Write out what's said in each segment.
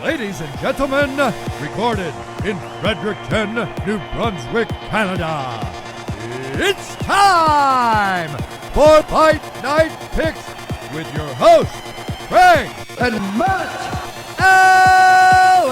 Ladies and gentlemen, recorded in Fredericton, New Brunswick, Canada, it's time for Fight Night Picks with your hosts, Craig and Matt Allen.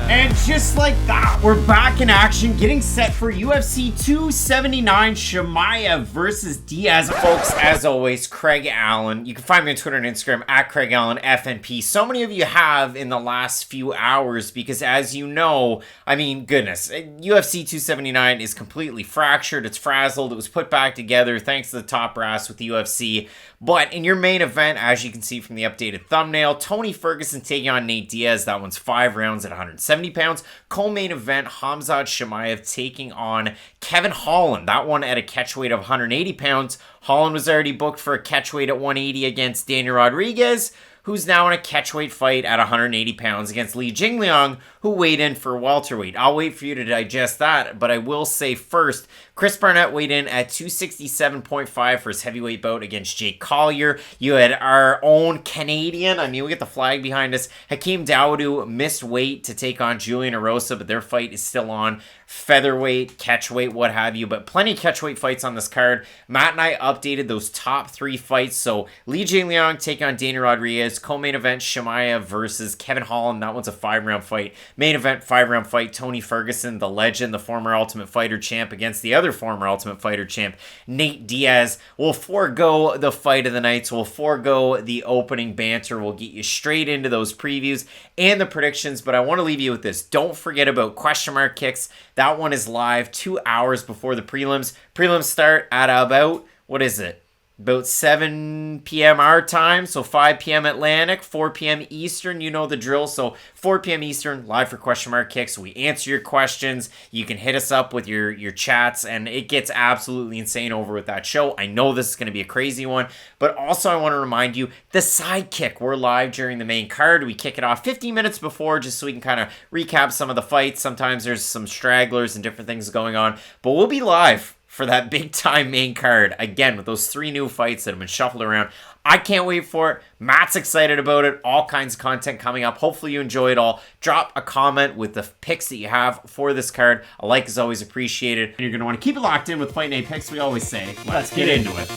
And just like that, we're back in action, getting set for UFC 279, Chimaev versus Diaz. Folks, as always, Craig Allen. You can find me on Twitter and Instagram at Craig Allen FNP. So many of you have in the last few hours because, as you know, I mean, goodness, UFC 279 is completely fractured. It's frazzled. It was put back together thanks to the top brass with the UFC. But in your main event, as you can see from the updated thumbnail, Tony Ferguson taking on Nate Diaz. That one's 5 rounds at 170 pounds. Co-main event, Khamzat Chimaev taking on Kevin Holland. That one at a catch weight of 180 pounds. Holland was already booked for a catch weight at 180 against Daniel Rodriguez, who's now in a catchweight fight at 180 pounds against Jingliang, who weighed in for welterweight. I'll wait for you to digest that, but I will say first, Chris Barnett weighed in at 267.5 for his heavyweight bout against Jake Collier. You had our own Canadian, I mean, we get the flag behind us, Hakeem Dawodu missed weight to take on Julian Erosa, but their fight is still on. Featherweight, catchweight, what have you, but plenty of catchweight fights on this card. Matt and I updated those top 3 fights, so Jingliang taking on Daniel Rodriguez, co-main event Chimaev versus Kevin Holland. That one's a 5-round fight. Main event 5-round fight, Tony Ferguson, the legend, the former Ultimate Fighter champ, against the other former Ultimate Fighter champ, Nate Diaz. We'll forego the fight of the nights. We'll forego the opening banter. We'll get you straight into those previews and the predictions, but I want to leave you with this. Don't forget about question mark kicks. That one is live 2 hours before the prelims. Prelims start at about, what is it? About 7 p.m. our time, so 5 p.m. Atlantic, 4 p.m. Eastern, you know the drill. So 4 p.m. Eastern, live for question mark kicks. We answer your questions. You can hit us up with your chats, and it gets absolutely insane over with that show. I know this is going to be a crazy one, but also I want to remind you, the sidekick, we're live during the main card. We kick it off 15 minutes before just so we can kind of recap some of the fights. Sometimes there's some stragglers and different things going on, but we'll be live for that big time main card again with those 3 new fights that have been shuffled around. I can't wait for it. Matt's excited about it. All kinds of content coming up. Hopefully you enjoy it all. Drop a comment with the picks that you have for this card. A like is always appreciated. And you're going to want to keep it locked in with Fight Night Picks. We always say, let's get into it.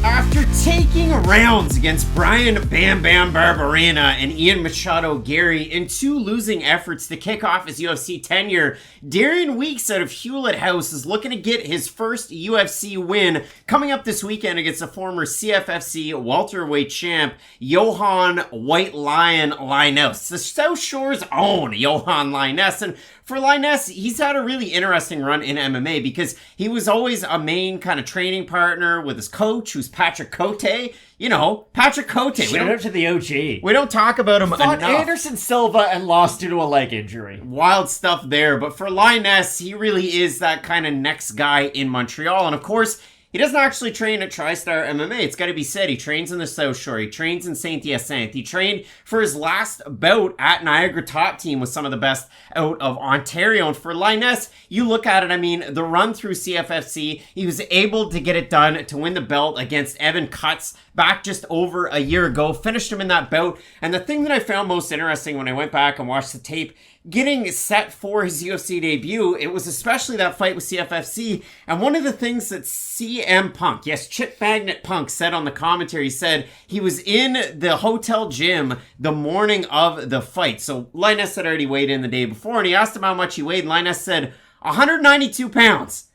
After taking rounds against Brian Bam Bam Barberena and Ian Machado Gary in 2 losing efforts to kick off his UFC tenure, Darian Weeks out of Hewlett House is looking to get his first UFC win coming up this weekend against the former CFFC welterweight champ, Yohan White Lion Lainesse, the South Shore's own Yohan Lainesse. And for Lainesse, he's had a really interesting run in MMA because he was always a main kind of training partner with his coach, who's Patrick Cote. You know, Patrick Cote. Shout out to the OG. We don't talk about him Fought enough. Anderson Silva and lost due to a leg injury. Wild stuff there. But for Lainesse, he really is that kind of next guy in Montreal. And of course, he doesn't actually train at TriStar MMA. It's got to be said. He trains in the South Shore. He trains in Saint-Hyacinthe. He trained for his last bout at Niagara Top Team with some of the best out of Ontario. And for Lainesse, you look at it, I mean, the run through CFFC, he was able to get it done to win the belt against Evan Cutts back just over a year ago. Finished him in that bout. And the thing that I found most interesting when I went back and watched the tape, getting set for his UFC debut, it was especially that fight with CFFC. And one of the things that CM Punk, yes, Chip Magnet Punk, said on the commentary, said he was in the hotel gym the morning of the fight. So Lainesse had already weighed in the day before, and he asked him how much he weighed. Lainesse said 192 pounds.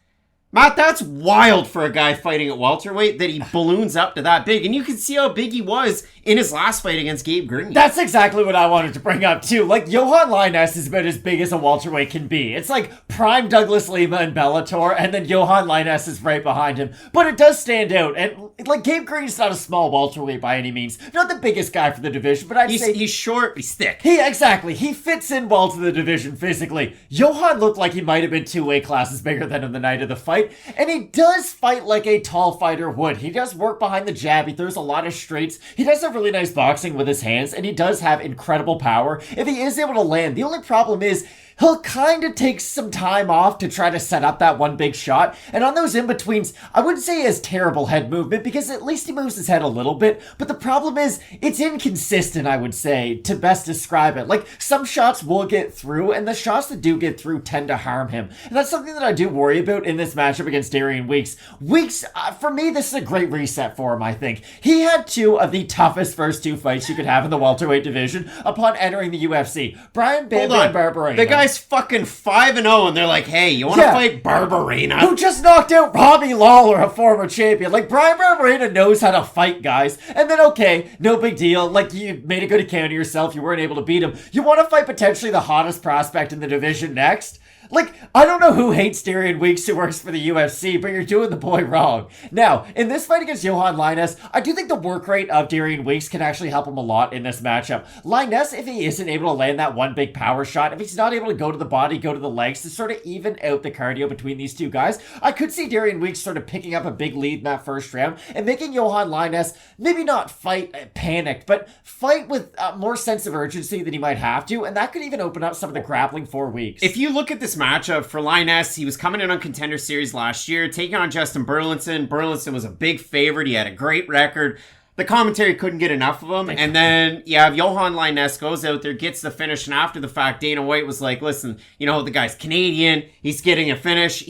Matt, that's wild for a guy fighting at welterweight that he balloons up to that big. And you can see how big he was in his last fight against Gabe Green. That's exactly what I wanted to bring up too. Like, Yohan Lainesse is about as big as a welterweight can be. It's like prime Douglas Lima and Bellator, and then Yohan Lainesse is right behind him. But it does stand out. And like, Gabe Green's not a small welterweight by any means. Not the biggest guy for the division, but I'd say he's short, he's thick. Exactly. He fits in well to the division physically. Yohan looked like he might have been 2 weight classes bigger than him the night of the fight. And he does fight like a tall fighter would. He does work behind the jab. He throws a lot of straights. He does have really nice boxing with his hands, and he does have incredible power if he is able to land. The only problem is he'll kind of take some time off to try to set up that one big shot. And on those in-betweens, I wouldn't say he has terrible head movement because at least he moves his head a little bit. But the problem is, it's inconsistent, I would say, to best describe it. Like, some shots will get through, and the shots that do get through tend to harm him. And that's something that I do worry about in this matchup against Darian Weeks. Weeks, for me, this is a great reset for him, I think. He had two of the toughest first two fights you could have in the welterweight division upon entering the UFC. Brian Bam Bam Barberena. The guy's fucking 5-0, and they're like, hey, you want to fight Barberena? Who just knocked out Robbie Lawler, a former champion. Like, Brian Barberena knows how to fight, guys. And then, okay, no big deal. Like, you made a good account of yourself. You weren't able to beat him. You want to fight potentially the hottest prospect in the division next? Like, I don't know who hates Darian Weeks who works for the UFC, but you're doing the boy wrong. Now, in this fight against Yohan Lainesse, I do think the work rate of Darian Weeks can actually help him a lot in this matchup. Lainesse, if he isn't able to land that one big power shot, if he's not able to go to the body, go to the legs, to sort of even out the cardio between these two guys, I could see Darian Weeks sort of picking up a big lead in that first round and making Yohan Lainesse maybe not fight panicked, but fight with more sense of urgency than he might have to, and that could even open up some of the grappling for Weeks. If you look at this matchup for Lainesse, he was coming in on Contender Series last year, taking on Justin Burlinson. Burlinson was a big favorite. He had a great record. The commentary couldn't get enough of him. And then you have Yohan Lainesse goes out there, gets the finish, and after the fact, Dana White was like, listen, you know, the guy's Canadian. He's getting a finish.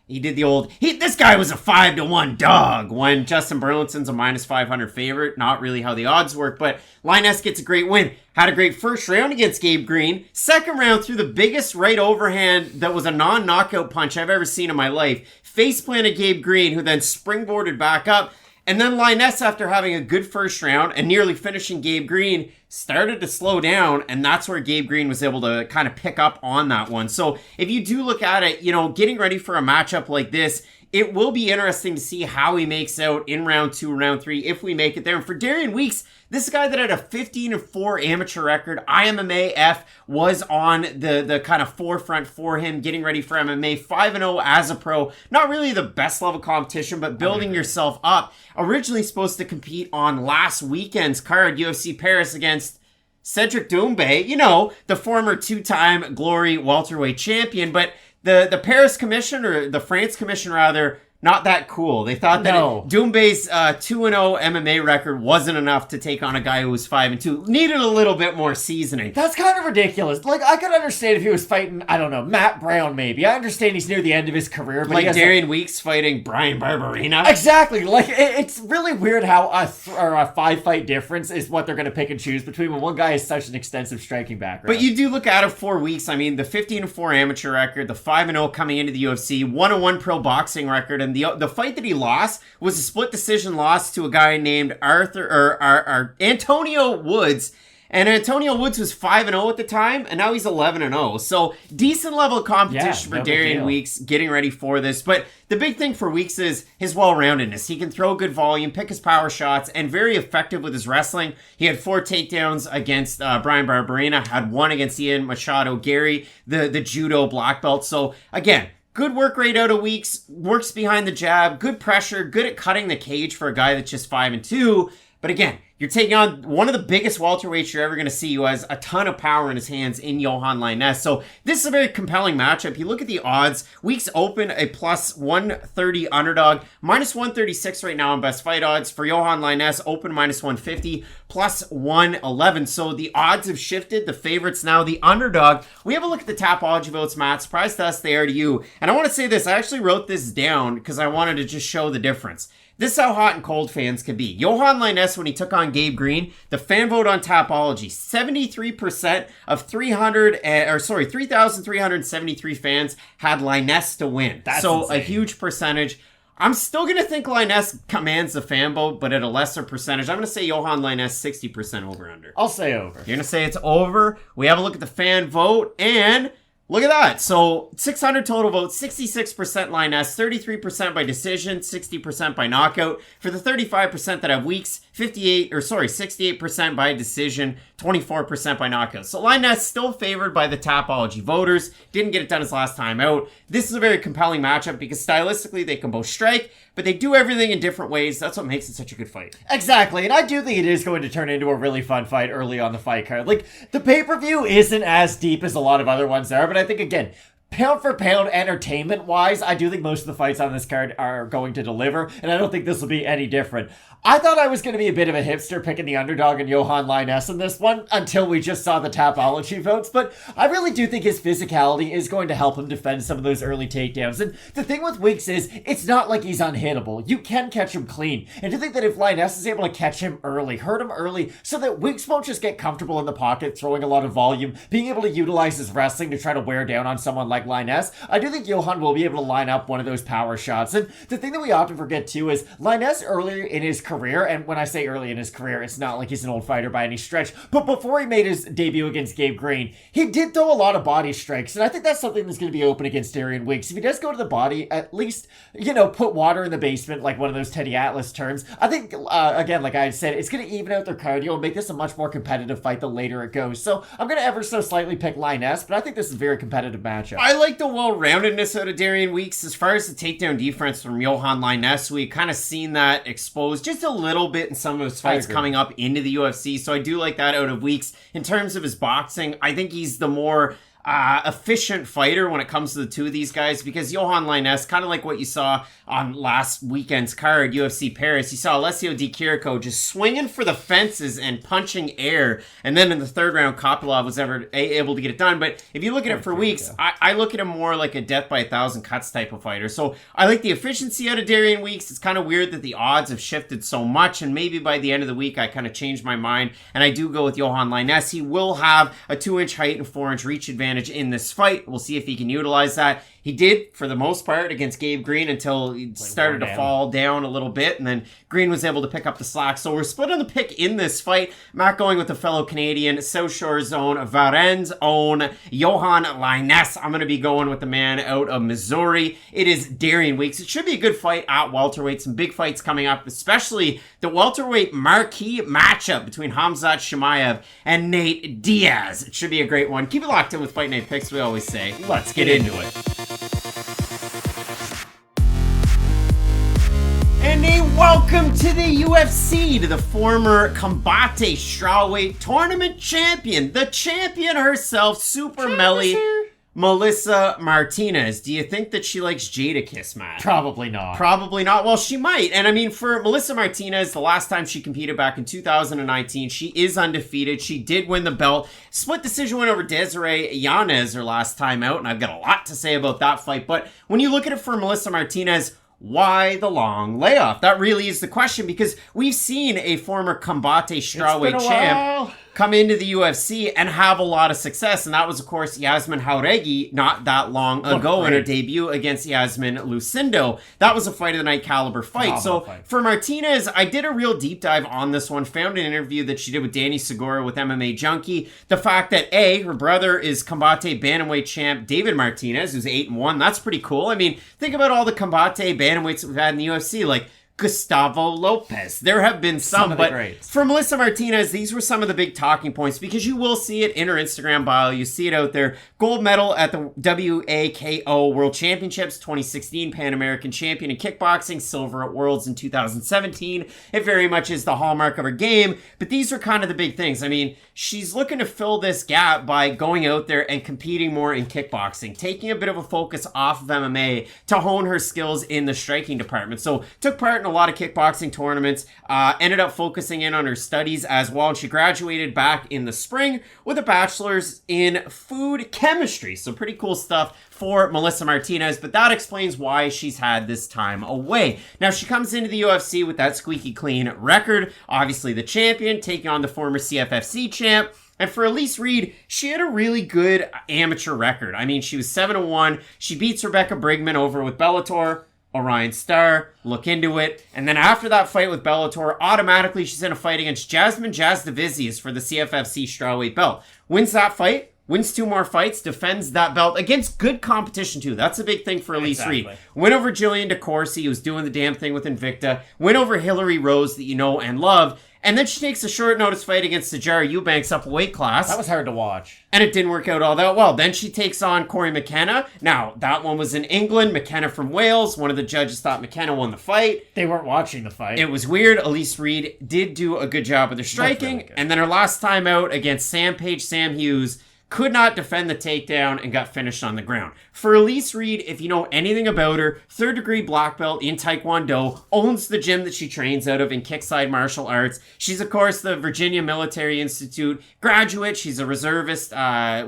He did the old, this guy was a 5-1 dog when Justin Burlinson's a -500 favorite. Not really how the odds work, but Lainesse gets a great win. Had a great first round against Gabe Green. Second round threw the biggest right overhand that was a non-knockout punch I've ever seen in my life. Face planted Gabe Green, who then springboarded back up. And then Lainesse, after having a good first round and nearly finishing Gabe Green, started to slow down, and that's where Gabe Green was able to kind of pick up on that one. So if you do look at it, you know, getting ready for a matchup like this, it will be interesting to see how he makes out in round 2, round 3, if we make it there. And for Darian Weeks, this is a guy that had a 15-4 amateur record. IMMAF was on the kind of forefront for him, getting ready for MMA. 5-0 as a pro. Not really the best level competition, but building yourself up. Originally supposed to compete on last weekend's card, UFC Paris, against Cedric Doumbé, you know, the former 2-time Glory welterweight champion. But the Paris Commission, or the France Commission rather, not that cool. They thought that Doumbé's 2-0 MMA record wasn't enough to take on a guy who was 5-2. Needed a little bit more seasoning. That's kind of ridiculous. Like, I could understand if he was fighting, I don't know, Matt Brown maybe. I understand he's near the end of his career. But like Darian Weeks fighting Brian Barberena. Exactly. Like, it's really weird how a 5-fight difference is what they're going to pick and choose between when one guy has such an extensive striking background. But you do look at it 4 weeks. I mean, the 15-4 amateur record, the 5-0 coming into the UFC, 1-1 pro boxing record, and the fight that he lost was a split decision loss to a guy named Antonio Woods. And Antonio Woods was 5-0 at the time, and now he's 11-0. So decent level of competition for Darian Weeks, getting ready for this. But the big thing for Weeks is his well-roundedness. He can throw good volume, pick his power shots, and very effective with his wrestling. He had 4 takedowns against Brian Barberena, had 1 against Ian Machado Gary, the judo black belt. So again, good work rate out of Weeks, works behind the jab, good pressure, good at cutting the cage for a guy that's just 5-2. But again, you're taking on one of the biggest welterweights you're ever going to see, who has a ton of power in his hands in Yohan Lainesse. So this is a very compelling matchup. You look at the odds. Weeks open a +130 underdog, -136 right now on best fight odds. For Yohan Lainesse, open -150, +111. So the odds have shifted. The favorites now the underdog. We have a look at the Tapology votes, Matt. Surprise to us, they are to you. And I want to say this. I actually wrote this down because I wanted to just show the difference. This is how hot and cold fans can be. Yohan Lainesse, when he took on Gabe Green, the fan vote on Tapology, 73% of 3,373 fans had Lainesse to win. That's so insane. A huge percentage. I'm still going to think Lainesse commands the fan vote, but at a lesser percentage. I'm going to say Yohan Lainesse 60% over under. I'll say over. You're going to say it's over. We have a look at the fan vote, and look at that. So 600 total votes, 66% Lainesse, 33% by decision, 60% by knockout. For the 35% that have Weeks, 68% by decision, 24% by knockout. So Lainesse still favored by the Tapology voters. Didn't get it done his last time out. This is a very compelling matchup because stylistically they can both strike, but they do everything in different ways. That's what makes it such a good fight. Exactly, and I do think it is going to turn into a really fun fight early on the fight card. Like, the pay-per-view isn't as deep as a lot of other ones are, but I think, again, pound for pound, entertainment-wise, I do think most of the fights on this card are going to deliver, and I don't think this will be any different. I thought I was going to be a bit of a hipster picking the underdog in Yohan Lainesse in this one until we just saw the Tapology votes, but I really do think his physicality is going to help him defend some of those early takedowns. And the thing with Weeks is, it's not like he's unhittable. You can catch him clean. And to think that if Lainesse is able to catch him early, hurt him early, so that Weeks won't just get comfortable in the pocket, throwing a lot of volume, being able to utilize his wrestling to try to wear down on someone like Lainesse, I do think Yohan will be able to line up one of those power shots. And the thing that we often forget too is Lainesse earlier in his career, and when I say early in his career, it's not like he's an old fighter by any stretch, but before he made his debut against Gabe Green, he did throw a lot of body strikes, and I think that's something that's going to be open against Darian Weeks. If he does go to the body, at least, put water in the basement, like one of those Teddy Atlas terms. I think, again, like I said, it's going to even out their cardio and make this a much more competitive fight the later it goes. So I'm going to ever so slightly pick Lainesse, but I think this is a very competitive matchup. I like the well-roundedness out of Darian Weeks. As far as the takedown defense from Yohan Lainesse, we've kind of seen that exposed just a little bit in some of his fights coming up into the UFC, so I do like that out of Weeks. In terms of his boxing, I think he's the more efficient fighter when it comes to the two of these guys, because Yohan Lainesse, kind of like what you saw on last weekend's card, UFC Paris, you saw Alessio Di Chirico just swinging for the fences and punching air, and then in the third round, Kopylov was able to get it done. But if you look at it for Weeks, I look at him more like a death by 1,000 cuts type of fighter. So I like the efficiency out of Darian Weeks. It's kind of weird that the odds have shifted so much, and maybe by the end of the week, I kind of changed my mind, and I do go with Yohan Lainesse. He will have a 2-inch height and 4-inch reach advantage in this fight. We'll see if he can utilize that. He did, for the most part, against Gabe Green until he started to fall down a little bit, and then Green was able to pick up the slack. So we're split on the pick in this fight. I'm not going with the fellow Canadian, South Shore's own, Varennes' own, Yohan Lainesse. I'm going to be going with the man out of Missouri. It is Darian Weeks. It should be a good fight at welterweight. Some big fights coming up, especially the welterweight marquee matchup between Khamzat Chimaev and Nate Diaz. It should be a great one. Keep it locked in with Fight Night Picks, we always say. Let's get into it. And a welcome to the UFC, to the former Combate strawweight tournament champion, the champion herself, Super Melly, Melissa Martinez. Do you think that she likes Jadakiss, Matt? Probably not. Probably not. Well, she might. And I mean, for Melissa Martinez, the last time she competed back in 2019, she is undefeated. She did win the belt. Split decision win over Desiree Yanez her last time out, and I've got a lot to say about that fight. But when you look at it for Melissa Martinez, why the long layoff? That really is the question, because we've seen a former Combate strawweight champ come into the UFC and have a lot of success. And that was, of course, Yasmin Jauregui not that long ago in her debut against Yasmin Lucindo. That was a fight of the night caliber fight. For Martinez, I did a real deep dive on this one, found an interview that she did with Danny Segura with MMA Junkie. The fact that her brother is Combate bantamweight champ David Martinez, who's 8-1. That's pretty cool. I mean, think about all the Combate bantamweights that we've had in the UFC, like Gustavo Lopez. There have been some but greats. For Melissa Martinez, these were some of the big talking points, because you will see it in her Instagram bio. You see it out there. Gold medal at the WAKO World Championships, 2016 Pan American champion in kickboxing, silver at Worlds in 2017. It very much is the hallmark of her game, but these are kind of the big things. I mean, she's looking to fill this gap by going out there and competing more in kickboxing, taking a bit of a focus off of MMA to hone her skills in the striking department. So took part in a lot of kickboxing tournaments, ended up focusing in on her studies as well, and she graduated back in the spring with a bachelor's in food chemistry. So pretty cool stuff for Melissa Martinez, but that explains why she's had this time away. Now, she comes into the UFC with that squeaky clean record, obviously the champion, taking on the former CFFC champ. And for Elise Reed, she had a really good amateur record. I mean, she was 7-1. She beats Rebecca Brigman over with Bellator. Orion Star, look into it. And then after that fight with Bellator, automatically she's in a fight against Jasmine Jasdavicius for the CFFC strawweight belt. Wins that fight, wins 2 more fights, defends that belt against good competition too. That's a big thing for Elise Reed. Win over Julian DeCourcy, who's doing the damn thing with Invicta. Win over Hillary Rose, that you know and love. And then she takes a short notice fight against Sijara Eubanks up a weight class. That was hard to watch. And it didn't work out all that well. Then she takes on Corey McKenna. Now, that one was in England. McKenna from Wales. One of the judges thought McKenna won the fight. They weren't watching the fight. It was weird. Elise Reed did do a good job with her striking. Really, and then her last time out against Sam Hughes, could not defend the takedown and got finished on the ground. For Elise Reed, if you know anything about her, 3rd degree black belt in Taekwondo, owns the gym that she trains out of in kickside martial arts. She's, of course, the Virginia Military Institute graduate. She's a reservist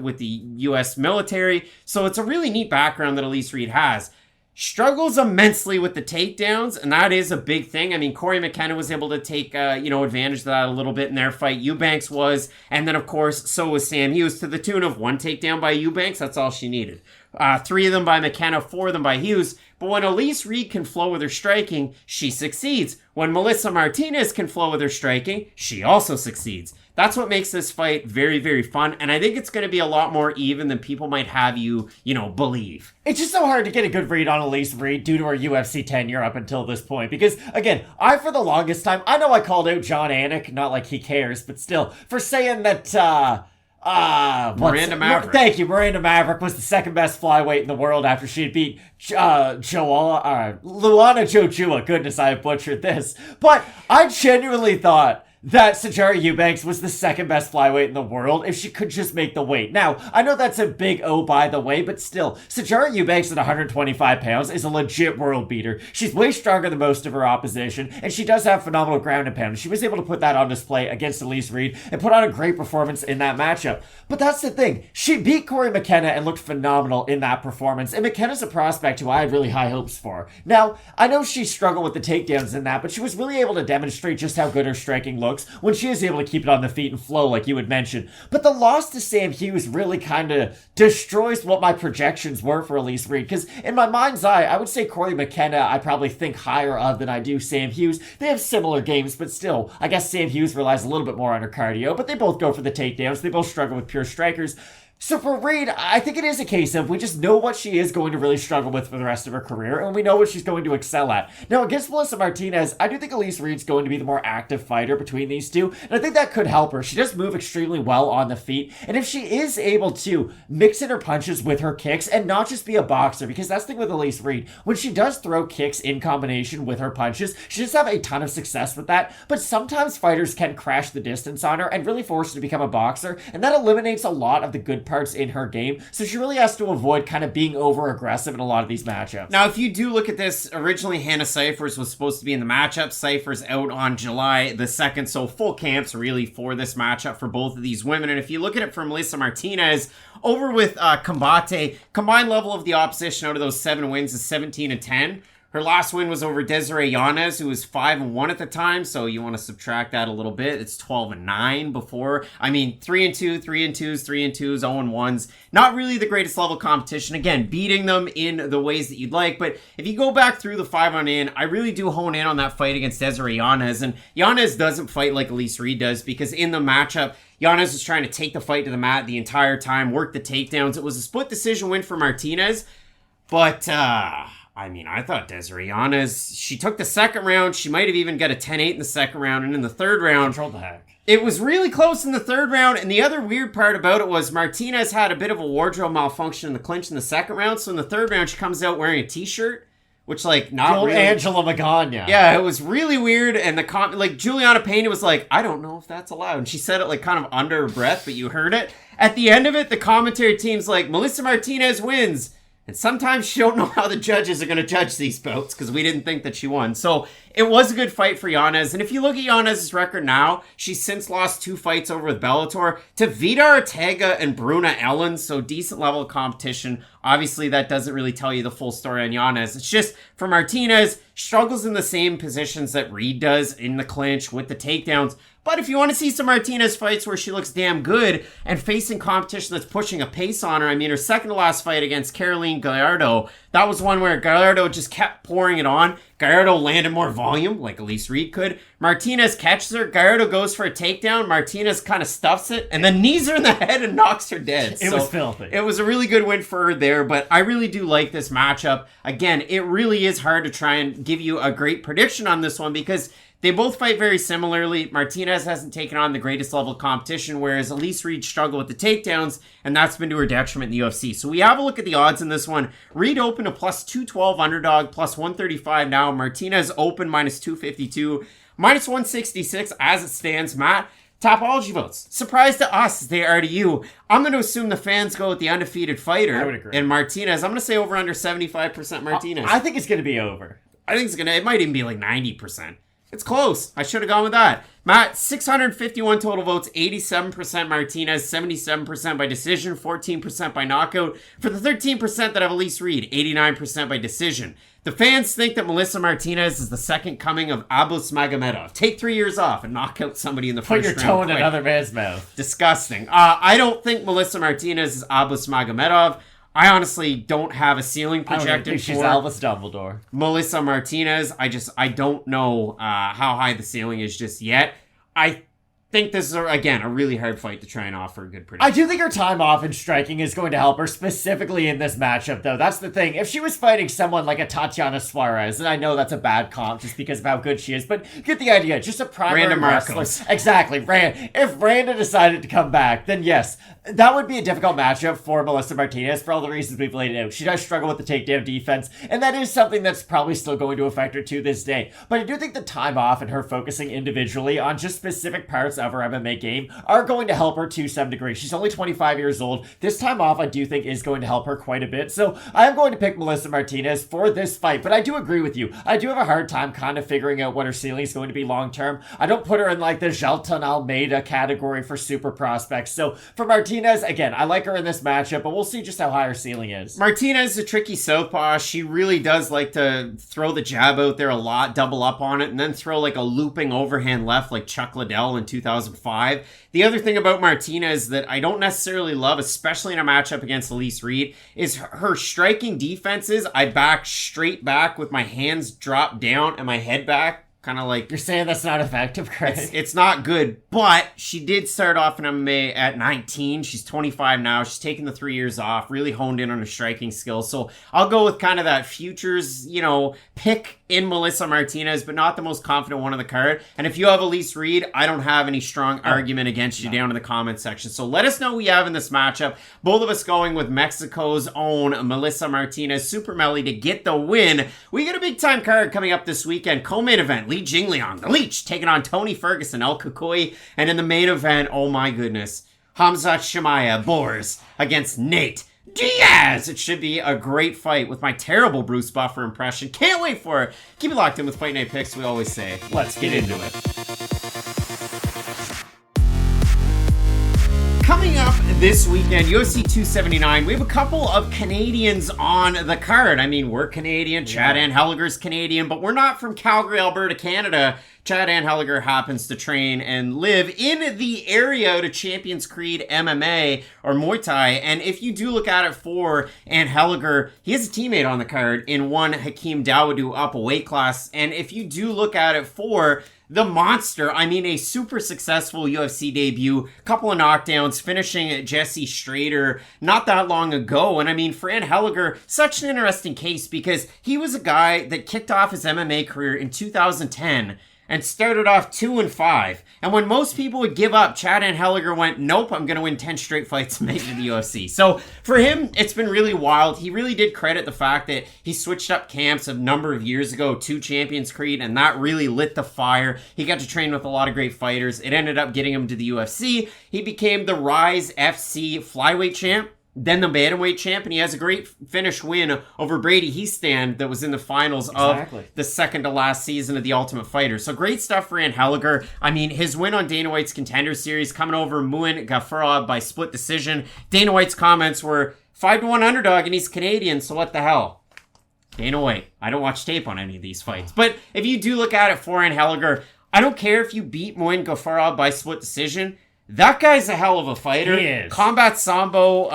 with the U.S. military. So it's a really neat background that Elise Reed has. Struggles immensely with the takedowns, and that is a big thing. I mean, Corey McKenna was able to take, advantage of that a little bit in their fight. Eubanks was, and then, of course, so was Sam Hughes, to the tune of 1 takedown by Eubanks. That's all she needed. 3 of them by McKenna, 4 of them by Hughes. But when Elise Reed can flow with her striking, she succeeds. When Melissa Martinez can flow with her striking, she also succeeds. That's what makes this fight very, very fun, and I think it's going to be a lot more even than people might have you, believe. It's just so hard to get a good read on Elise Reed due to her UFC tenure up until this point, because, again, for the longest time, I know I called out John Anik, not like he cares, but still, for saying that, Miranda Maverick. Thank you. Miranda Maverick was the 2nd best flyweight in the world after she had beat Luana Jojua. Goodness, I butchered this. But I genuinely thought that Sijara Eubanks was the 2nd best flyweight in the world if she could just make the weight. Now, I know that's a big O by the way, but still, Sijara Eubanks at 125 pounds is a legit world beater. She's way stronger than most of her opposition, and she does have phenomenal ground and pound. She was able to put that on display against Elise Reed and put on a great performance in that matchup. But that's the thing. She beat Corey McKenna and looked phenomenal in that performance, and McKenna's a prospect who I had really high hopes for. Now, I know she struggled with the takedowns in that, but she was really able to demonstrate just how good her striking looks when she is able to keep it on the feet and flow like you had mentioned. But the loss to Sam Hughes really kind of destroys what my projections were for Elise Reed, because in my mind's eye, I would say Corey McKenna I probably think higher of than I do Sam Hughes. They have similar games, but still, I guess Sam Hughes relies a little bit more on her cardio, but they both go for the takedowns. They both struggle with pure strikers. So for Reed, I think it is a case of we just know what she is going to really struggle with for the rest of her career, and we know what she's going to excel at. Now, against Melissa Martinez, I do think Elise Reed's going to be the more active fighter between these two, and I think that could help her. She does move extremely well on the feet, and if she is able to mix in her punches with her kicks and not just be a boxer, because that's the thing with Elise Reed, when she does throw kicks in combination with her punches, she does have a ton of success with that, but sometimes fighters can crash the distance on her and really force her to become a boxer, and that eliminates a lot of the good parts in her game, so she really has to avoid kind of being over-aggressive in a lot of these matchups. Now, if you do look at this, originally Hannah Cifers was supposed to be in the matchup. Cifers out on July the 2nd, so full camps really for this matchup for both of these women, and if you look at it from Melissa Martinez, over with Combate, combined level of the opposition out of those 7 wins is 17-10. Her last win was over Desiree Yanez, who was 5-1 at the time, so you want to subtract that a little bit. It's 12-9 before. I mean, 3-2, 3-2s, 3-2s, 0-1s. Not really the greatest level competition. Again, beating them in the ways that you'd like, but if you go back through the 5-on-in, I really do hone in on that fight against Desiree Yanez, and Yanez doesn't fight like Elise Reed does, because in the matchup, Yanez was trying to take the fight to the mat the entire time, work the takedowns. It was a split decision win for Martinez, but, I thought Desiree Yanez, she took the second round. She might have even got a 10-8 in the second round. And in the third round, controlled the heck. It was really close in the third round. And the other weird part about it was Martinez had a bit of a wardrobe malfunction in the clinch in the second round. So in the third round, she comes out wearing a t-shirt, which not really. Angela Magana. Yeah, it was really weird. And Juliana Pena was like, I don't know if that's allowed. And she said it kind of under her breath, but you heard it. At the end of it, the commentary team's like, Melissa Martinez wins. And sometimes you don't know how the judges are going to judge these bouts because we didn't think that she won. So it was a good fight for Yanez. And if you look at Yanez's record now, she's since lost 2 fights over with Bellator to Vida Ortega and Bruna Ellen. So decent level of competition. Obviously, that doesn't really tell you the full story on Yanez. It's just for Martinez, struggles in the same positions that Reed does in the clinch with the takedowns. But if you want to see some Martinez fights where she looks damn good and facing competition that's pushing a pace on her, her second to last fight against Caroline Gallardo, That was one where Gallardo just kept pouring it on. Gallardo landed more volume, like Elise Reed could. Martinez catches her. Gallardo goes for a takedown. Martinez kind of stuffs it, and then knees her in the head and knocks her dead. It was filthy. It was a really good win for her there, but I really do like this matchup. Again, it really is hard to try and give you a great prediction on this one because they both fight very similarly. Martinez hasn't taken on the greatest level of competition, whereas Elise Reed struggled with the takedowns, and that's been to her detriment in the UFC. So we have a look at the odds in this one. Reed open a plus 212 underdog, plus 135 now. Martinez open minus 252, minus 166 as it stands. Matt, Topology votes. Surprise to us, they are to you. I'm going to assume the fans go with the undefeated fighter. I would agree. And Martinez, I'm going to say over under 75% Martinez. I think it's going to be over. I think it might even be like 90%. It's close. I should have gone with that. Matt, 651 total votes, 87% Martinez, 77% by decision, 14% by knockout. For the 13% that have Elise Reed, 89% by decision. The fans think that Melissa Martinez is the second coming of Abus Magomedov. Take 3 years off and knock out somebody in the first round. Put your toe in another man's mouth. Disgusting. I don't think Melissa Martinez is Abus Magomedov. I honestly don't have a ceiling projected for she's Albus Dumbledore. Melissa Martinez. I don't know how high the ceiling is just yet. I think this is, again, a really hard fight to try and offer a good prediction. I do think her time off in striking is going to help her, specifically in this matchup, though. That's the thing. If she was fighting someone like a Tatiana Suarez, and I know that's a bad comp just because of how good she is, but get the idea. Just a primary Randa wrestler. Marcos. Exactly. If Randa decided to come back, then yes, that would be a difficult matchup for Melissa Martinez for all the reasons we've laid out. She does struggle with the takedown defense, and that is something that's probably still going to affect her to this day. But I do think the time off and her focusing individually on just specific parts of her MMA game are going to help her to some degree. She's only 25 years old. This time off, I do think, is going to help her quite a bit. So I am going to pick Melissa Martinez for this fight, but I do agree with you. I do have a hard time kind of figuring out what her ceiling is going to be long term. I don't put her in like the Jailton Almeida category for super prospects. So for Martinez, again, I like her in this matchup, but we'll see just how high her ceiling is. Martinez is a tricky southpaw. She really does like to throw the jab out there a lot, double up on it, and then throw like a looping overhand left like Chuck Liddell in 2005. The other thing about Martinez that I don't necessarily love, especially in a matchup against Elise Reed, is her striking defenses. I back straight back with my hands dropped down and my head back. Kind of like... You're saying that's not effective, Craig? It's not good, but she did start off in MMA at 19. She's 25 now. She's taken the 3 years off, really honed in on her striking skills. So I'll go with kind of that futures, pick in Melissa Martinez, but not the most confident one on the card. And if you have Elise Reed, I don't have any strong argument against you down in the comment section. So let us know who you have in this matchup. Both of us going with Mexico's own Melissa Martinez, Super Melly, to get the win. We got a big time card coming up this weekend. Co-main event, Li Jingliang, the Leech, taking on Tony Ferguson, El Kukui. And in the main event, oh my goodness, Khamzat Chimaev, Boers against Nate Diaz. It should be a great fight with my terrible Bruce Buffer impression. Can't wait for it. Keep it locked in with Fight Night Picks. We always say, let's get into it. Coming up this weekend, UFC 279, we have a couple of Canadians on the card. I mean, we're Canadian, Chad Anheliger's Canadian, but we're not from Calgary, Alberta, Canada. Chad Anheliger happens to train and live in the area out of Champions Creed MMA or Muay Thai. And if you do look at it for Anheliger, he has a teammate on the card in one Hakeem Dawodu up a weight class. And if you do look at it for the monster, I mean, a super successful UFC debut, couple of knockdowns, finishing Jesse Strader not that long ago. And I mean, for Anheliger, such an interesting case because he was a guy that kicked off his MMA career in 2010 and started off 2-5. And when most people would give up, Chad Anheliger went, nope, I'm going to win 10 straight fights and make it to the UFC. So for him, it's been really wild. He really did credit the fact that he switched up camps a number of years ago to Champions Creed, and that really lit the fire. He got to train with a lot of great fighters. It ended up getting him to the UFC. He became the Rise FC flyweight champ, then the bantamweight champ, and he has a great finish win over Brady Heastand that was in the finals of the second to last season of The Ultimate Fighter. So great stuff for Anheliger. I mean, his win on Dana White's Contender Series, coming over Muin Gafurov by split decision. Dana White's comments were 5-1 underdog, and he's Canadian, so what the hell? Dana White, I don't watch tape on any of these fights. But if you do look at it for Anheliger, I don't care if you beat Muin Gafurov by split decision. That guy's a hell of a fighter. He is. Combat Sambo,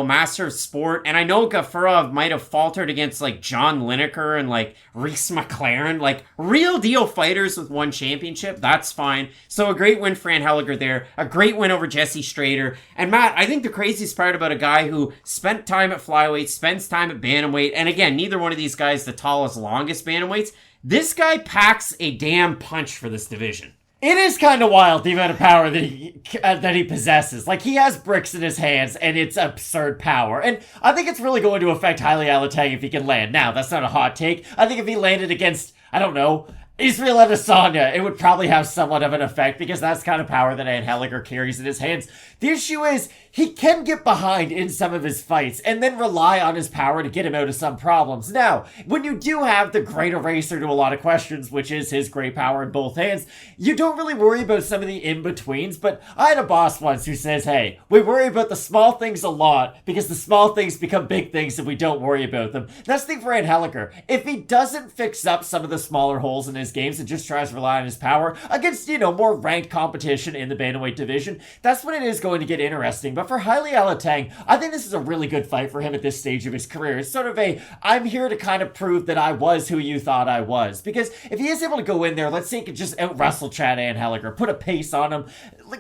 master of sport. And I know Gafurov might have faltered against, like, John Lineker and, like, Reese McLaren. Like, real deal fighters with one championship. That's fine. So a great win for Anheliger there. A great win over Jesse Strader. And Matt, I think the craziest part about a guy who spent time at flyweight, spends time at bantamweight, and again, neither one of these guys the tallest, longest bantamweights. This guy packs a damn punch for this division. It is kind of wild, the amount of power that he possesses. Like, he has bricks in his hands, and it's absurd power. And I think it's really going to affect Alatengheili if he can land. Now, that's not a hot take. I think if he landed against, I don't know, Israel Adesanya, it would probably have somewhat of an effect, because that's kind of power that Anheliger carries in his hands. The issue is, he can get behind in some of his fights and then rely on his power to get him out of some problems. Now, when you do have the great eraser to a lot of questions, which is his great power in both hands, you don't really worry about some of the in-betweens. But I had a boss once who says, hey, we worry about the small things a lot because the small things become big things and we don't worry about them. That's the thing for Anheliger. If he doesn't fix up some of the smaller holes in his games and just tries to rely on his power against, more ranked competition in the bantamweight division, that's when it is going to get interesting. But for Alatengheili, I think this is a really good fight for him at this stage of his career. It's sort of I'm here to kind of prove that I was who you thought I was. Because if he is able to go in there, let's say he could just out-wrestle Chad Anheliger, put a pace on him,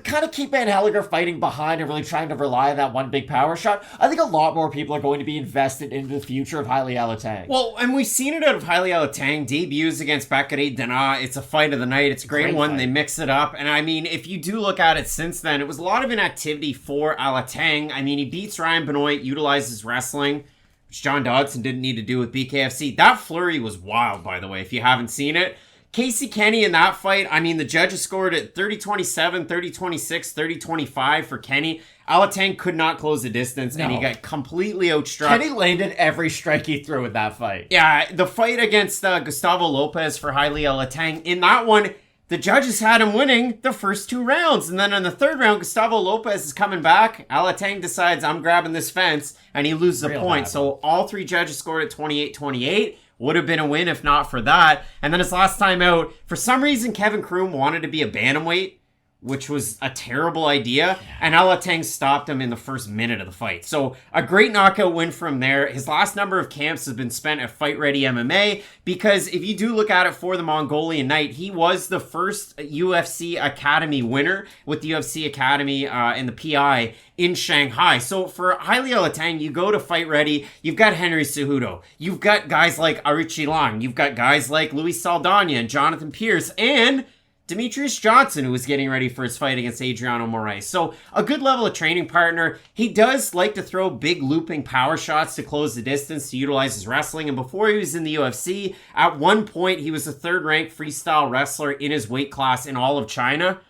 kind of keep Anheliger fighting behind and really trying to rely on that one big power shot, I think a lot more people are going to be invested into the future of Alatengheili. Well, and we've seen it out of Alatengheili. Debuts against Pickett, Denis. It's a fight of the night. It's a great one. Fight. They mix it up. And I mean, if you do look at it since then, it was a lot of inactivity for Alatengheili. I mean, he beats Ryan Benoit, utilizes wrestling, which John Dodson didn't need to do with BKFC. That flurry was wild, by the way, if you haven't seen it. Casey Kenny in that fight, I mean, the judges scored at 30-27, 30-26, 30-25 for Kenny. Alatengheili could not close the distance, and he got completely outstruck. Kenny landed every strike he threw in that fight. Yeah, the fight against Gustavo Lopez for Alatengheili, in that one, the judges had him winning the first 2 rounds. And then in the 3rd round, Gustavo Lopez is coming back. Alatengheili decides, I'm grabbing this fence, and he loses a point. So all 3 judges scored at 28-28. Would have been a win if not for that. And then his last time out, for some reason, Kevin Kroom wanted to be a bantamweight, which was a terrible idea, and Alatengheili stopped him in the first minute of the fight. So a great knockout win from there. His last number of camps has been spent at Fight Ready MMA, because if you do look at it for the Mongolian Knight, he was the first UFC Academy winner with the UFC Academy and the PI in Shanghai. So for Alatengheili, you go to Fight Ready, you've got Henry Cejudo, you've got guys like Aruchi Lang, you've got guys like Luis Saldana and Jonathan Pierce, and Demetrius Johnson, who was getting ready for his fight against Adriano Moraes. So a good level of training partner. He does like to throw big looping power shots to close the distance, to utilize his wrestling. And before he was in the UFC, at one point, he was the 3rd-ranked freestyle wrestler in his weight class in all of China,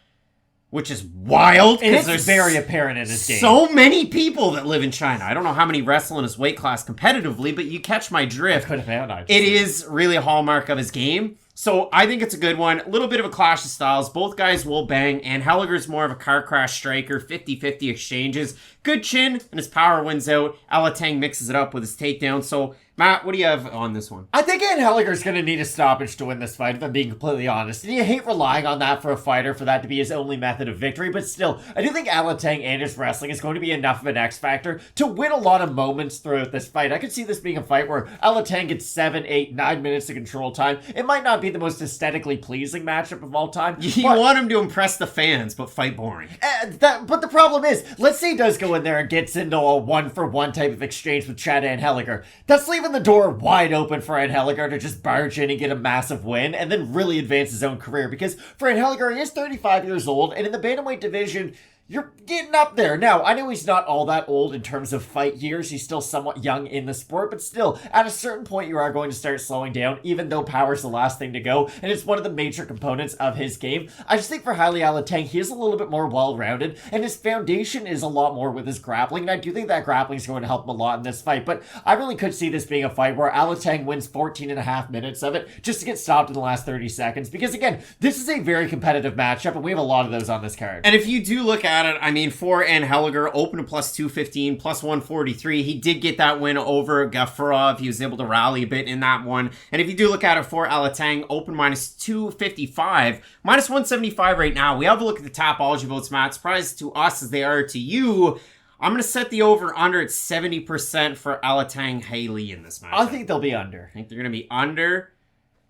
which is wild. And it's very apparent in his game. So many people that live in China. I don't know how many wrestle in his weight class competitively, but you catch my drift. It is really a hallmark of his game. So I think it's a good one. A little bit of a clash of styles. Both guys will bang. And Anheliger's more of a car crash striker. 50-50 exchanges. Good chin, and his power wins out. Alatengheili mixes it up with his takedown. So, Matt, what do you have on this one? I think Anheliger's going to need a stoppage to win this fight, if I'm being completely honest. And you hate relying on that for a fighter, for that to be his only method of victory. But still, I do think Alatengheili and his wrestling is going to be enough of an X factor to win a lot of moments throughout this fight. I could see this being a fight where Alatengheili gets 7, 8, 9 minutes of control time. It might not be the most aesthetically pleasing matchup of all time. You want him to impress the fans, but fight boring. But the problem is, let's say he does go in there and gets into a 1-for-1 type of exchange with Chad Anheliger. That's leaving the door wide open for Anheliger to just barge in and get a massive win and then really advance his own career. Because for Anheliger, he is 35 years old, and in the bantamweight division, you're getting up there. Now, I know he's not all that old in terms of fight years. He's still somewhat young in the sport, but still, at a certain point, you are going to start slowing down, even though power's the last thing to go, and it's one of the major components of his game. I just think for Alatengheili, he is a little bit more well-rounded, and his foundation is a lot more with his grappling, and I do think that grappling is going to help him a lot in this fight, but I really could see this being a fight where Alatengheili wins 14 and a half minutes of it, just to get stopped in the last 30 seconds, because again, this is a very competitive matchup, and we have a lot of those on this card. And if you do look at at it, I mean, for Anheliger, open to plus 215, plus 143. He did get that win over Gafurov. He was able to rally a bit in that one. And if you do look at it for Alateng, open minus 255, minus 175 right now. We have a look at the Tapology votes, Matt. Surprised to us as they are to you. I'm going to set the over-under at 70% for Alatengheili in this match. I think they'll be under. I think they're going to be under.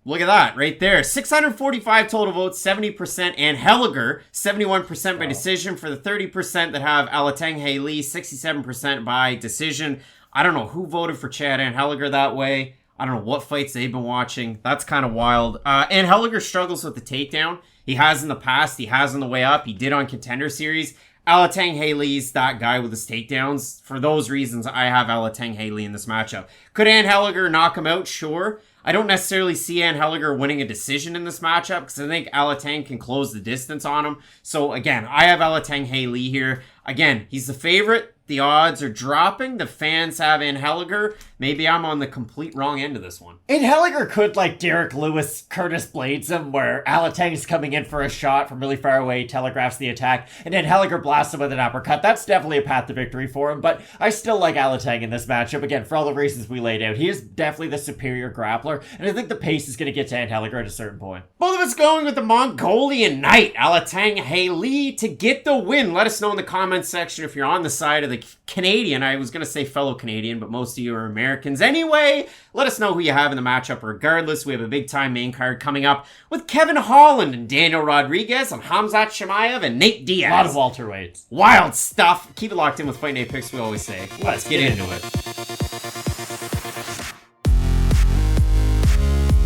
Look at that right there. 645 total votes, 70% Anheliger, 71% by decision for the 30% that have Alatengheili, 67% by decision. I don't know who voted for Chad Anheliger that way. I don't know what fights they've been watching. That's kind of wild. Anheliger struggles with the takedown. He has in the past. He has on the way up. He did on Contender Series. Alatengheili's that guy with his takedowns. For those reasons, I have Alatengheili in this matchup. Could Anheliger knock him out? Sure. I don't necessarily see Anheliger winning a decision in this matchup because I think Alateng can close the distance on him. So again, I have Alatengheili here. Again, he's the favorite. The odds are dropping. The fans have Anheliger. Maybe I'm on the complete wrong end of this one. Anheliger could, like Derek Lewis, Curtis Blades him, where Alateng's coming in for a shot from really far away, telegraphs the attack, and Anheliger blasts him with an uppercut. That's definitely a path to victory for him, but I still like Alateng in this matchup. Again, for all the reasons we laid out, he is definitely the superior grappler, and I think the pace is going to get to Anheliger at a certain point. Both of us going with the Mongolian Knight, Alatengheili, to get the win. Let us know in the comments section if you're on the side of the Canadian. I was going to say fellow Canadian, but most of you are Americans. Anyway, let us know who you have in the matchup regardless. We have a big-time main card coming up with Kevin Holland and Daniel Rodriguez and Khamzat Chimaev and Nate Diaz. A lot of welterweights. Wild stuff. Keep it locked in with Fight Night Picks, we always say. Let's get into it.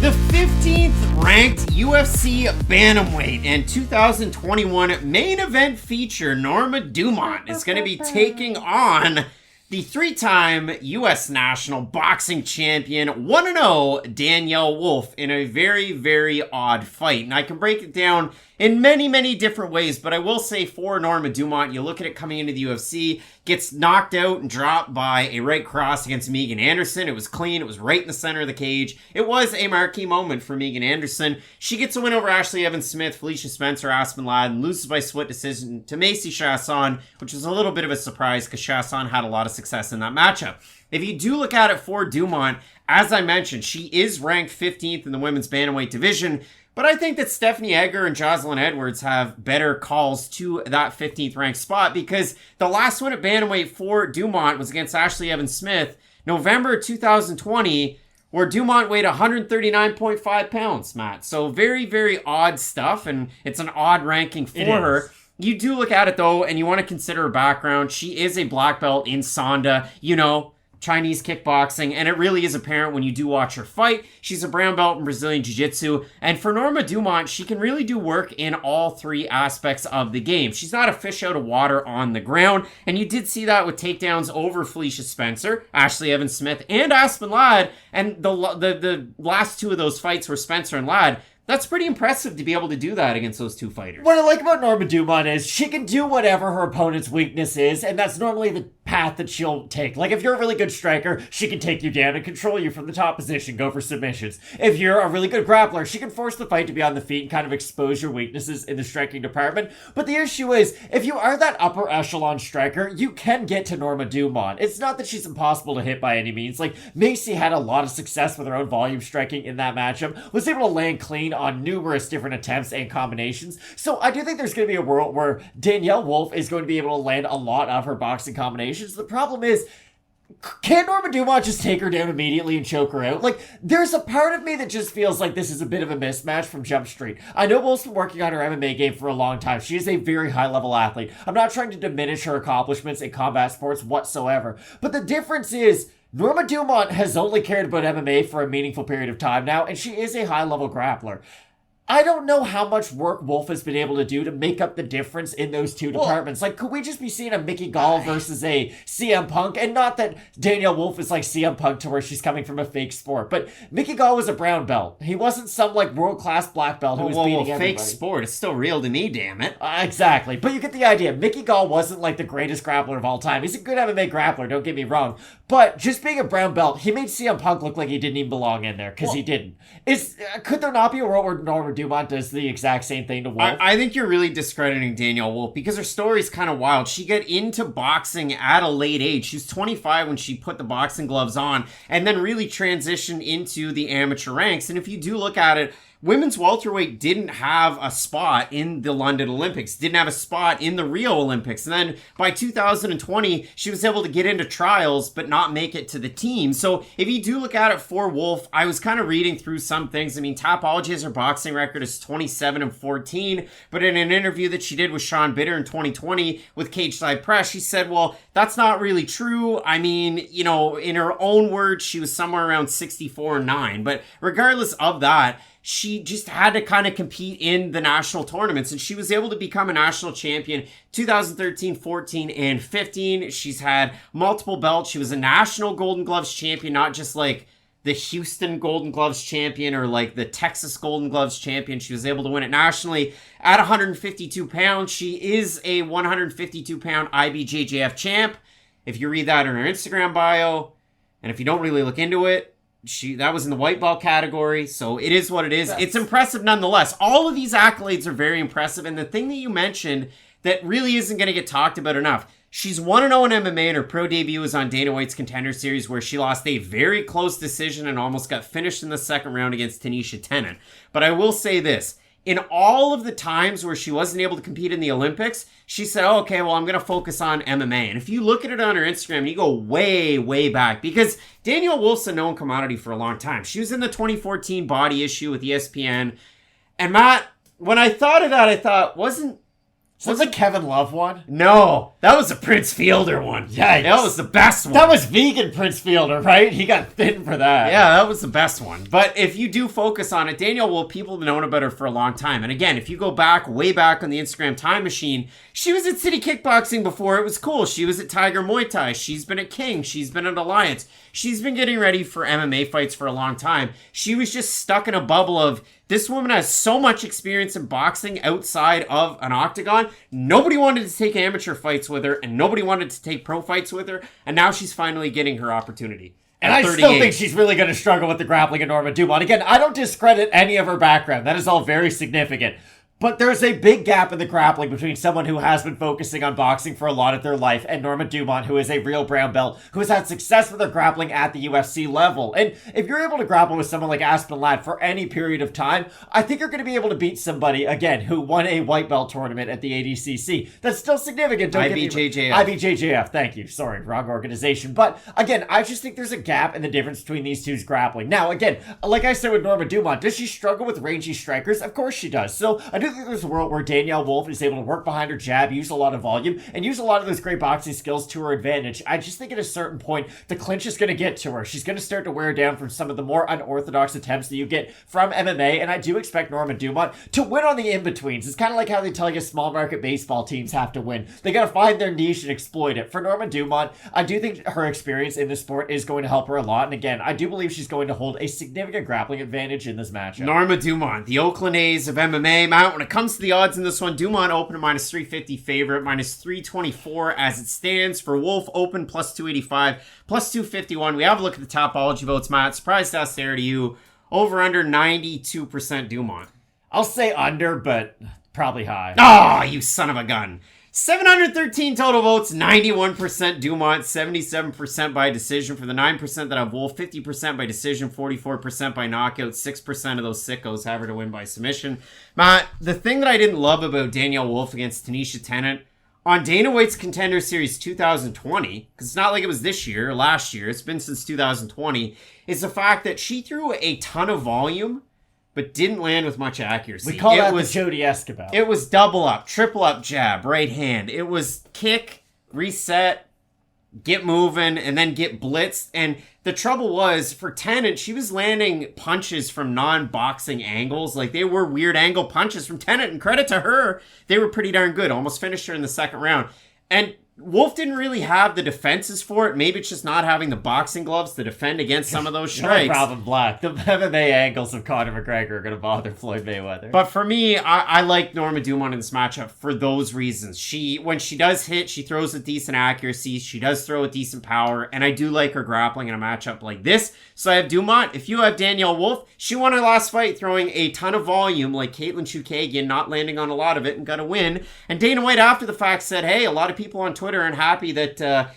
The 15th ranked UFC bantamweight and 2021 main event feature, Norma Dumont, is going to be taking on the 3-time U.S. national boxing champion, 1-0 Danyelle Wolf in a very, very odd fight. And I can break it down in many, many different ways, but I will say for Norma Dumont, you look at it coming into the UFC, gets knocked out and dropped by a right cross against Megan Anderson. It was clean. It was right in the center of the cage. It was a marquee moment for Megan Anderson. She gets a win over Ashley Evans-Smith, Felicia Spencer, Aspen Ladd, and loses by split decision to Macy Chasson, which was a little bit of a surprise because Chasson had a lot of success in that matchup. If you do look at it for Dumont, as I mentioned, she is ranked 15th in the women's bantamweight division, but I think that Stephanie Egger and Jocelyn Edwards have better calls to that 15th ranked spot because the last win at bantamweight for Dumont was against Ashley Evans-Smith, November 2020, where Dumont weighed 139.5 pounds, Matt. So very, very odd stuff, and it's an odd ranking for her. You do look at it, though, and you want to consider her background. She is a black belt in Sonda, Chinese kickboxing, and it really is apparent when you do watch her fight. She's a brown belt in Brazilian Jiu-Jitsu, and for Norma Dumont, she can really do work in all three aspects of the game. She's not a fish out of water on the ground, and you did see that with takedowns over Felicia Spencer, Ashley Evans-Smith, and Aspen Ladd, and the last two of those fights were Spencer and Ladd. That's pretty impressive to be able to do that against those two fighters. What I like about Norma Dumont is she can do whatever her opponent's weakness is, and that's normally the path that she'll take. Like, if you're a really good striker, she can take you down and control you from the top position, go for submissions. If you're a really good grappler, she can force the fight to be on the feet and kind of expose your weaknesses in the striking department. But the issue is, if you are that upper echelon striker, you can get to Norma Dumont. It's not that she's impossible to hit by any means. Like, Macy had a lot of success with her own volume striking in that matchup, was able to land clean on numerous different attempts and combinations. So I do think there's going to be a world where Danyelle Wolf is going to be able to land a lot of her boxing combinations. The problem is, can Norma Dumont just take her down immediately and choke her out? Like, there's a part of me that just feels like this is a bit of a mismatch from Jump Street. I know Wolf's been working on her MMA game for a long time. She is a very high-level athlete. I'm not trying to diminish her accomplishments in combat sports whatsoever. But the difference is, Norma Dumont has only cared about MMA for a meaningful period of time now, and she is a high-level grappler. I don't know how much work Wolf has been able to do to make up the difference in those two departments. Like, could we just be seeing a Mickey Gall versus a CM Punk? And not that Danyelle Wolf is like CM Punk to where she's coming from a fake sport, but Mickey Gall was a brown belt. He wasn't some, like, world-class black belt who was beating everybody. Fake sport. It's still real to me, damn it. Exactly. But you get the idea. Mickey Gall wasn't, like, the greatest grappler of all time. He's a good MMA grappler, don't get me wrong. But just being a brown belt, he made CM Punk look like he didn't even belong in there, because he didn't. Could there not be a world where Norma Norma Dumont does the exact same thing to Wolf? I think you're really discrediting Danyelle Wolf because her story's kind of wild. She got into boxing at a late age. She was 25 when she put the boxing gloves on and then really transitioned into the amateur ranks. And if you do look at it, women's welterweight didn't have a spot in the London Olympics, didn't have a spot in the Rio Olympics. And then by 2020, she was able to get into trials, but not make it to the team. So if you do look at it for Wolf, I was kind of reading through some things. I mean, Topology has her boxing record is 27-14, but in an interview that she did with Sean Bitter in 2020 with Cage Side Press, she said, well, that's not really true. I mean, you know, in her own words, she was somewhere around 64-9. But regardless of that, she just had to kind of compete in the national tournaments, and she was able to become a national champion 2013, 14, and 15. She's had multiple belts. She was a national Golden Gloves champion, not just like the Houston Golden Gloves champion or like the Texas Golden Gloves champion. She was able to win it nationally at 152 pounds. She is a 152 pound IBJJF champ. If you read that in her Instagram bio, and if you don't really look into it, that was in the white belt category, so it is what it is. It's impressive nonetheless. All of these accolades are very impressive, and the thing that you mentioned that really isn't going to get talked about enough, she's 1-0 in MMA, and her pro debut was on Dana White's Contender Series, where she lost a very close decision and almost got finished in the second round against Tanisha Tenen. But I will say this, in all of the times where she wasn't able to compete in the Olympics, she said, oh, okay, well, I'm going to focus on MMA. And if you look at it on her Instagram, you go way, way back, because Danyelle Wolf's a known commodity for a long time. She was in the 2014 Body issue with ESPN. And Matt, when I thought of that, I thought, wasn't Was it Kevin Love one? No, that was a Prince Fielder one. Yikes. That was the best one. That was vegan Prince Fielder, right? He got thin for that. Yeah, that was the best one. But if you do focus on it, Danyelle Wolf, people have known about her for a long time. And again, if you go back, way back on the Instagram time machine, she was at City Kickboxing before it was cool. She was at Tiger Muay Thai. She's been at King. She's been at Alliance. She's been getting ready for MMA fights for a long time. She was just stuck in a bubble of, this woman has so much experience in boxing outside of an octagon. Nobody wanted to take amateur fights with her, and nobody wanted to take pro fights with her, and now she's finally getting her opportunity. And I still think she's really going to struggle with the grappling of Norma Dumont. Again, I don't discredit any of her background. That is all very significant. But there's a big gap in the grappling between someone who has been focusing on boxing for a lot of their life and Norma Dumont, who is a real brown belt, who has had success with her grappling at the UFC level. And if you're able to grapple with someone like Aspen Ladd for any period of time, I think you're going to be able to beat somebody, again, who won a white belt tournament at the ADCC. That's still significant. IBJJF, thank you. Sorry, wrong organization. But again, I just think there's a gap in the difference between these two's grappling. Now, again, like I said with Norma Dumont, does she struggle with rangy strikers? Of course she does. So I do think there's a world where Danyelle Wolf is able to work behind her jab, use a lot of volume, and use a lot of those great boxing skills to her advantage. I just think at a certain point, the clinch is going to get to her. She's going to start to wear down from some of the more unorthodox attempts that you get from MMA, and I do expect Norma Dumont to win on the in-betweens. It's kind of like how they tell you small market baseball teams have to win. They got to find their niche and exploit it. For Norma Dumont, I do think her experience in the sport is going to help her a lot, and again, I do believe she's going to hold a significant grappling advantage in this matchup. Norma Dumont, the Oakland A's of MMA. Matt, when it comes to the odds in this one, Dumont open to -350 favorite, -324 as it stands. For Wolf, open +285, +251. We have a look at the Topology votes, Matt. Surprise to us there to you. Over under 92% Dumont. I'll say under, but probably high. Oh, you son of a gun. 713 total votes, 91% Dumont, 77% by decision. For the 9% that have Wolf, 50% by decision, 44% by knockout, 6% of those sickos have her to win by submission. Matt, the thing that I didn't love about Danyelle Wolf against Tanisha Tenen on Dana White's Contender Series 2020, because it's not like it was this year or last year, it's been since 2020, is the fact that she threw a ton of volume but didn't land with much accuracy. We call that the Jody Escobar. It was double up, triple up jab, right hand. It was kick, reset, get moving, and then get blitzed. And the trouble was, for Tenen, she was landing punches from non-boxing angles. Like, they were weird angle punches from Tenen. And credit to her, they were pretty darn good. Almost finished her in the second round. And Wolf didn't really have the defenses for it. Maybe it's just not having the boxing gloves to defend against some of those strikes. Robin Black. The MMA angles of Conor McGregor are going to bother Floyd Mayweather. But for me, I like Norma Dumont in this matchup for those reasons. When she does hit, she throws with decent accuracy. She does throw with decent power. And I do like her grappling in a matchup like this. So I have Dumont. If you have Danyelle Wolf, she won her last fight throwing a ton of volume like Caitlin Chukagian, not landing on a lot of it and got a win. And Dana White after the fact said, hey, a lot of people on Twitter aren't happy that,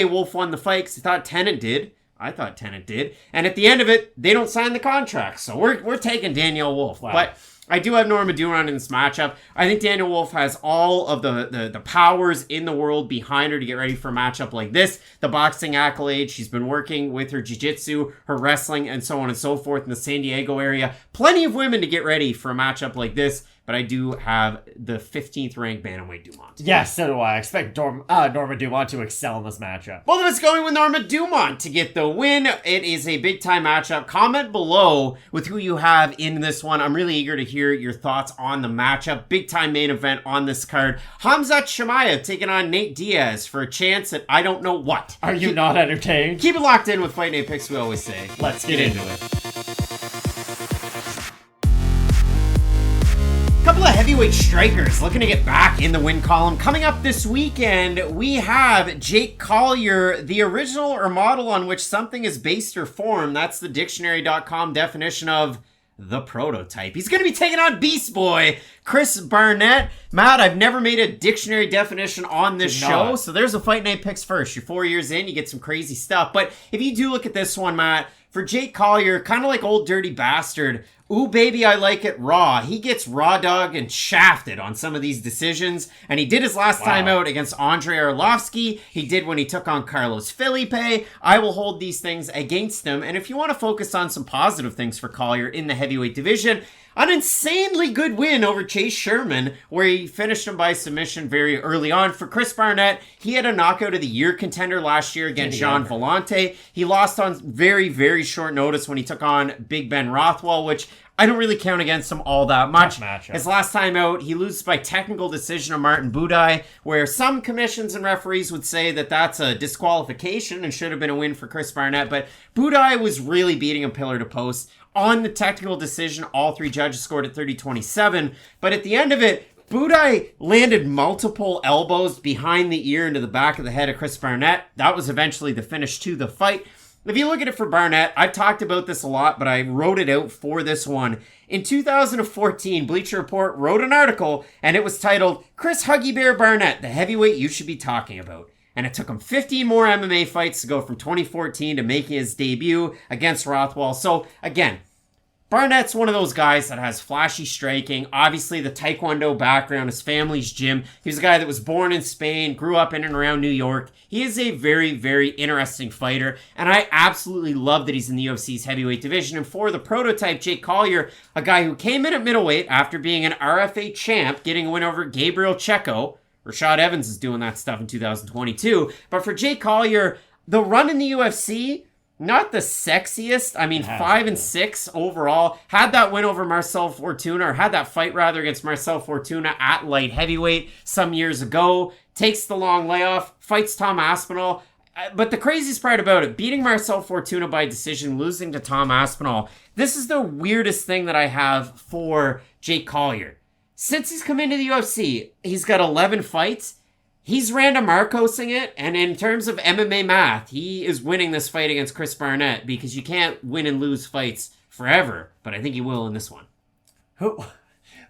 Wolf won the fight because they thought Tennant did. I thought Tennant did. And at the end of it, they don't sign the contract. So we're taking Danyelle Wolf. Wow. But I do have Norma Dumont in this matchup. I think Danyelle Wolf has all of the powers in the world behind her to get ready for a matchup like this. The boxing accolades. She's been working with her jiu-jitsu, her wrestling, and so on and so forth in the San Diego area. Plenty of women to get ready for a matchup like this. But I do have the 15th ranked bantamweight Dumont. Yes, so do I. I expect Norma Dumont to excel in this matchup. Both of us going with Norma Dumont to get the win. It is a big time matchup. Comment below with who you have in this one. I'm really eager to hear your thoughts on the matchup. Big time main event on this card. Khamzat Chimaev taking on Nate Diaz for a chance at I don't know what. Are you not entertained? Keep it locked in with Fight Night Picks, we always say. Let's get into it. Couple of heavyweight strikers looking to get back in the win column. Coming up this weekend, we have Jake Collier, the original or model on which something is based or formed. That's the dictionary.com definition of the prototype. He's going to be taking on Beast Boy, Chris Barnett. Matt, I've never made a dictionary definition on this show, so there's a Fight Night Picks first. You're 4 years in, you get some crazy stuff. But if you do look at this one, Matt, for Jake Collier, kind of like Old Dirty Bastard, ooh, baby, I like it raw. He gets raw dog and shafted on some of these decisions. And he did his last time out against Andrei Arlovsky. He did when he took on Carlos Felipe. I will hold these things against him. And if you want to focus on some positive things for Collier in the heavyweight division, an insanely good win over Chase Sherman, where he finished him by submission very early on. For Chris Barnett, he had a knockout of the year contender last year against Jean Vellante. He lost on very, very short notice when he took on Big Ben Rothwell, which I don't really count against him all that much. His last time out, he loses by technical decision of Martin Budai, where some commissions and referees would say that that's a disqualification and should have been a win for Chris Barnett. But Budai was really beating him pillar to post. On the technical decision, all three judges scored at 30-27. But at the end of it, Budai landed multiple elbows behind the ear into the back of the head of Chris Barnett. That was eventually the finish to the fight. If you look at it for Barnett, I've talked about this a lot, but I wrote it out for this one. In 2014, Bleacher Report wrote an article, and it was titled, Chris Huggy Bear Barnett, the heavyweight you should be talking about. And it took him 15 more MMA fights to go from 2014 to making his debut against Rothwell. So, again, Barnett's one of those guys that has flashy striking, obviously the Taekwondo background, his family's gym. He was a guy that was born in Spain, grew up in and around New York. He is a very, very interesting fighter, and I absolutely love that he's in the UFC's heavyweight division. And for the prototype, Jake Collier, a guy who came in at middleweight after being an RFA champ, getting a win over Gabriel Checo. Rashad Evans is doing that stuff in 2022. But for Jake Collier, the run in the UFC, not the sexiest. I mean, 5-6 overall. Had that win over Marcel Fortuna, or had that fight rather against Marcel Fortuna at light heavyweight some years ago. Takes the long layoff, fights Tom Aspinall. But the craziest part about it, beating Marcel Fortuna by decision, losing to Tom Aspinall, this is the weirdest thing that I have for Jake Collier. Since he's come into the UFC, he's got 11 fights. He's Randa Marcosing it, and in terms of MMA math, he is winning this fight against Chris Barnett because you can't win and lose fights forever, but I think he will in this one. Who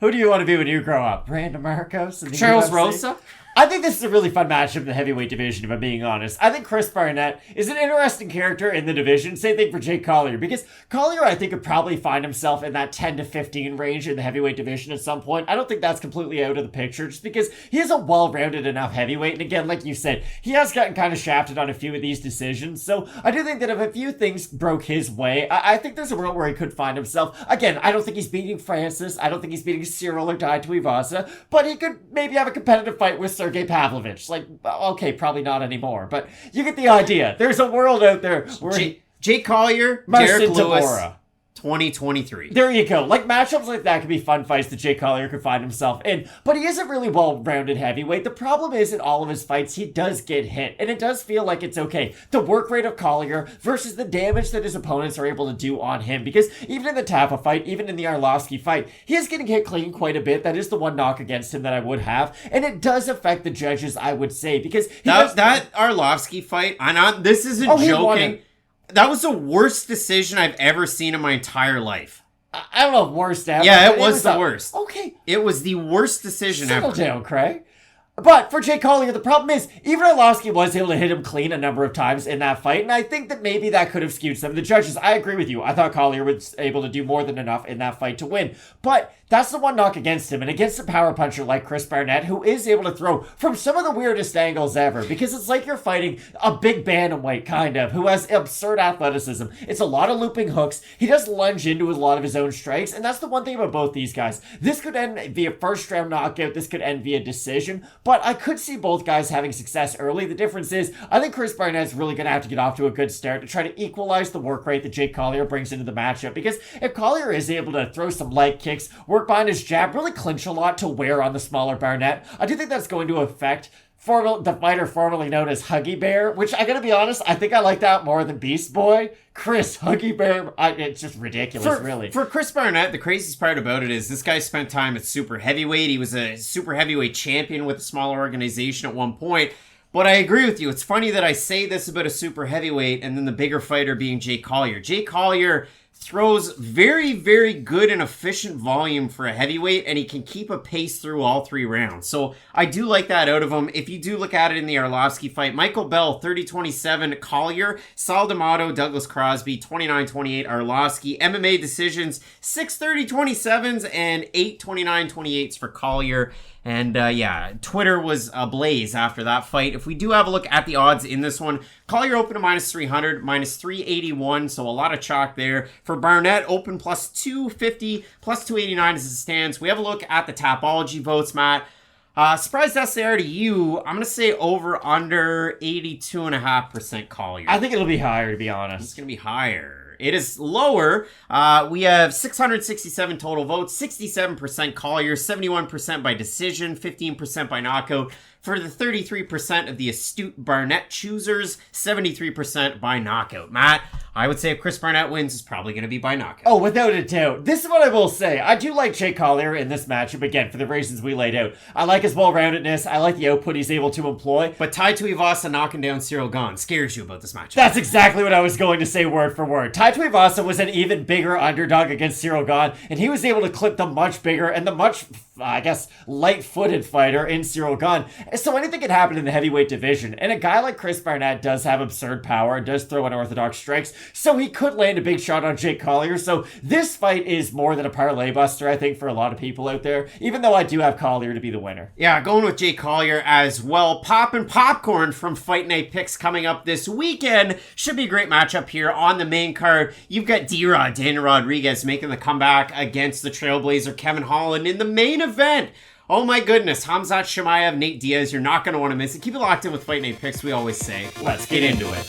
do you want to be when you grow up? Randa Marcos? Charles Rosa? I think this is a really fun matchup in the heavyweight division, if I'm being honest. I think Chris Barnett is an interesting character in the division. Same thing for Jake Collier, because Collier, I think, could probably find himself in that 10 to 15 range in the heavyweight division at some point. I don't think that's completely out of the picture, just because he is a well-rounded enough heavyweight. And again, like you said, he has gotten kind of shafted on a few of these decisions. So I do think that if a few things broke his way, I think there's a world where he could find himself. Again, I don't think he's beating Francis. I don't think he's beating Cyril or Dai Tuivasa, but he could maybe have a competitive fight with Sergey Pavlovich. Like, okay, probably not anymore, but you get the idea. There's a world out there where Jake Collier, Marcin Derek Lewis. Tybura. 2023. There you go. Like, matchups like that could be fun fights that Jake Collier could find himself in, but he is a really well-rounded heavyweight. The problem is, in all of his fights, he does get hit, and it does feel like it's okay. The work rate of Collier versus the damage that his opponents are able to do on him, because even in the Tapa fight, even in the Arlovsky fight, he is getting hit clean quite a bit. That is the one knock against him that I would have, and it does affect the judges, I would say, because that Arlovsky fight, this isn't joking. That was the worst decision I've ever seen in my entire life. I don't know if worst ever. Yeah, it was the worst. Okay. It was the worst decision ever. Settle down, Craig. But for Jake Collier, the problem is, even Arlovsky was able to hit him clean a number of times in that fight, and I think that maybe that could have skewed some of the judges. I agree with you. I thought Collier was able to do more than enough in that fight to win. But that's the one knock against him, and against a power puncher like Chris Barnett, who is able to throw from some of the weirdest angles ever, because it's like you're fighting a big bantamweight, kind of, who has absurd athleticism. It's a lot of looping hooks. He does lunge into a lot of his own strikes, and that's the one thing about both these guys. This could end via first-round knockout. This could end via decision, but I could see both guys having success early. The difference is, I think Chris Barnett's really going to have to get off to a good start to try to equalize the work rate that Jake Collier brings into the matchup, because if Collier is able to throw some leg kicks, work behind his jab, really clinch a lot to wear on the smaller Barnett, I do think that's going to affect the fighter formerly known as Huggy Bear, which I gotta be honest, I think I like that more than Beast Boy. Chris Huggy Bear, it's just ridiculous, really. For Chris Barnett, the craziest part about it is this guy spent time at super heavyweight. He was a super heavyweight champion with a smaller organization at one point. But I agree with you. It's funny that I say this about a super heavyweight and then the bigger fighter being Jake Collier. Jake Collier throws very, very good and efficient volume for a heavyweight, and he can keep a pace through all 3 rounds. So I do like that out of him. If you do look at it in the Arlovsky fight, Michael Bell, 30-27, Collier, Sal D'Amato, Douglas Crosby, 29-28, Arlovsky, MMA decisions, 6-30 27s and 8-29 28s for Collier. And yeah, Twitter was ablaze after that fight. If we do have a look at the odds in this one, Collier open to -300, -381, so a lot of chalk there. For Barnett, open +250, +289 as it stands. We have a look at the Tapology votes, Matt. Surprised as they are to you, I'm going to say over under 82.5% Collier. I think it'll be higher, to be honest. It's going to be higher. It is lower. We have 667 total votes, 67% Collier, 71% by decision, 15% by knockout. For the 33% of the astute Barnett choosers, 73% by knockout. Matt, I would say if Chris Barnett wins, it's probably going to be by knockout. Oh, without a doubt. This is what I will say. I do like Jake Collier in this matchup, again, for the reasons we laid out. I like his well-roundedness. I like the output he's able to employ. But Tai Tuivasa knocking down Ciryl Gane scares you about this matchup. That's exactly what I was going to say word for word. Tai Tuivasa was an even bigger underdog against Ciryl Gane, and he was able to clip the much bigger and the much, I guess, light-footed fighter in Ciryl Gane. So anything can happen in the heavyweight division, and a guy like Chris Barnett does have absurd power and does throw unorthodox strikes, so he could land a big shot on Jake Collier. So this fight is more than a parlay buster, I think, for a lot of people out there, even though I do have Collier to be the winner. Yeah, going with Jake Collier as well. Poppin' popcorn from Fight Night Picks coming up this weekend. Should be a great matchup here on the main card. You've got D-Rod, Daniel Rodriguez, making the comeback against the Trailblazer Kevin Holland in the main event. Oh my goodness, Khamzat Chimaev, Nate Diaz, you're not going to want to miss it. Keep it locked in with Fight Night Picks, we always say. Let's get into it.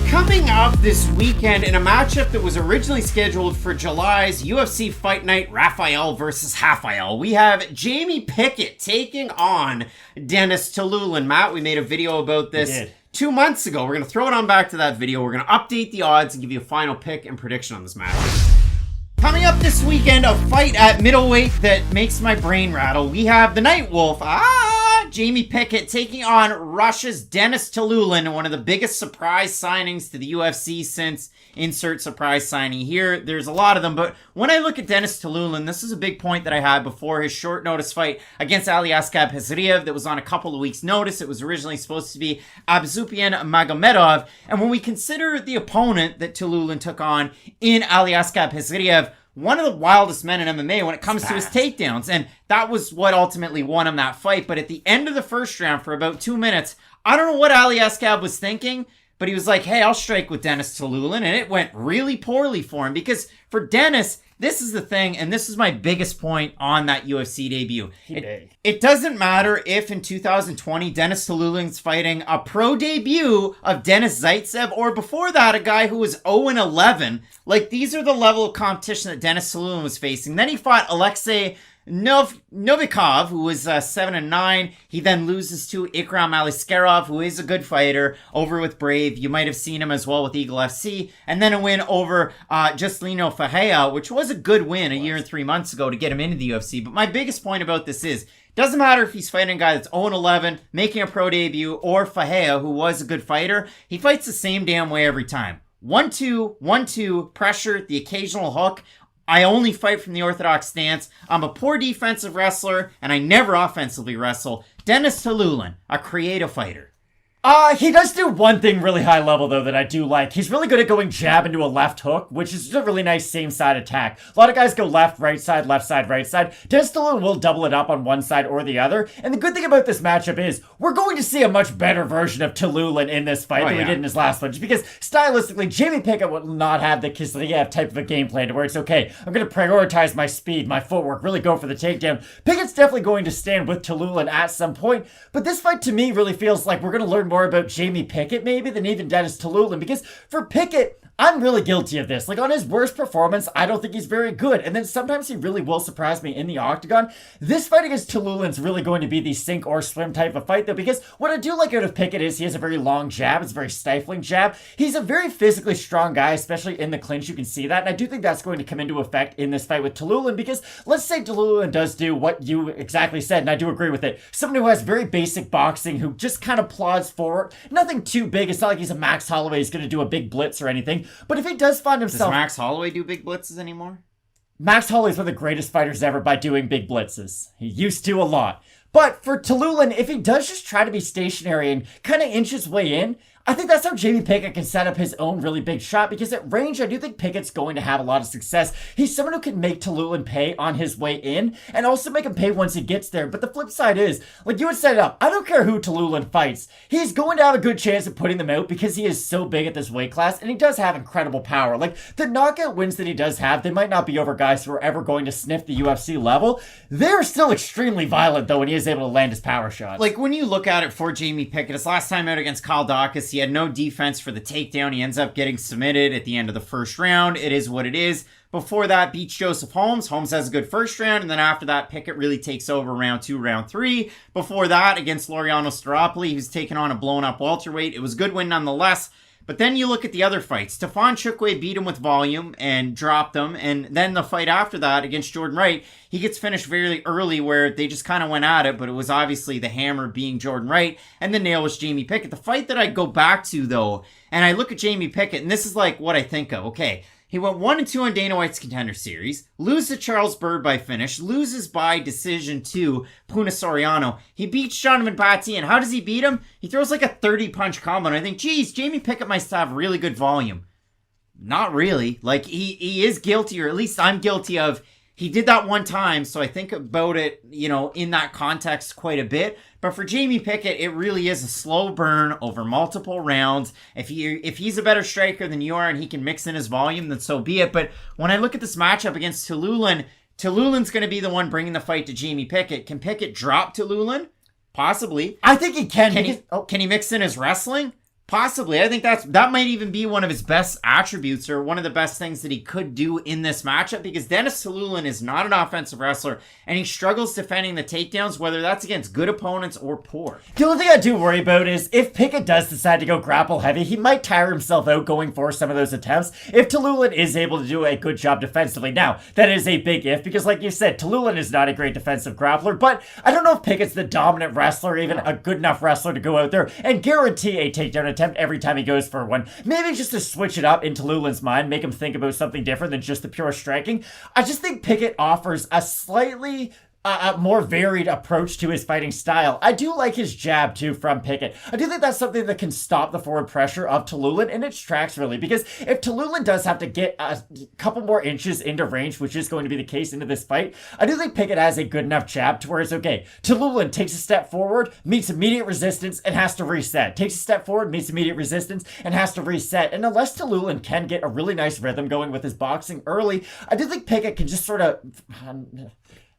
Coming up this weekend in a matchup that was originally scheduled for July's UFC Fight Night, Rafael versus Rafael, we have Jamie Pickett taking on Denis Tiuliulin. Matt, we made a video about this 2 months ago. We're going to throw it on back to that video. We're going to update the odds and give you a final pick and prediction on this match. Coming up this weekend, a fight at middleweight that makes my brain rattle. We have the Night Wolf, Jamie Pickett, taking on Russia's Denis Tiuliulin, one of the biggest surprise signings to the UFC since insert surprise signing here. There's a lot of them, but when I look at Denis Tiuliulin, this is a big point that I had before his short notice fight against Aliaskhab Khizriev that was on a couple of weeks' notice. It was originally supposed to be Abzupian Magomedov, and when we consider the opponent that Tiuliulin took on in Aliaskhab Khizriev, one of the wildest men in MMA when it comes to his takedowns. And that was what ultimately won him that fight. But at the end of the first round, for about 2 minutes, I don't know what Aliaskhab was thinking, but he was like, hey, I'll strike with Denis Tiuliulin. And it went really poorly for him because for Denis, This is the thing, and this is my biggest point on that UFC debut. It It doesn't matter if in 2020 Denis Tiuliulin's fighting a pro debut of Denis Zaitsev, or before that a guy who was 0-11. Like, these are the level of competition that Denis Tiuliulin was facing. Then he fought Alexei Novikov, who was 7-9. He then loses to Ikram Aliskerov, who is a good fighter, over with Brave. You might have seen him as well with Eagle FC. And then a win over Juscelino Ferreira, which was a good win a year and 3 months ago to get him into the UFC. But my biggest point about this is, doesn't matter if he's fighting a guy that's 0-11, making a pro debut, or Ferreira, who was a good fighter. He fights the same damn way every time. 1-2, 1-2, pressure, the occasional hook. I only fight from the orthodox stance. I'm a poor defensive wrestler, and I never offensively wrestle. Denis Tiuliulin, a creative fighter. He does do one thing really high level, though, that I do like. He's really good at going jab into a left hook, which is a really nice same side attack. A lot of guys go left side, right side. Denis Tiuliulin will double it up on one side or the other. And the good thing about this matchup is we're going to see a much better version of Tiuliulin in this fight than we did in his last one. Just because stylistically, Jamie Pickett will not have the Chimaev type of a game plan to where it's okay, I'm going to prioritize my speed, my footwork, really go for the takedown. Pickett's definitely going to stand with Tiuliulin at some point. But this fight to me really feels like we're going to learn more about Jamie Pickett maybe than even Denis Tiuliulin, because for Pickett, I'm really guilty of this. Like, on his worst performance, I don't think he's very good. And then sometimes he really will surprise me in the octagon. This fight against Tiuliulin's really going to be the sink or swim type of fight, though, because what I do like out of Pickett is he has a very long jab. It's a very stifling jab. He's a very physically strong guy, especially in the clinch. You can see that. And I do think that's going to come into effect in this fight with Tiuliulin, because let's say Tiuliulin does do what you exactly said, and I do agree with it. Someone who has very basic boxing, who just kind of plods forward. Nothing too big. It's not like he's a Max Holloway. He's going to do a big blitz or anything. But if he does find himself... Does Max Holloway do big blitzes anymore? Max Holloway is one of the greatest fighters ever by doing big blitzes. He used to a lot. But for Tiuliulin, if he does just try to be stationary and kind of inch his way in, I think that's how Jamie Pickett can set up his own really big shot, because at range, I do think Pickett's going to have a lot of success. He's someone who can make Tiuliulin pay on his way in, and also make him pay once he gets there. But the flip side is, like you had set it up, I don't care who Tiuliulin fights. He's going to have a good chance of putting them out because he is so big at this weight class, and he does have incredible power. Like, the knockout wins that he does have, they might not be over guys who are ever going to sniff the UFC level. They're still extremely violent, though, when he is able to land his power shots. Like, when you look at it for Jamie Pickett, his last time out against Kyle Dawkins, he had no defense for the takedown. He ends up getting submitted at the end of the first round. It is what it is. Before that, beats Joseph Holmes. Holmes has a good first round, and then after that, Pickett really takes over round 2, round 3. Before that, against Laureano Staropoli, who's taken on a blown-up welterweight. It was a good win nonetheless. But then you look at the other fights. Stefan Chukwe beat him with volume and dropped him. And then the fight after that against Jordan Wright, he gets finished very early where they just kind of went at it. But it was obviously the hammer being Jordan Wright. And the nail was Jamie Pickett. The fight that I go back to, though, and I look at Jamie Pickett, and this is like what I think of. Okay, he went 1-2 on Dana White's Contender Series, loses to Charles Byrd by finish, loses by decision to Puna Soriano. He beats Donovan Patti, and how does he beat him? He throws like a 30-punch combo, and I think, geez, Jamie Pickett must have really good volume. Not really. Like, he is guilty, or at least I'm guilty of, he did that one time, so I think about it, you know, in that context quite a bit. But for Jamie Pickett, it really is a slow burn over multiple rounds. If he's a better striker than you are and he can mix in his volume, then so be it. But when I look at this matchup against Tiuliulin, Tiuliulin's going to be the one bringing the fight to Jamie Pickett. Can Pickett drop Tiuliulin? Possibly. I think he can. Can he mix in his wrestling? Possibly. I think that might even be one of his best attributes, or one of the best things that he could do in this matchup, because Denis Tiuliulin is not an offensive wrestler, and he struggles defending the takedowns, whether that's against good opponents or poor. The only thing I do worry about is if Pickett does decide to go grapple heavy, he might tire himself out going for some of those attempts if Tiuliulin is able to do a good job defensively. Now, that is a big if, because like you said, Tiuliulin is not a great defensive grappler, but I don't know if Pickett's the dominant wrestler, even a good enough wrestler to go out there and guarantee a takedown attempt every time he goes for one. Maybe just to switch it up in Tiuliulin's mind, make him think about something different than just the pure striking. I just think Pickett offers a slightly a more varied approach to his fighting style. I do like his jab too from Pickett. I do think that's something that can stop the forward pressure of Tiuliulin in its tracks, really, because if Tiuliulin does have to get a couple more inches into range, which is going to be the case into this fight, I do think Pickett has a good enough jab to where it's okay. Tiuliulin takes a step forward, meets immediate resistance, and has to reset. Takes a step forward, meets immediate resistance, and has to reset. And unless Tiuliulin can get a really nice rhythm going with his boxing early, I do think Pickett can just sort of...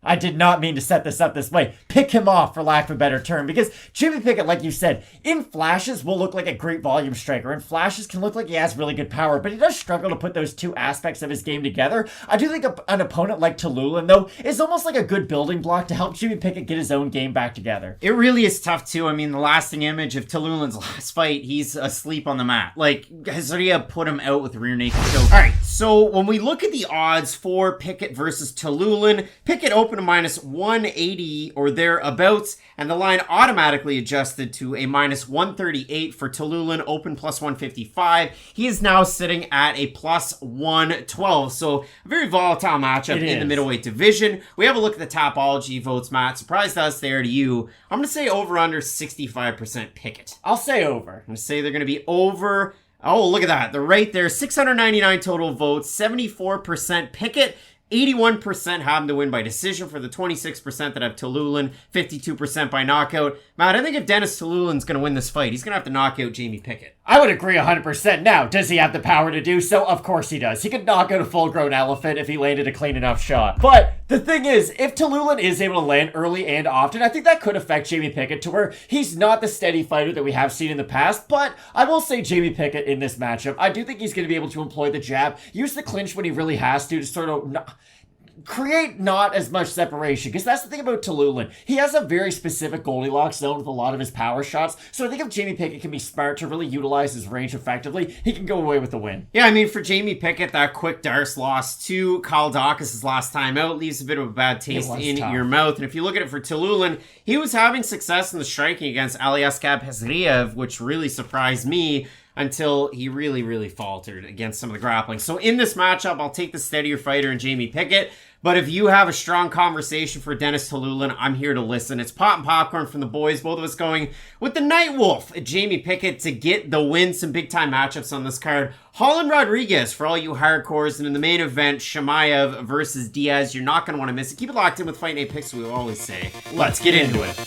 I did not mean to set this up this way. Pick him off, for lack of a better term, because Jimmy Pickett, like you said, in flashes will look like a great volume striker. In flashes can look like he has really good power, but he does struggle to put those two aspects of his game together. I do think an opponent like Tiuliulin, though, is almost like a good building block to help Jimmy Pickett get his own game back together. It really is tough, too. I mean, the lasting image of Tiuliulin's last fight, he's asleep on the mat. Like, Hazaria put him out with rear naked choke. All right, so when we look at the odds for Pickett versus Tiuliulin, Pickett opened to minus 180 or thereabouts, and the line automatically adjusted to a minus 138 for Tiuliulin, open plus 155. He is now sitting at a plus 112, so a very volatile matchup in the middleweight division. We have a look at the Tapology votes, Matt. Surprised us there to you. I'm going to say over under 65% Pickett. I'll say over. I'm going to say they're going to be over. Oh, look at that. They're right there. 699 total votes, 74% Pickett. 81% have him to win by decision for the 26% that have Tiuliulin, 52% by knockout. Matt, I think if Denis Tiuliulin's going to win this fight, he's going to have to knock out Jamie Pickett. I would agree 100%. Now, does he have the power to do so? Of course he does. He could knock out a full-grown elephant if he landed a clean enough shot. But the thing is, if Tiuliulin is able to land early and often, I think that could affect Jamie Pickett to where he's not the steady fighter that we have seen in the past. But I will say Jamie Pickett in this matchup, I do think he's going to be able to employ the jab, use the clinch when he really has to sort of... create not as much separation, because that's the thing about Tiuliulin. He has a very specific Goldilocks zone with a lot of his power shots, so I think if Jamie Pickett can be smart to really utilize his range effectively, he can go away with the win. Yeah, I mean, for Jamie Pickett, that quick Darce loss to Kaldakis' last time out leaves a bit of a bad taste in your mouth, and if you look at it for Tiuliulin, he was having success in the striking against Aliaskab Hezriev, which really surprised me, until he really faltered against some of the grappling. So in this matchup, I'll take the steadier fighter in Jamie Pickett. But if you have a strong conversation for Denis Tiuliulin, I'm here to listen. It's Pot and Popcorn from the boys. Both of us going with the Night Wolf, Jamie Pickett, to get the win. Some big-time matchups on this card. Holland Rodriguez for all you hardcores. And in the main event, Chimaev versus Diaz. You're not going to want to miss it. Keep it locked in with Fight Night Picks, we always say. Let's get into it.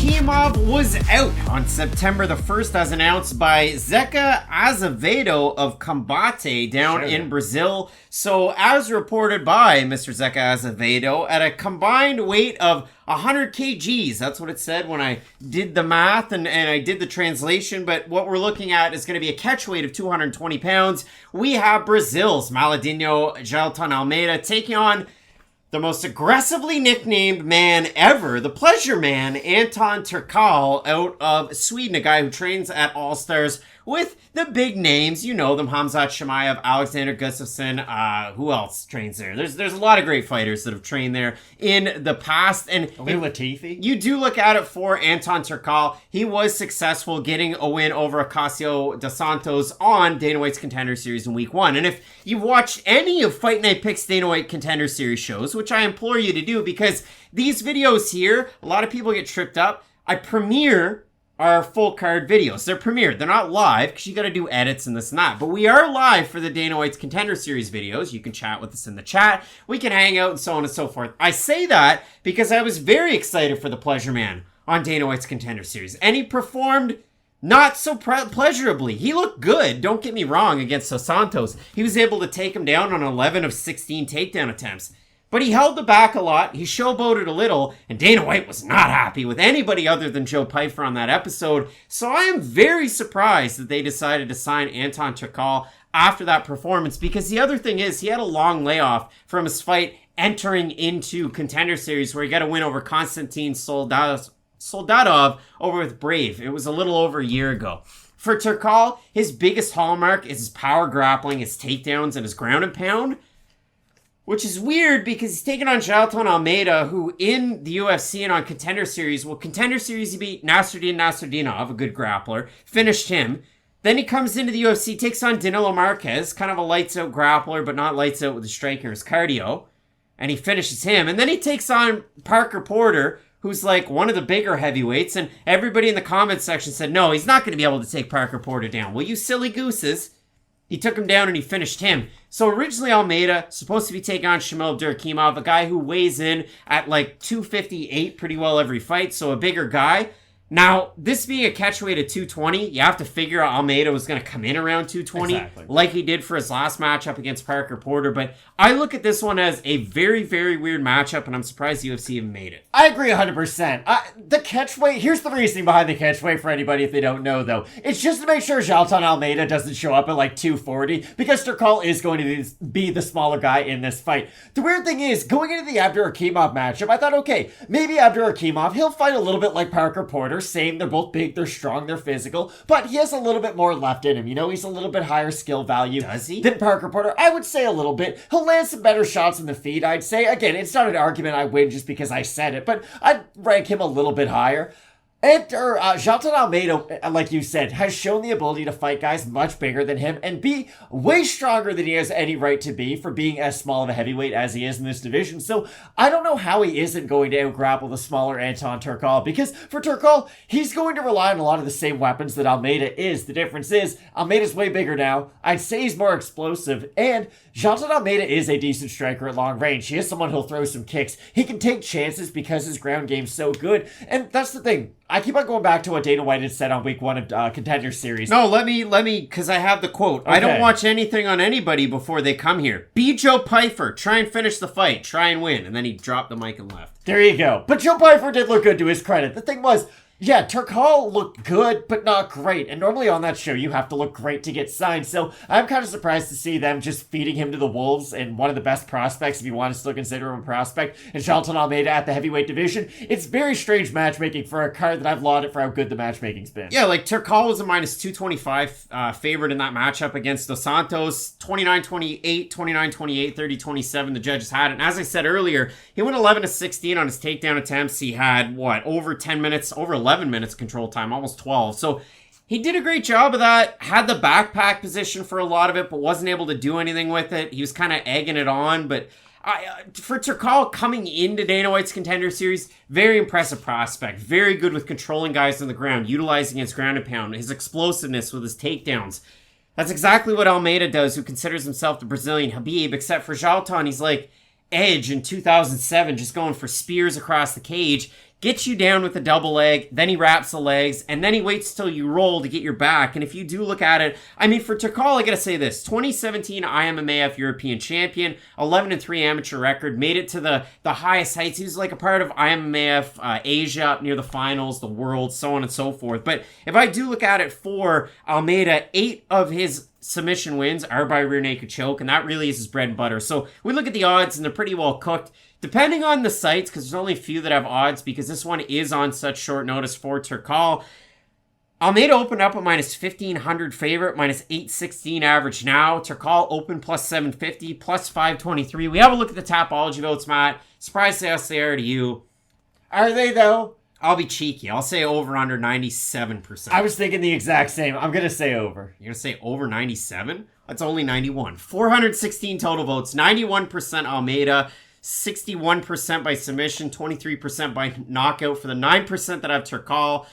Chimaev was out on September the 1st as announced by Zeca Azevedo of Combate down in Brazil. So as reported by Mr. Zeca Azevedo, at a combined weight of 100 kgs, that's what it said when I did the math and I did the translation, but what we're looking at is going to be a catch weight of 220 pounds. We have Brazil's Maladinho Jailton Almeida taking on the most aggressively nicknamed man ever, the Pleasure Man, Anton Turkalj, out of Sweden, a guy who trains at All Stars with the big names. You know them, Khamzat, Chimaev, Alexander Gustafsson. Who else trains there? There's a lot of great fighters that have trained there in the past. And Latifi. You do look at it for Anton Turkalj. He was successful getting a win over Ocasio dos Santos on Dana White's Contender Series in week 1. And if you've watched any of Fight Night Picks Dana White Contender Series shows, which I implore you to do, because these videos here, a lot of people get tripped up. I premiere our full card videos. They're premiered. They're not live because you got to do edits and this and that. But we are live for the Dana White's Contender Series videos. You can chat with us in the chat. We can hang out and so on and so forth. I say that because I was very excited for the Pleasure Man on Dana White's Contender Series. And he performed not so pleasurably. He looked good, don't get me wrong, against Dos Santos. He was able to take him down on 11 of 16 takedown attempts. But he held the back a lot, he showboated a little, and Dana White was not happy with anybody other than Joe Pyfer on that episode. So I am very surprised that they decided to sign Anton Turkalj after that performance, because the other thing is he had a long layoff from his fight entering into Contender Series where he got a win over Konstantin Soldatov over with Brave. It was a little over a year ago. For Turkalj, his biggest hallmark is his power grappling, his takedowns, and his ground and pound. Which is weird because he's taking on Jailton Almeida, who in the UFC and on Contender Series, well, Contender Series he beat Nasruddin Nasruddinov, a good grappler, finished him. Then he comes into the UFC, takes on Danilo Marques, kind of a lights-out grappler, but not lights-out with his striking or his cardio. And he finishes him. And then he takes on Parker Porter, who's like one of the bigger heavyweights. And everybody in the comments section said, no, he's not going to be able to take Parker Porter down. Well, you silly gooses. He took him down and he finished him. So originally Almeida, supposed to be taking on Chimaev Khimov, a guy who weighs in at like 258 pretty well every fight, so a bigger guy. Now, this being a catchweight at 220, you have to figure out Almeida was going to come in around 220 like he did for his last matchup against Parker Porter. But I look at this one as a very, very weird matchup, and I'm surprised the UFC even made it. I agree 100%. The catchweight, here's the reasoning behind the catchweight for anybody if they don't know, though. It's just to make sure Jailton Almeida doesn't show up at like 240, because Turkalj is going to be the smaller guy in this fight. The weird thing is, going into the Abdur Khimov matchup, I thought, okay, maybe Abdur Khimov, he'll fight a little bit like Parker Porter. Same, they're both big, they're strong, they're physical, but he has a little bit more left in him. You know, he's a little bit higher skill value. Does he? Than Parker Porter. I would say a little bit. He'll land some better shots in the feet, I'd say. Again, it's not an argument I win just because I said it, but I'd rank him a little bit higher. And Jailton Almeida, like you said, has shown the ability to fight guys much bigger than him and be way stronger than he has any right to be for being as small of a heavyweight as he is in this division. So I don't know how he isn't going to out-grapple the smaller Anton Turkalj, because for Turkalj, he's going to rely on a lot of the same weapons that Almeida is. The difference is, Almeida's way bigger now. I'd say he's more explosive, and Jailton Almeida is a decent striker at long range. He is someone who'll throw some kicks. He can take chances because his ground game's so good, and that's the thing. I keep on going back to what Dana White had said on week 1 of Contender Series. No, let me, because I have the quote. Okay. I don't watch anything on anybody before they come here. Be Joe Pyfer. Try and finish the fight. Try and win. And then he dropped the mic and left. There you go. But Joe Pyfer did look good to his credit. The thing was, yeah, Turkalj looked good, but not great. And normally on that show, you have to look great to get signed. So I'm kind of surprised to see them just feeding him to the wolves and one of the best prospects, if you want to still consider him a prospect, and Jailton Almeida at the heavyweight division. It's very strange matchmaking for a card that I've lauded for how good the matchmaking's been. Yeah, like Turkalj was a minus 225 favorite in that matchup against Dos Santos. 29-28, 29-28, 30-27. The judges had it. And as I said earlier, he went 11-16 on his takedown attempts. He had, over 10 minutes, over 11 minutes control time, almost 12. So he did a great job of that. Had the backpack position for a lot of it, but wasn't able to do anything with it. He was kind of egging it on. But for Turkalj coming into Dana White's Contender Series, very impressive prospect. Very good with controlling guys on the ground, utilizing his ground and pound, his explosiveness with his takedowns. That's exactly what Almeida does, who considers himself the Brazilian Khabib, except for Jailton, he's like Edge in 2007, just going for spears across the cage. Gets you down with a double leg, then he wraps the legs, and then he waits till you roll to get your back. And if you do look at it, I mean, for Turkalj, I gotta say this. 2017 IMMAF European Champion, 11-3 amateur record, made it to the highest heights. He was like a part of IMMAF Asia, up near the finals, the world, so on and so forth. But if I do look at it for Almeida, 8 of his submission wins are by rear naked choke, and that really is his bread and butter. So we look at the odds, and they're pretty well cooked. Depending on the sites, because there's only a few that have odds, because this one is on such short notice for Turkalj. Almeida opened up a minus 1,500 favorite, minus 816 average now. Turkalj open plus 750, plus 523. We have a look at the Tapology votes, Matt. Surprised they are to you. Are they, though? I'll be cheeky. I'll say over under 97%. I was thinking the exact same. I'm going to say over. You're going to say over 97? That's only 91. 416 total votes. 91% Almeida. 61% by submission, 23% by knockout. For the 9% that have Turkalj,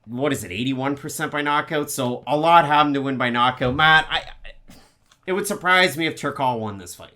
what is it, 81% by knockout? So a lot have him to win by knockout. Matt, it would surprise me if Turkalj won this fight.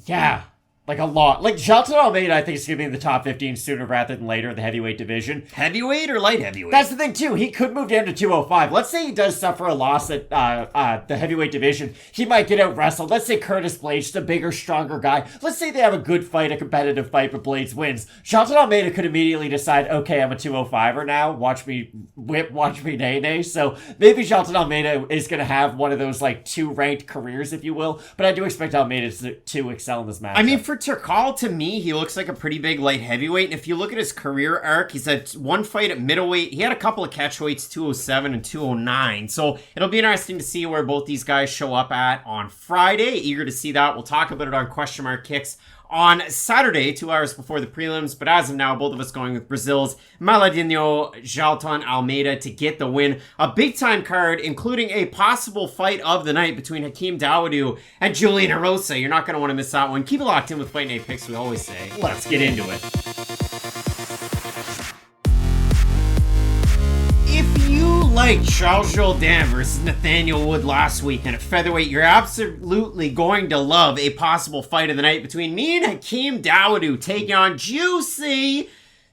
Yeah. Like a lot. Like Jailton Almeida, I think is going to be in the top 15 sooner rather than later in the heavyweight division. Heavyweight or light heavyweight? That's the thing too. He could move down to 205. Let's say he does suffer a loss at the heavyweight division. He might get out wrestled. Let's say Curtis Blades, just a bigger, stronger guy. Let's say they have a good fight, a competitive fight, but Blades wins. Jailton Almeida could immediately decide, okay, I'm a 205er now. Watch me whip, watch me nay. So maybe Jailton Almeida is going to have one of those like 2 ranked careers, if you will. But I do expect Almeida to excel in this match. I mean, for Turkalj, to me, he looks like a pretty big light heavyweight. And if you look at his career arc, he's had one fight at middleweight. He had a couple of catchweights, 207 and 209. So it'll be interesting to see where both these guys show up at on Friday. Eager to see that. We'll talk about it on Question Mark Kicks on Saturday, 2 hours before the prelims. But as of now, both of us going with Brazil's Maladinho, Jailton, Almeida to get the win. A big-time card, including a possible fight of the night between Hakeem Dawodu and Julian Erosa. You're not going to want to miss that one. Keep it locked in with Fight Night Picks, we always say. Let's get into it. If you liked Charles Jourdain versus Nathaniel Wood last week and at featherweight, you're absolutely going to love a possible fight of the night between me and Hakeem Dawodu taking on Juicy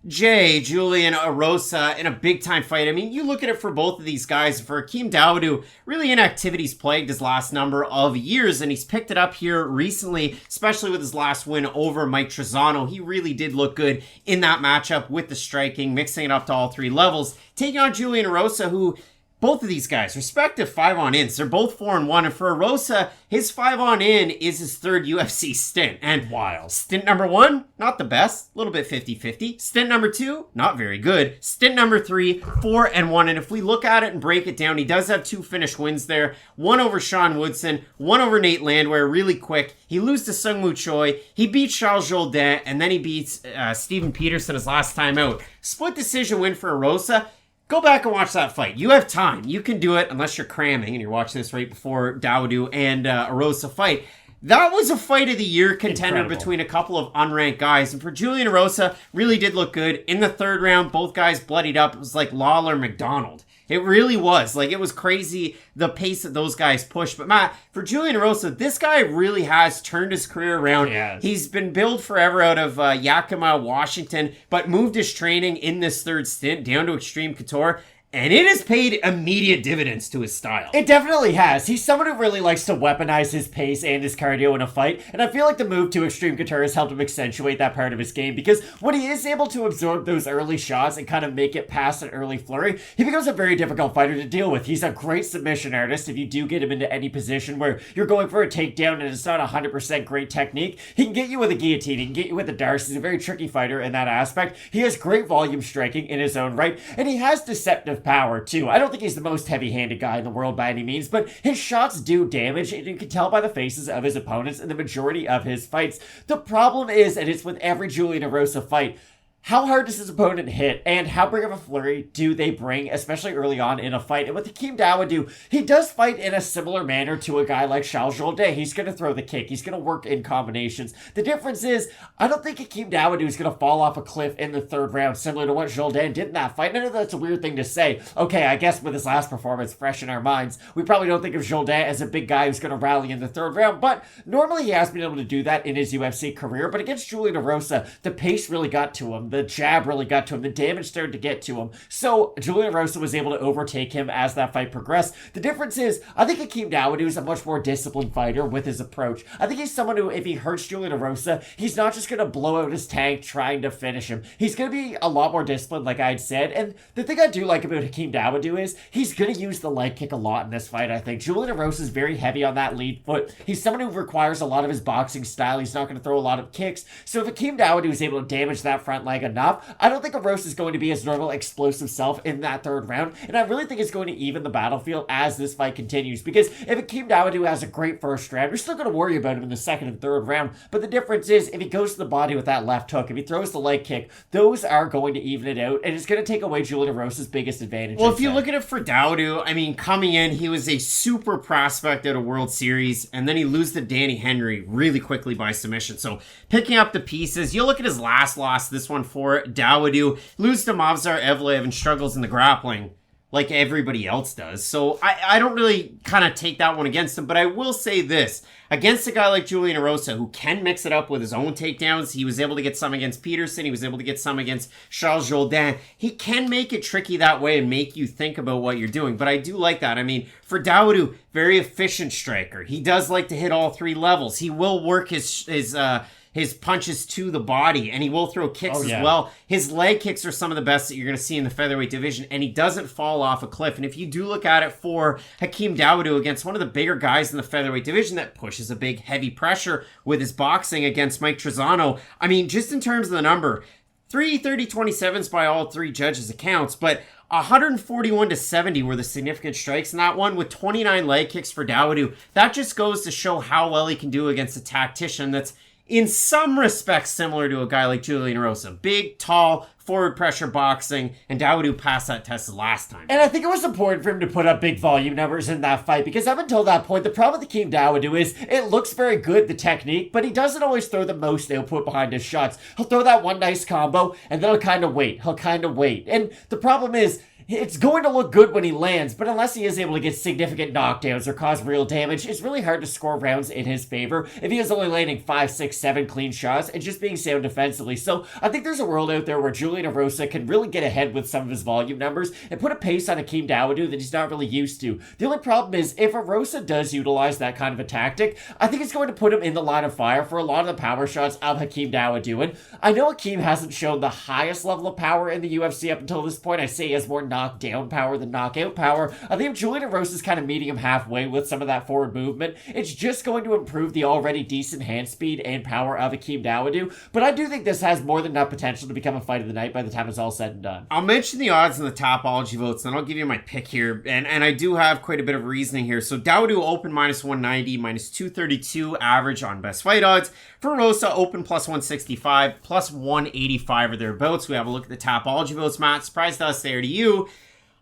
Julian Erosa in a big-time fight. I mean, you look at it for both of these guys. For Hakeem Dawodu, really inactivity's plagued his last number of years, and he's picked it up here recently, especially with his last win over Mike Trizano. He really did look good in that matchup with the striking, mixing it up to all three levels. Taking on Julian Erosa, who... both of these guys, respective 5-on-ins, they're both 4-1, and for Erosa, his 5-on-in is his third UFC stint. And wild. Stint number 1, not the best, a little bit 50-50. Stint number 2, not very good. Stint number 3, 4-1, and if we look at it and break it down, he does have 2 finished wins there. One over Sean Woodson, one over Nate Landwehr, really quick. He loses to Sungwoo Choi, he beats Charles Jourdain, and then he beats Steven Peterson his last time out. Split decision win for Erosa. Go back and watch that fight. You have time. You can do it unless you're cramming and you're watching this right before Dawodu and Erosa fight. That was a fight of the year contender between a couple of unranked guys. And for Julian Erosa, really did look good. In the third round, both guys bloodied up. It was like Lawler McDonald. It really was. Like, it was crazy the pace that those guys pushed. But Matt, for Julian Erosa, this guy really has turned his career around. Yes. He's been billed forever out of Yakima, Washington, but moved his training in this third stint down to Extreme Couture. And it has paid immediate dividends to his style. It definitely has. He's someone who really likes to weaponize his pace and his cardio in a fight, and I feel like the move to Extreme Couture has helped him accentuate that part of his game, because when he is able to absorb those early shots and kind of make it past an early flurry, he becomes a very difficult fighter to deal with. He's a great submission artist. If you do get him into any position where you're going for a takedown and it's not 100% great technique, he can get you with a guillotine, he can get you with a Darce. He's a very tricky fighter in that aspect. He has great volume striking in his own right, and he has deceptive power too. I don't think he's the most heavy-handed guy in the world by any means, but his shots do damage, and you can tell by the faces of his opponents in the majority of his fights. The problem is, and it's with every Julian Erosa fight, how hard does his opponent hit, and how big of a flurry do they bring, especially early on in a fight? And with Hakeem Dawodu, he does fight in a similar manner to a guy like Charles Jourdain. He's going to throw the kick. He's going to work in combinations. The difference is, I don't think Hakeem Dawodu is going to fall off a cliff in the third round, similar to what Jourdain did in that fight. I know that's a weird thing to say. Okay, I guess with his last performance fresh in our minds, we probably don't think of Jourdain as a big guy who's going to rally in the third round, but normally he has been able to do that in his UFC career. But against Julian Erosa, the pace really got to him. The jab really got to him. The damage started to get to him. So Julian Erosa was able to overtake him as that fight progressed. The difference is, I think Hakeem Dawodu is a much more disciplined fighter with his approach. I think he's someone who, if he hurts Julian Erosa, he's not just going to blow out his tank trying to finish him. He's going to be a lot more disciplined, like I'd said. And the thing I do like about Hakeem Dawodu is he's going to use the leg kick a lot in this fight, I think. Julian Erosa is very heavy on that lead foot. He's someone who requires a lot of his boxing style. He's not going to throw a lot of kicks. So if Hakeem Dawodu is able to damage that front leg enough, I don't think Erosa is going to be his normal explosive self in that third round, and I really think it's going to even the battlefield as this fight continues, because if Hakeem Dawodu has a great first round, you're still going to worry about him in the second and third round, but the difference is, if he goes to the body with that left hook, if he throws the leg kick, those are going to even it out, and it's going to take away Julian Erosa's biggest advantage. Well, if you look at it for Dawodu, I mean, coming in, he was a super prospect at a World Series, and then he loses to Danny Henry really quickly by submission, so picking up the pieces, you look at his last loss, this one for Dawodu, lose to Movsar Evlev and struggles in the grappling like everybody else does. So I don't really kind of take that one against him, but I will say this. Against a guy like Julian Erosa, who can mix it up with his own takedowns, he was able to get some against Peterson, he was able to get some against Charles Jourdain. He can make it tricky that way and make you think about what you're doing, but I do like that. I mean, for Dawodu, very efficient striker. He does like to hit all three levels. He will work his punches to the body, and he will throw kicks as well. His leg kicks are some of the best that you're going to see in the featherweight division, and he doesn't fall off a cliff. And if you do look at it for Hakeem Dawodu against one of the bigger guys in the featherweight division that pushes a big, heavy pressure with his boxing against Mike Trizano, I mean, just in terms of the number, 330-27s by all three judges' accounts, but 141-70 were the significant strikes in that one, with 29 leg kicks for Dawodu. That just goes to show how well he can do against a tactician that's in some respects similar to a guy like Julian Erosa. Big, tall, forward pressure boxing, and Dawodu passed that test last time. And I think it was important for him to put up big volume numbers in that fight, because up until that point, the problem with Hakeem Dawodu is it looks very good, the technique, but he doesn't always throw the most output behind his shots. He'll throw that one nice combo, and then he'll kind of wait. And the problem is, it's going to look good when he lands, but unless he is able to get significant knockdowns or cause real damage, it's really hard to score rounds in his favor if he is only landing 5, 6, 7 clean shots and just being sound defensively. So I think there's a world out there where Julian Erosa can really get ahead with some of his volume numbers and put a pace on Hakeem Dawodu that he's not really used to. The only problem is, if Erosa does utilize that kind of a tactic, I think it's going to put him in the line of fire for a lot of the power shots of Hakeem Dawodu. And I know Hakeem hasn't shown the highest level of power in the UFC up until this point. I say he has more knockdown power than knockout power. I think if Julian Erosa is kind of meeting him halfway with some of that forward movement, it's just going to improve the already decent hand speed and power of Hakeem Dawodu. But I do think this has more than enough potential to become a fight of the night by the time it's all said and done. I'll mention the odds in the Tapology votes, then I'll give you my pick here. And I do have quite a bit of reasoning here. So Dawodu open -190, -232 average on best fight odds. For Erosa, open +165, +185 or thereabouts. We have a look at the Tapology votes, Matt. Surprised us there to you.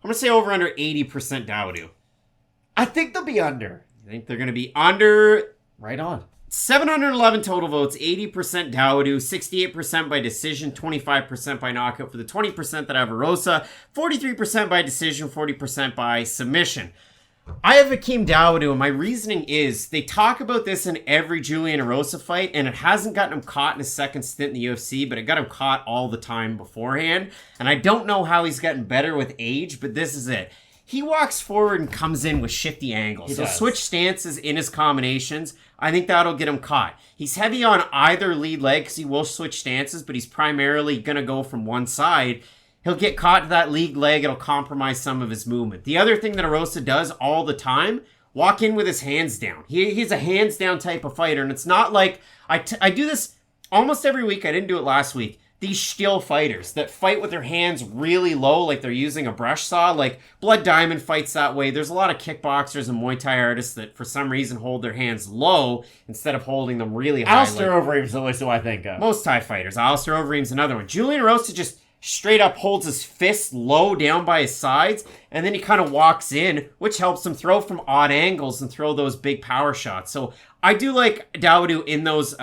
I'm going to say over under 80% Dawodu. I think they'll be under. I think they're going to be under. Right on. 711 total votes, 80% Dawodu, 68% by decision, 25% by knockout for the 20% that have Erosa, 43% by decision, 40% by submission. I have Hakeem Dawodu, and my reasoning is they talk about this in every Julian Erosa fight, and it hasn't gotten him caught in his second stint in the UFC, but it got him caught all the time beforehand. And I don't know how he's gotten better with age, but this is it. He walks forward and comes in with shifty angles. He'll switch stances in his combinations. I think that'll get him caught. He's heavy on either lead leg because he will switch stances, but he's primarily going to go from one side. He'll get caught to that lead leg. It'll compromise some of his movement. The other thing that Erosa does all the time, walk in with his hands down. He's a hands down type of fighter, and it's not like I do this almost every week. I didn't do it last week. These still fighters that fight with their hands really low, like they're using a brush saw, like Blood Diamond fights that way. There's a lot of kickboxers and Muay Thai artists that for some reason hold their hands low instead of holding them really high. Alistair Overeem's always who I think of. Most Thai fighters. Alistair Overeem's another one. Julian Erosa just straight up holds his fists low down by his sides, and then he kind of walks in, which helps him throw from odd angles and throw those big power shots. So I do like Dawodu in those,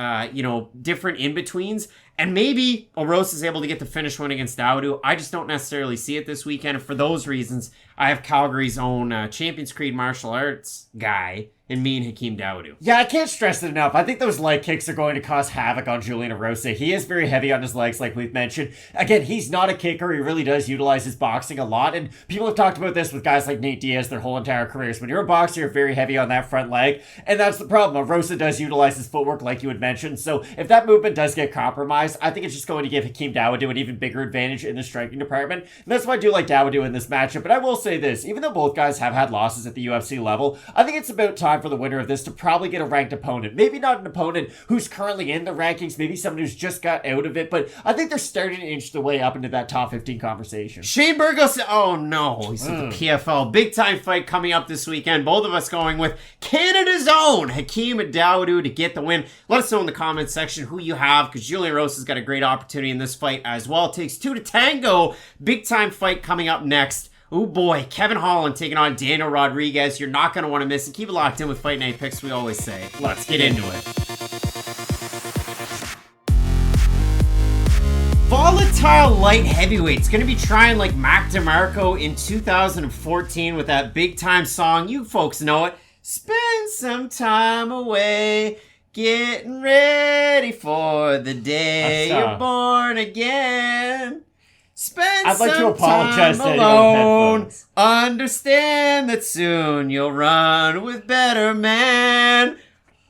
different in-betweens. And maybe Erosa is able to get the finish one against Dawodu. I just don't necessarily see it this weekend. And for those reasons, I have Calgary's own Champions Creed martial arts guy in me and Hakeem Dawodu. Yeah, I can't stress it enough. I think those leg kicks are going to cause havoc on Julian Erosa. He is very heavy on his legs, like we've mentioned. Again, he's not a kicker. He really does utilize his boxing a lot. And people have talked about this with guys like Nate Diaz their whole entire careers. When you're a boxer, you're very heavy on that front leg. And that's the problem. Erosa does utilize his footwork, like you had mentioned. So if that movement does get compromised, I think it's just going to give Hakeem Dawodu an even bigger advantage in the striking department. And that's why I do like Dawodu in this matchup. But I will say this, even though both guys have had losses at the UFC level, I think it's about time for the winner of this to probably get a ranked opponent. Maybe not an opponent who's currently in the rankings, maybe someone who's just got out of it, but I think they're starting to inch the way up into that top 15 conversation. Shane Burgos, oh no, he's at the PFL. Big time fight coming up this weekend. Both of us going with Canada's own Hakeem Dawodu to get the win. Let us know in the comments section who you have, because Julian Erosa's got a great opportunity in this fight as well. It takes two to tango. Big time fight coming up next. Oh boy, Kevin Holland taking on Daniel Rodriguez. You're not going to want to miss it. Keep it locked in with Fight Night Picks, we always say. Let's get into it. Volatile light heavyweight's going to be trying like Mac DeMarco in 2014 with that big time song. You folks know it. Spend some time away, getting ready for the day you're born again. Spend I'd like some to apologize time to alone. Understand that soon you'll run with better men.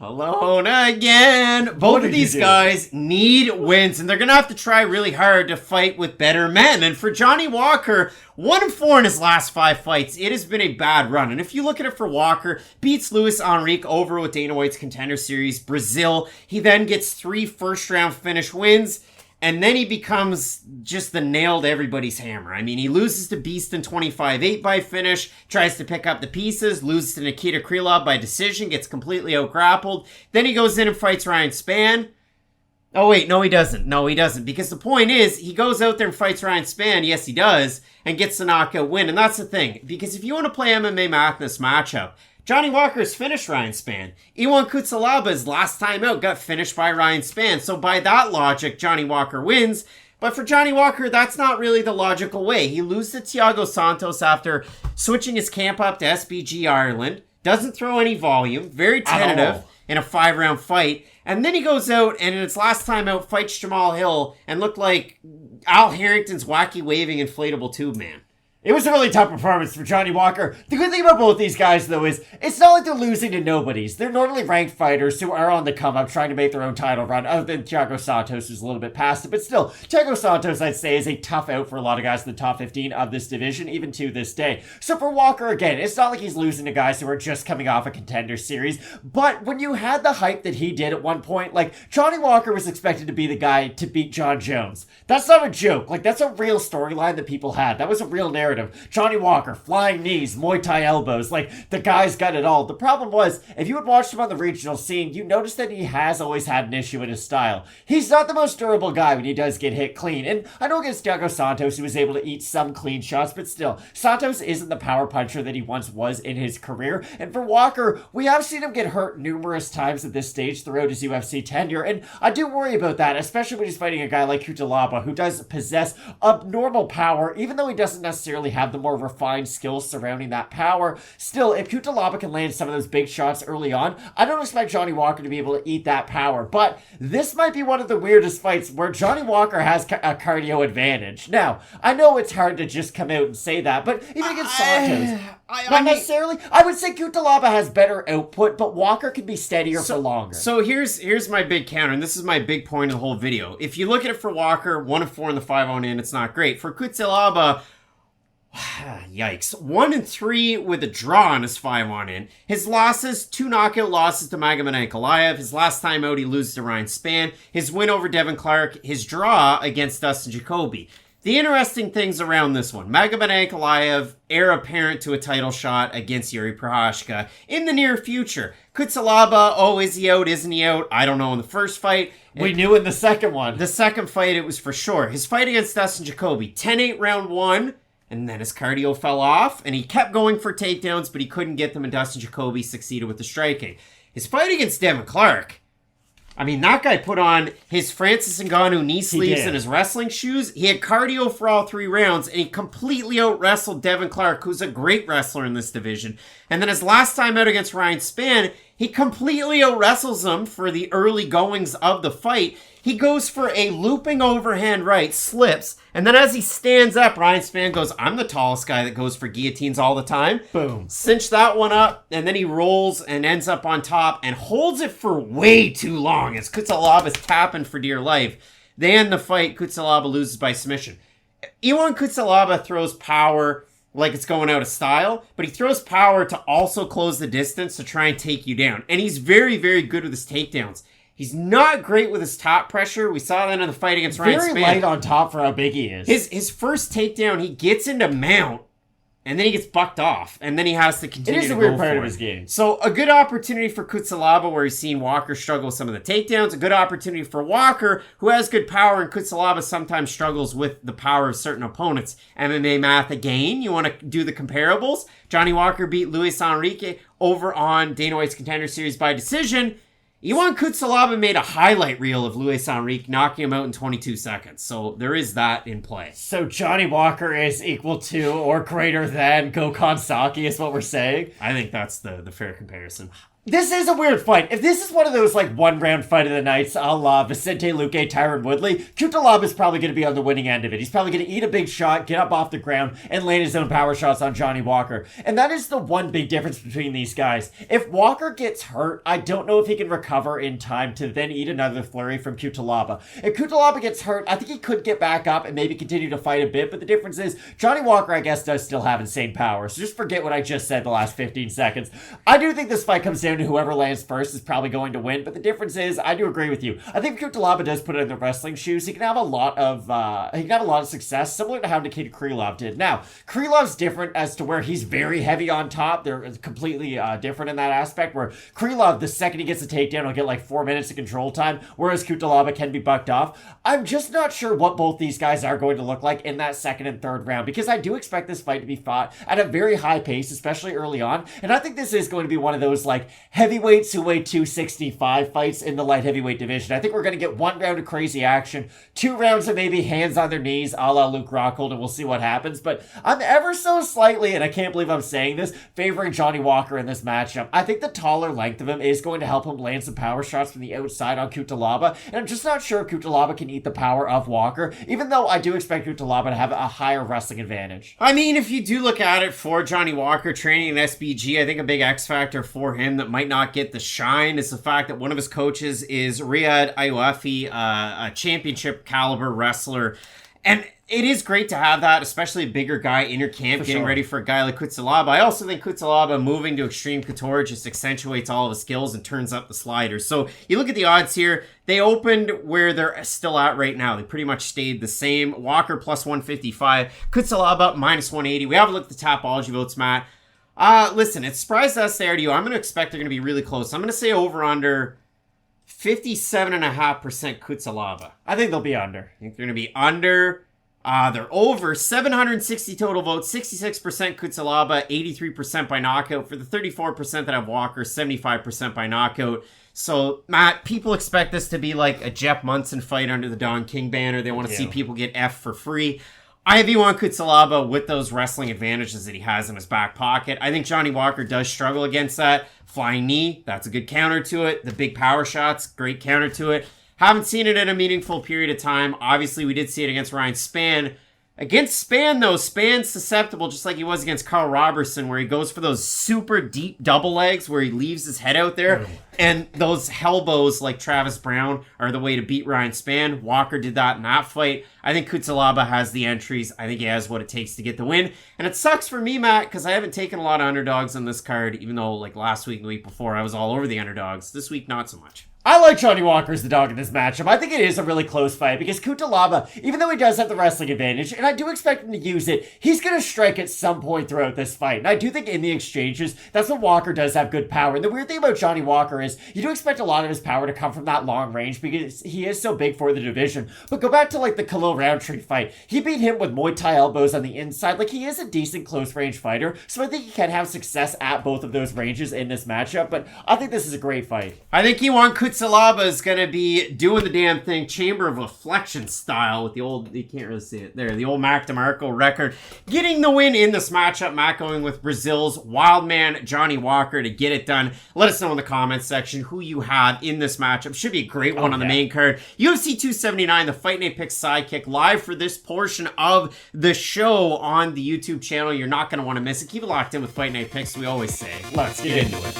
Alone again. Both of these guys need wins, and they're going to have to try really hard to fight with better men. And for Johnny Walker, 1-4 in his last 5 fights. It has been a bad run. And if you look at it for Walker, beats Luis Enrique over with Dana White's Contender Series, Brazil. He then gets 3 first-round finish wins. And then he becomes just the nail to everybody's hammer. I mean, he loses to Beaston 25-8 by finish, tries to pick up the pieces, loses to Nikita Krylov by decision, gets completely out-grappled. Then he goes in and fights Ryan Spann. Oh, wait, no, he doesn't. No, he doesn't. Because the point is, he goes out there and fights Ryan Spann. Yes, he does. And gets the knockout win. And that's the thing. Because if you want to play MMA math in this matchup, Johnny Walker's finished Ryan Spann. Yohan Cutelaba, last time out, got finished by Ryan Spann. So by that logic, Johnny Walker wins. But for Johnny Walker, that's not really the logical way. He loses to Thiago Santos after switching his camp up to SBG Ireland. Doesn't throw any volume. Very tentative in a 5-round fight. And then he goes out and in its last time out fights Jamal Hill and looked like Al Harrington's wacky waving inflatable tube man. It was a really tough performance for Johnny Walker. The good thing about both these guys, though, is it's not like they're losing to nobodies. They're normally ranked fighters who are on the come-up trying to make their own title run, other than Thiago Santos, who's a little bit past it. But still, Thiago Santos, I'd say, is a tough out for a lot of guys in the top 15 of this division, even to this day. So for Walker, again, it's not like he's losing to guys who are just coming off a contender series. But when you had the hype that he did at one point, like, Johnny Walker was expected to be the guy to beat John Jones. That's not a joke. Like, that's a real storyline that people had. That was a real narrative. Johnny Walker, flying knees, Muay Thai elbows, like, the guy's got it all. The problem was, if you had watched him on the regional scene, you noticed that he has always had an issue in his style. He's not the most durable guy when he does get hit clean, and I know against Thiago Santos he was able to eat some clean shots, but still, Santos isn't the power puncher that he once was in his career, and for Walker, we have seen him get hurt numerous times at this stage throughout his UFC tenure, and I do worry about that, especially when he's fighting a guy like Cutelaba, who does possess abnormal power, even though he doesn't necessarily have the more refined skills surrounding that power. Still, if Cutelaba can land some of those big shots early on, I don't expect Johnny Walker to be able to eat that power. But this might be one of the weirdest fights where Johnny Walker has a cardio advantage. Now, I know it's hard to just come out and say that, but even against Santos, not necessarily. I would say Cutelaba has better output, but Walker can be steadier for longer. So here's my big counter, and this is my big point of the whole video. If you look at it for Walker, 1 of 4 in the 5-on in, it's not great. For Cutelaba, yikes. 1-3 with a draw on his 5-on in. His losses, 2 knockout losses to Magomed Ankalaev. His last time out, he loses to Ryan Spann. His win over Devin Clark. His draw against Dustin Jacoby. The interesting things around this one. Magomed Ankalaev, heir apparent to a title shot against Yuri Prohashka in the near future. Cutelaba, is he out? Isn't he out? I don't know in the first fight. We knew in the second one. The second fight, it was for sure. His fight against Dustin Jacoby, 10-8 round 1. And then his cardio fell off, and he kept going for takedowns, but he couldn't get them, and Dustin Jacoby succeeded with the striking. His fight against Devin Clark, I mean, that guy put on his Francis Ngannou knee sleeves and his wrestling shoes. He had cardio for all 3 rounds, and he completely out-wrestled Devin Clark, who's a great wrestler in this division. And then his last time out against Ryan Spann, he completely out-wrestles him for the early goings of the fight. He goes for a looping overhand right, slips, and then as he stands up, Ryan Spann goes, I'm the tallest guy that goes for guillotines all the time. Boom. Cinch that one up, and then he rolls and ends up on top and holds it for way too long as Cutelaba's tapping for dear life. They end the fight. Cutelaba loses by submission. Yohan Cutelaba throws power like it's going out of style, but he throws power to also close the distance to try and take you down. And he's very, very good with his takedowns. He's not great with his top pressure. We saw that in the fight against Ryan Spann. Very light on top for how big he is. His first takedown, he gets into mount, and then he gets bucked off, and then he has to continue to go for it. It is a weird part of his game. So a good opportunity for Cutelaba, where he's seen Walker struggle with some of the takedowns. A good opportunity for Walker, who has good power, and Cutelaba sometimes struggles with the power of certain opponents. MMA math again. You want to do the comparables? Johnny Walker beat Luis Enrique over on Dana White's Contender Series by decision. Yohan Cutelaba made a highlight reel of Luis Enrique, knocking him out in 22 seconds. So there is that in play. So Johnny Walker is equal to or greater than Gokhan Saki is what we're saying? I think that's the fair comparison. This is a weird fight. If this is one of those, like, one-round fight of the nights, a la Vicente Luque, Tyron Woodley, Cutelaba is probably going to be on the winning end of it. He's probably going to eat a big shot, get up off the ground, and land his own power shots on Johnny Walker. And that is the one big difference between these guys. If Walker gets hurt, I don't know if he can recover in time to then eat another flurry from Cutelaba. If Cutelaba gets hurt, I think he could get back up and maybe continue to fight a bit, but the difference is, Johnny Walker, I guess, does still have insane power. So just forget what I just said the last 15 seconds. I do think this fight comes down down to whoever lands first is probably going to win. But the difference is, I do agree with you. I think Cutelaba does put it in the wrestling shoes. He can have a lot of success, similar to how Nikita Krylov did. Now, Krylov's different as to where he's very heavy on top. They're completely different in that aspect, where Krylov, the second he gets a takedown, will get like 4 minutes of control time, whereas Cutelaba can be bucked off. I'm just not sure what both these guys are going to look like in that second and third round, because I do expect this fight to be fought at a very high pace, especially early on, and I think this is going to be one of those like heavyweights who weigh 265 fights in the light heavyweight division. I think we're going to get 1 round of crazy action, 2 rounds of maybe hands on their knees a la Luke Rockhold, and we'll see what happens. But I'm ever so slightly, and I can't believe I'm saying this, favoring Johnny Walker in this matchup. I think the taller length of him is going to help him land some power shots from the outside on Cutelaba, and I'm just not sure if Cutelaba can eat the power of Walker, even though I do expect Cutelaba to have a higher wrestling advantage. I mean, if you do look at it for Johnny Walker training in SBG, I think a big X factor for him that might not get the shine is the fact that one of his coaches is Riyad Ayouafi, a championship caliber wrestler. And it is great to have that, especially a bigger guy in your camp getting ready for a guy like Cutelaba. I also think Cutelaba moving to Extreme Couture just accentuates all of his skills and turns up the sliders. So you look at the odds here, they opened where they're still at right now. They pretty much stayed the same. Walker plus 155, Cutelaba minus 180. We have a look at the Tapology votes, Matt. Listen, it's surprised us there to you. I'm going to expect they're going to be really close. I'm going to say over under 57.5% Cutelaba. I think they'll be under. I think they're going to be under. They're over 760 total votes, 66% Cutelaba, 83% by knockout. For the 34% that have Walker, 75% by knockout. So, Matt, people expect this to be like a Jeff Munson fight under the Don King banner. They want to see people get F for free. I have you on Cutelaba with those wrestling advantages that he has in his back pocket. I think Johnny Walker does struggle against that. Flying knee, that's a good counter to it. The big power shots, great counter to it. Haven't seen it in a meaningful period of time. Obviously, we did see it against Ryan Spann. Against Spann, though, Spann's susceptible, just like he was against Carl Robertson, where he goes for those super deep double legs where he leaves his head out there. And those elbows, like Travis Brown, are the way to beat Ryan Spann. Walker did that in that fight. I think Cutelaba has the entries. I think he has what it takes to get the win. And it sucks for me, Matt, because I haven't taken a lot of underdogs on this card, even though like last week and the week before, I was all over the underdogs. This week, not so much. I like Johnny Walker as the dog in this matchup. I think it is a really close fight because Cutelaba, even though he does have the wrestling advantage, and I do expect him to use it, he's going to strike at some point throughout this fight. And I do think in the exchanges, that's when Walker does have good power. And the weird thing about Johnny Walker is you do expect a lot of his power to come from that long range because he is so big for the division. But go back to like the Khalil Roundtree fight. He beat him with Muay Thai elbows on the inside. Like he is a decent close range fighter. So I think he can have success at both of those ranges in this matchup. But I think this is a great fight. I think you want Cutelaba is going to be doing the damn thing, chamber of affliction style with the old, you can't really see it there, the old Mac DeMarco record. Getting the win in this matchup, Matt going with Brazil's wild man, Johnny Walker, to get it done. Let us know in the comments section who you have in this matchup. Should be a great one on the main card. UFC 279, the Fight Night Picks Sidekick, live for this portion of the show on the YouTube channel. You're not going to want to miss it. Keep it locked in with Fight Night Picks, we always say. Let's get into it.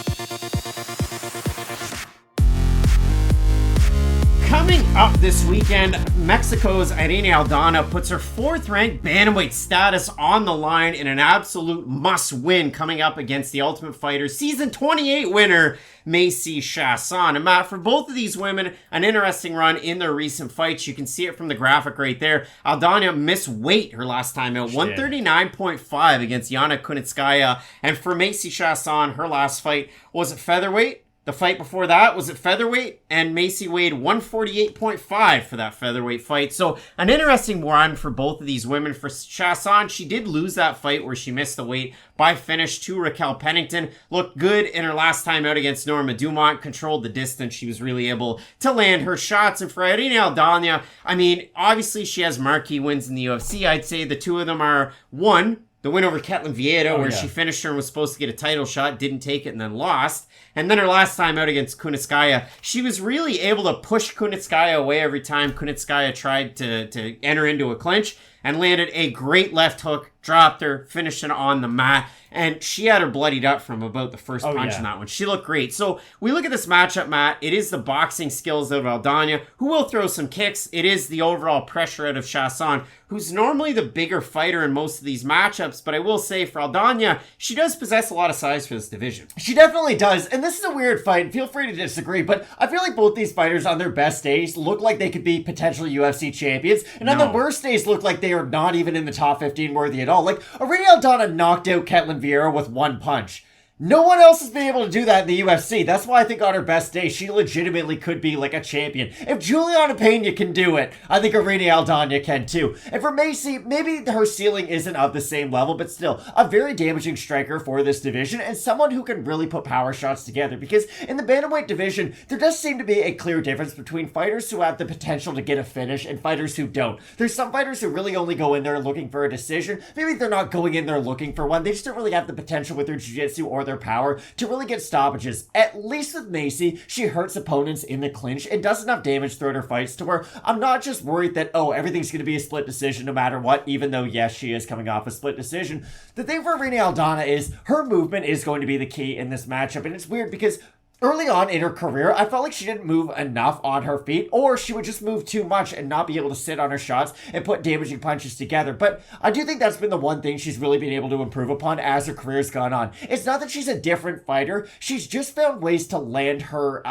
Coming up this weekend, Mexico's Irene Aldana puts her 4th-ranked bantamweight status on the line in an absolute must-win coming up against the Ultimate Fighter Season 28 winner, Macy Chiasson. And Matt, for both of these women, an interesting run in their recent fights. You can see it from the graphic right there. Aldana missed weight her last time out, 139.5 against Yana Kunitskaya. And for Macy Chiasson, her last fight was at featherweight. The fight before that was at featherweight, and Macy weighed 148.5 for that featherweight fight. So an interesting run for both of these women. For Chiasson, she did lose that fight where she missed the weight by finish to Raquel Pennington. Looked good in her last time out against Norma Dumont, controlled the distance. She was really able to land her shots. And for Irene Aldana, I mean, obviously she has marquee wins in the UFC. I'd say the two of them are, one, the win over Ketlin Vieira, where she finished her and was supposed to get a title shot, didn't take it, and then lost. And then her last time out against Kunitskaya, she was really able to push Kunitskaya away every time Kunitskaya tried to enter into a clinch. and landed a great left hook, dropped her, finished it on the mat. And she had her bloodied up from about the first punch in that one. She looked great. So we look at this matchup, Matt. It is the boxing skills of Aldana, who will throw some kicks. It is the overall pressure out of Chasson, who's normally the bigger fighter in most of these matchups. But I will say for Aldana, she does possess a lot of size for this division. She definitely does. And this is a weird fight. Feel free to disagree. But I feel like both these fighters on their best days look like they could be potential UFC champions. And on their worst days look like they are not even in the top 15 worthy at all. Like, Irene Aldana knocked out Ketlin Vieira with one punch. No one else has been able to do that in the UFC. That's why I think on her best day, she legitimately could be like a champion. If Juliana Pena can do it, I think Irene Aldana can too. And for Macy, maybe her ceiling isn't of the same level, but still, a very damaging striker for this division and someone who can really put power shots together. Because in the bantamweight division, there does seem to be a clear difference between fighters who have the potential to get a finish and fighters who don't. There's some fighters who really only go in there looking for a decision. Maybe they're not going in there looking for one. They just don't really have the potential with their jiu-jitsu or their power to really get stoppages. At least with Macy, she hurts opponents in the clinch and does enough damage throughout her fights to where I'm not just worried that, oh, everything's going to be a split decision no matter what, even though, yes, she is coming off a split decision. The thing for Irene Aldana is her movement is going to be the key in this matchup, and it's weird because early on in her career, I felt like she didn't move enough on her feet, or she would just move too much and not be able to sit on her shots and put damaging punches together. But I do think that's been the one thing she's really been able to improve upon as her career's gone on. It's not that she's a different fighter. She's just found ways to land her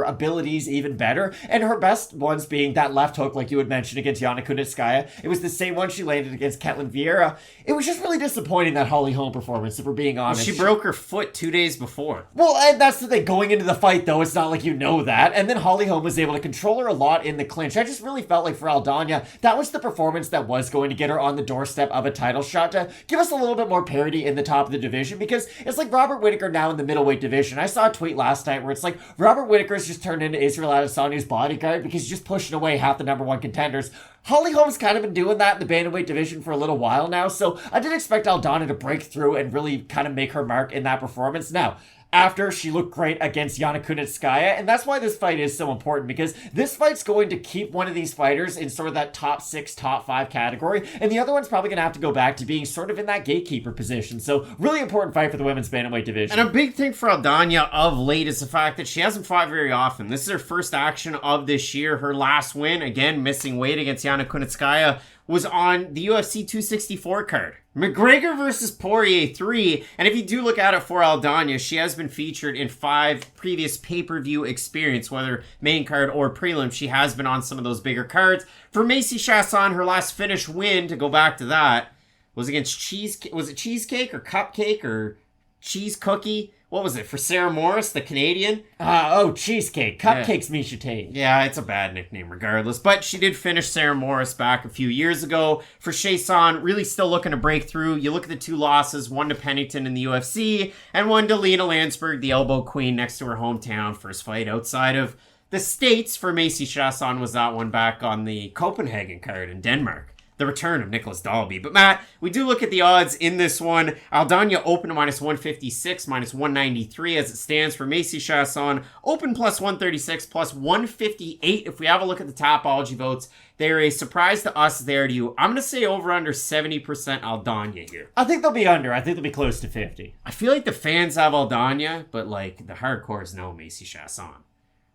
abilities even better, and her best ones being that left hook, like you had mentioned, against Yana Kunitskaya. It was the same one she landed against Ketlin Vieira. It was just really disappointing, that Holly Holm performance, if we're being honest. She broke her foot 2 days before. Well, and that's the thing. Going into the fight, though, it's not like you know that. And then Holly Holm was able to control her a lot in the clinch. I just really felt like for Aldana, that was the performance that was going to get her on the doorstep of a title shot, to give us a little bit more parity in the top of the division, because it's like Robert Whittaker now in the middleweight division. I saw a tweet last night where it's like Robert Whittaker's just turned into Israel Adesanya's bodyguard because he's just pushing away half the number one contenders. Holly Holm's kind of been doing that in the bantamweight division for a little while now, so I did expect Aldana to break through and really kind of make her mark in that performance. Now, after she looked great against Yana Kunitskaya, and that's why this fight is so important, because this fight's going to keep one of these fighters in sort of that top 6, top 5 category, and the other one's probably going to have to go back to being sort of in that gatekeeper position. So really important fight for the women's bantamweight division. And a big thing for Aldana of late is the fact that she hasn't fought very often. This is her first action of this year. Her last win, again missing weight against Yana Kunitskaya, was on the UFC 264 card. McGregor versus Poirier 3, and if you do look at it for Aldana, she has been featured in 5 previous pay-per-view experience, whether main card or prelim. She has been on some of those bigger cards. For Macy Chasson, her last finish win, to go back to that, was against Cheesecake or Cupcake or Cheese Cookie? What was it, for Sarah Morris, the Canadian? Cheesecake. Cupcake's Misha Tate. Yeah, it's a bad nickname regardless. But she did finish Sarah Morris back a few years ago. For Chasson, really still looking to break through. You look at the 2 losses, one to Pennington in the UFC, and one to Lena Landsberg, the elbow queen, next to her hometown. First fight outside of the States for Macy Chasson was that one back on the Copenhagen card in Denmark. The return of Nicholas Dalby. But Matt, we do look at the odds in this one. Aldana open to minus 156, minus 193 as it stands. For Macy Chasson, open plus 136, plus 158. If we have a look at the Tapology votes, they're a surprise to us, there to you. I'm going to say over under 70% Aldana here. I think they'll be under. I think they'll be close to 50. I feel like the fans have Aldana, but like the hardcores know Macy Chasson.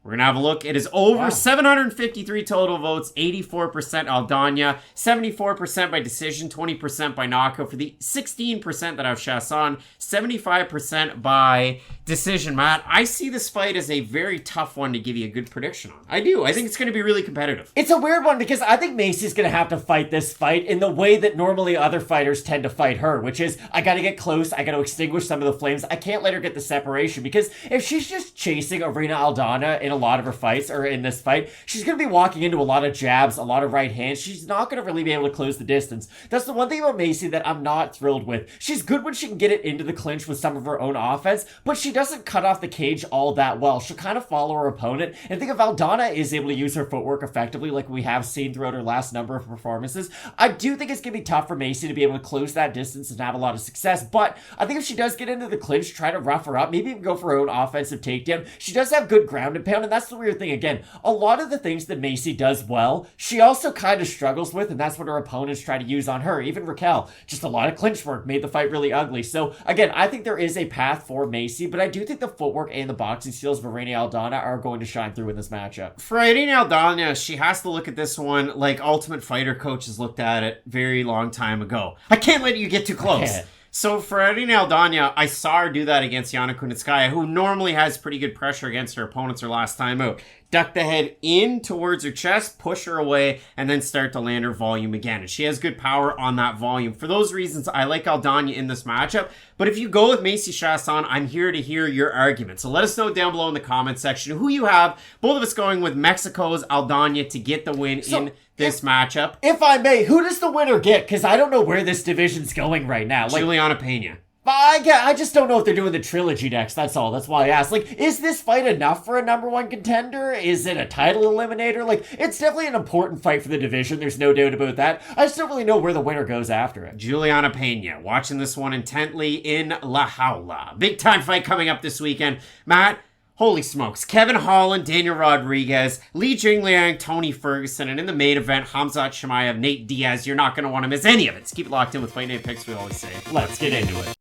We're going to have a look. It is over 753 total votes, 84% Aldana, 74% by decision, 20% by knockout. For the 16% that have Chasson, 75% by decision. Matt, I see this fight as a very tough one to give you a good prediction on. I do. I think it's going to be really competitive. It's a weird one because I think Macy's going to have to fight this fight in the way that normally other fighters tend to fight her, which is, I got to get close, I got to extinguish some of the flames, I can't let her get the separation, because if she's just chasing Irene Aldana in a lot of her fights, or in this fight, she's going to be walking into a lot of jabs, a lot of right hands. She's not going to really be able to close the distance. That's the one thing about Macy that I'm not thrilled with. She's good when she can get it into the clinch with some of her own offense, but she doesn't cut off the cage all that well. She'll kind of follow her opponent, and think if Aldana is able to use her footwork effectively like we have seen throughout her last number of performances, I do think it's going to be tough for Macy to be able to close that distance and have a lot of success. But I think if she does get into the clinch, try to rough her up, maybe even go for her own offensive takedown, she does have good ground and pound. and that's the weird thing. Again, a lot of the things that Macy does well, she also kind of struggles with, and that's what her opponents try to use on her. Even Raquel, just a lot of clinch work made the fight really ugly. So again, I think there is a path for Macy, but I do think the footwork and the boxing skills of Irene Aldana are going to shine through in this matchup. For Irene Aldana, she has to look at this one like Ultimate Fighter coaches looked at it very long time ago. I can't let you get too close. So for Irene Aldana, I saw her do that against Yana Kunitskaya, who normally has pretty good pressure against her opponents her last time out. Duck the head in towards her chest, push her away, and then start to land her volume again. And she has good power on that volume. For those reasons, I like Aldana in this matchup. But if you go with Macy Chiasson, I'm here to hear your argument. So let us know down below in the comment section who you have. Both of us going with Mexico's Aldana to get the win in this matchup. If I may, who does the winner get? Because I don't know where this division's going right now. Juliana Pena. I just don't know if they're doing the trilogy next, that's all. That's why I asked. Is this fight enough for a number one contender? Is it a title eliminator? It's definitely an important fight for the division, there's no doubt about that. I just don't really know where the winner goes after it. Juliana Pena, watching this one intently in La Jaula. Big time fight coming up this weekend. Matt, holy smokes. Kevin Holland, Daniel Rodriguez, Li Jingliang, Tony Ferguson, and in the main event, Khamzat Chimaev, Nate Diaz. You're not going to want to miss any of it. So keep it locked in with Fight Night Picks, we always say. Let's get into it.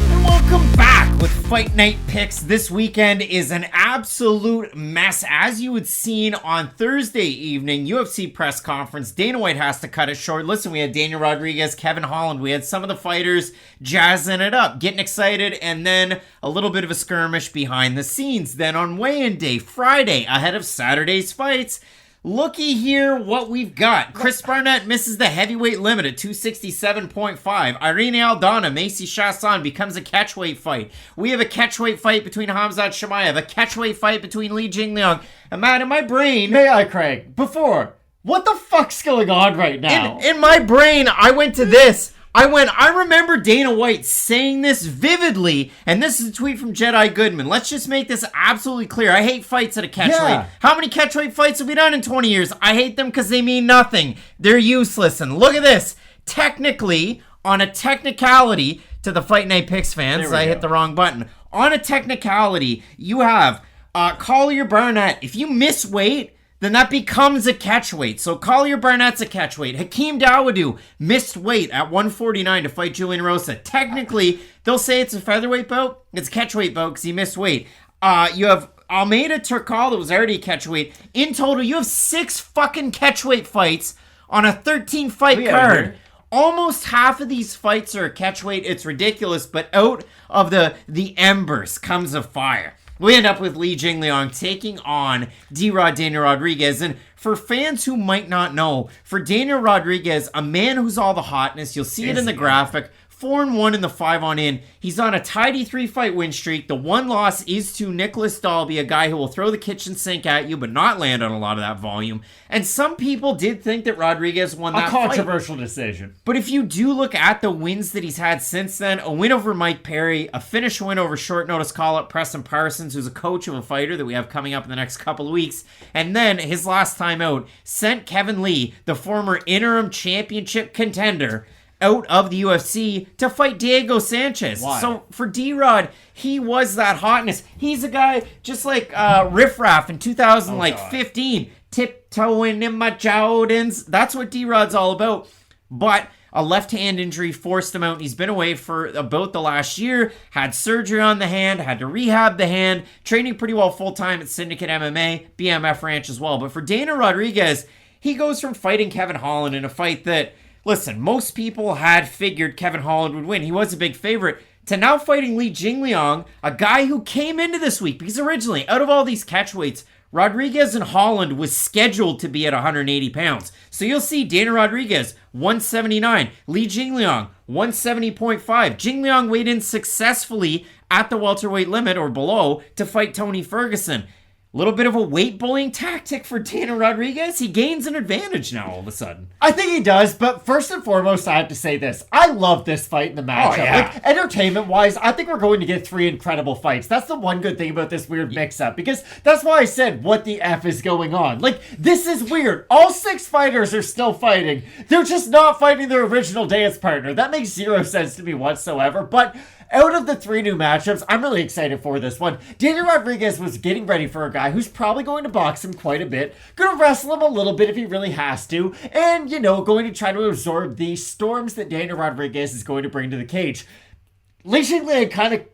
And welcome back with Fight Night Picks. This weekend is an absolute mess. As you had seen on Thursday evening, UFC press conference, Dana White has to cut it short. Listen, we had Daniel Rodriguez, Kevin Holland. We had some of the fighters jazzing it up, getting excited, and then a little bit of a skirmish behind the scenes. Then on weigh-in day, Friday, ahead of Saturday's fights, looky here what we've got. Chris Barnett misses the heavyweight limit at 267.5. Irene Aldana, Macy Chiasson becomes a catchweight fight. We have a catchweight fight between Khamzat Chimaev, a catchweight fight between Li Jingliang. And man, in my brain... May I, Craig? Before, what the fuck's going on right now? In my brain, I went to this. I remember Dana White saying this vividly, and this is a tweet from Jedi Goodman. Let's just make this absolutely clear. I hate fights at a catchweight. Yeah. How many catchweight fights have we done in 20 years? I hate them because they mean nothing. They're useless. And look at this. Technically, on a technicality, to the Fight Night Picks fans, I hit the wrong button. On a technicality, you have Collier Barnett. If you miss weight, then that becomes a catchweight. So Collier Barnett's a catchweight. Hakeem Dawodu missed weight at 149 to fight Julian Erosa. Technically, they'll say it's a featherweight bout. It's a catchweight bout because he missed weight. You have Almeida Turkalj that was already a catchweight. In total, you have 6 fucking catchweight fights on a 13-fight card. Almost half of these fights are a catchweight. It's ridiculous, but out of the embers comes a fire. We end up with Li Jingliang taking on D-Rod Daniel Rodriguez. And for fans who might not know, for Daniel Rodriguez, a man who's all the hotness, you'll see it in the graphic, 4-1 in the 5-on-in. He's on a tidy 3-fight win streak. The one loss is to Nicholas Dalby, a guy who will throw the kitchen sink at you but not land on a lot of that volume. And some people did think that Rodriguez won that fight. A controversial decision. But if you do look at the wins that he's had since then, a win over Mike Perry, a finish win over short notice call-up Preston Parsons, who's a coach of a fighter that we have coming up in the next couple of weeks, and then his last time out sent Kevin Lee, the former interim championship contender, out of the UFC to fight Diego Sanchez. Why? So for D-Rod, he was that hotness. He's a guy just like Riff Raff in 2015, tiptoeing in my Jordans. That's what D-Rod's all about. But a left hand injury forced him out, and he's been away for about the last year, had surgery on the hand, had to rehab the hand, training pretty well full-time at Syndicate MMA, BMF Ranch as well. But for Dana Rodriguez, he goes from fighting Kevin Holland in a fight that, listen, most people had figured Kevin Holland would win. He was a big favorite. To now fighting Li Jingliang, a guy who came into this week, because originally, out of all these catchweights, Rodriguez and Holland was scheduled to be at 180 pounds. So you'll see Dana Rodriguez, 179. Li Jingliang, 170.5. Jingliang weighed in successfully at the welterweight limit or below to fight Tony Ferguson. A little bit of a weight bullying tactic for Dana Rodriguez. He gains an advantage now all of a sudden. I think he does, but first and foremost, I have to say this. I love this fight in the matchup. Oh, yeah. Entertainment-wise, I think we're going to get 3 incredible fights. That's the one good thing about this weird mix-up, because that's why I said, what the F is going on? This is weird. All 6 fighters are still fighting. They're just not fighting their original dance partner. That makes 0 sense to me whatsoever, but out of the 3 new matchups, I'm really excited for this one. Daniel Rodriguez was getting ready for a guy who's probably going to box him quite a bit, going to wrestle him a little bit if he really has to, and, going to try to absorb the storms that Daniel Rodriguez is going to bring to the cage. Jingliang kind of,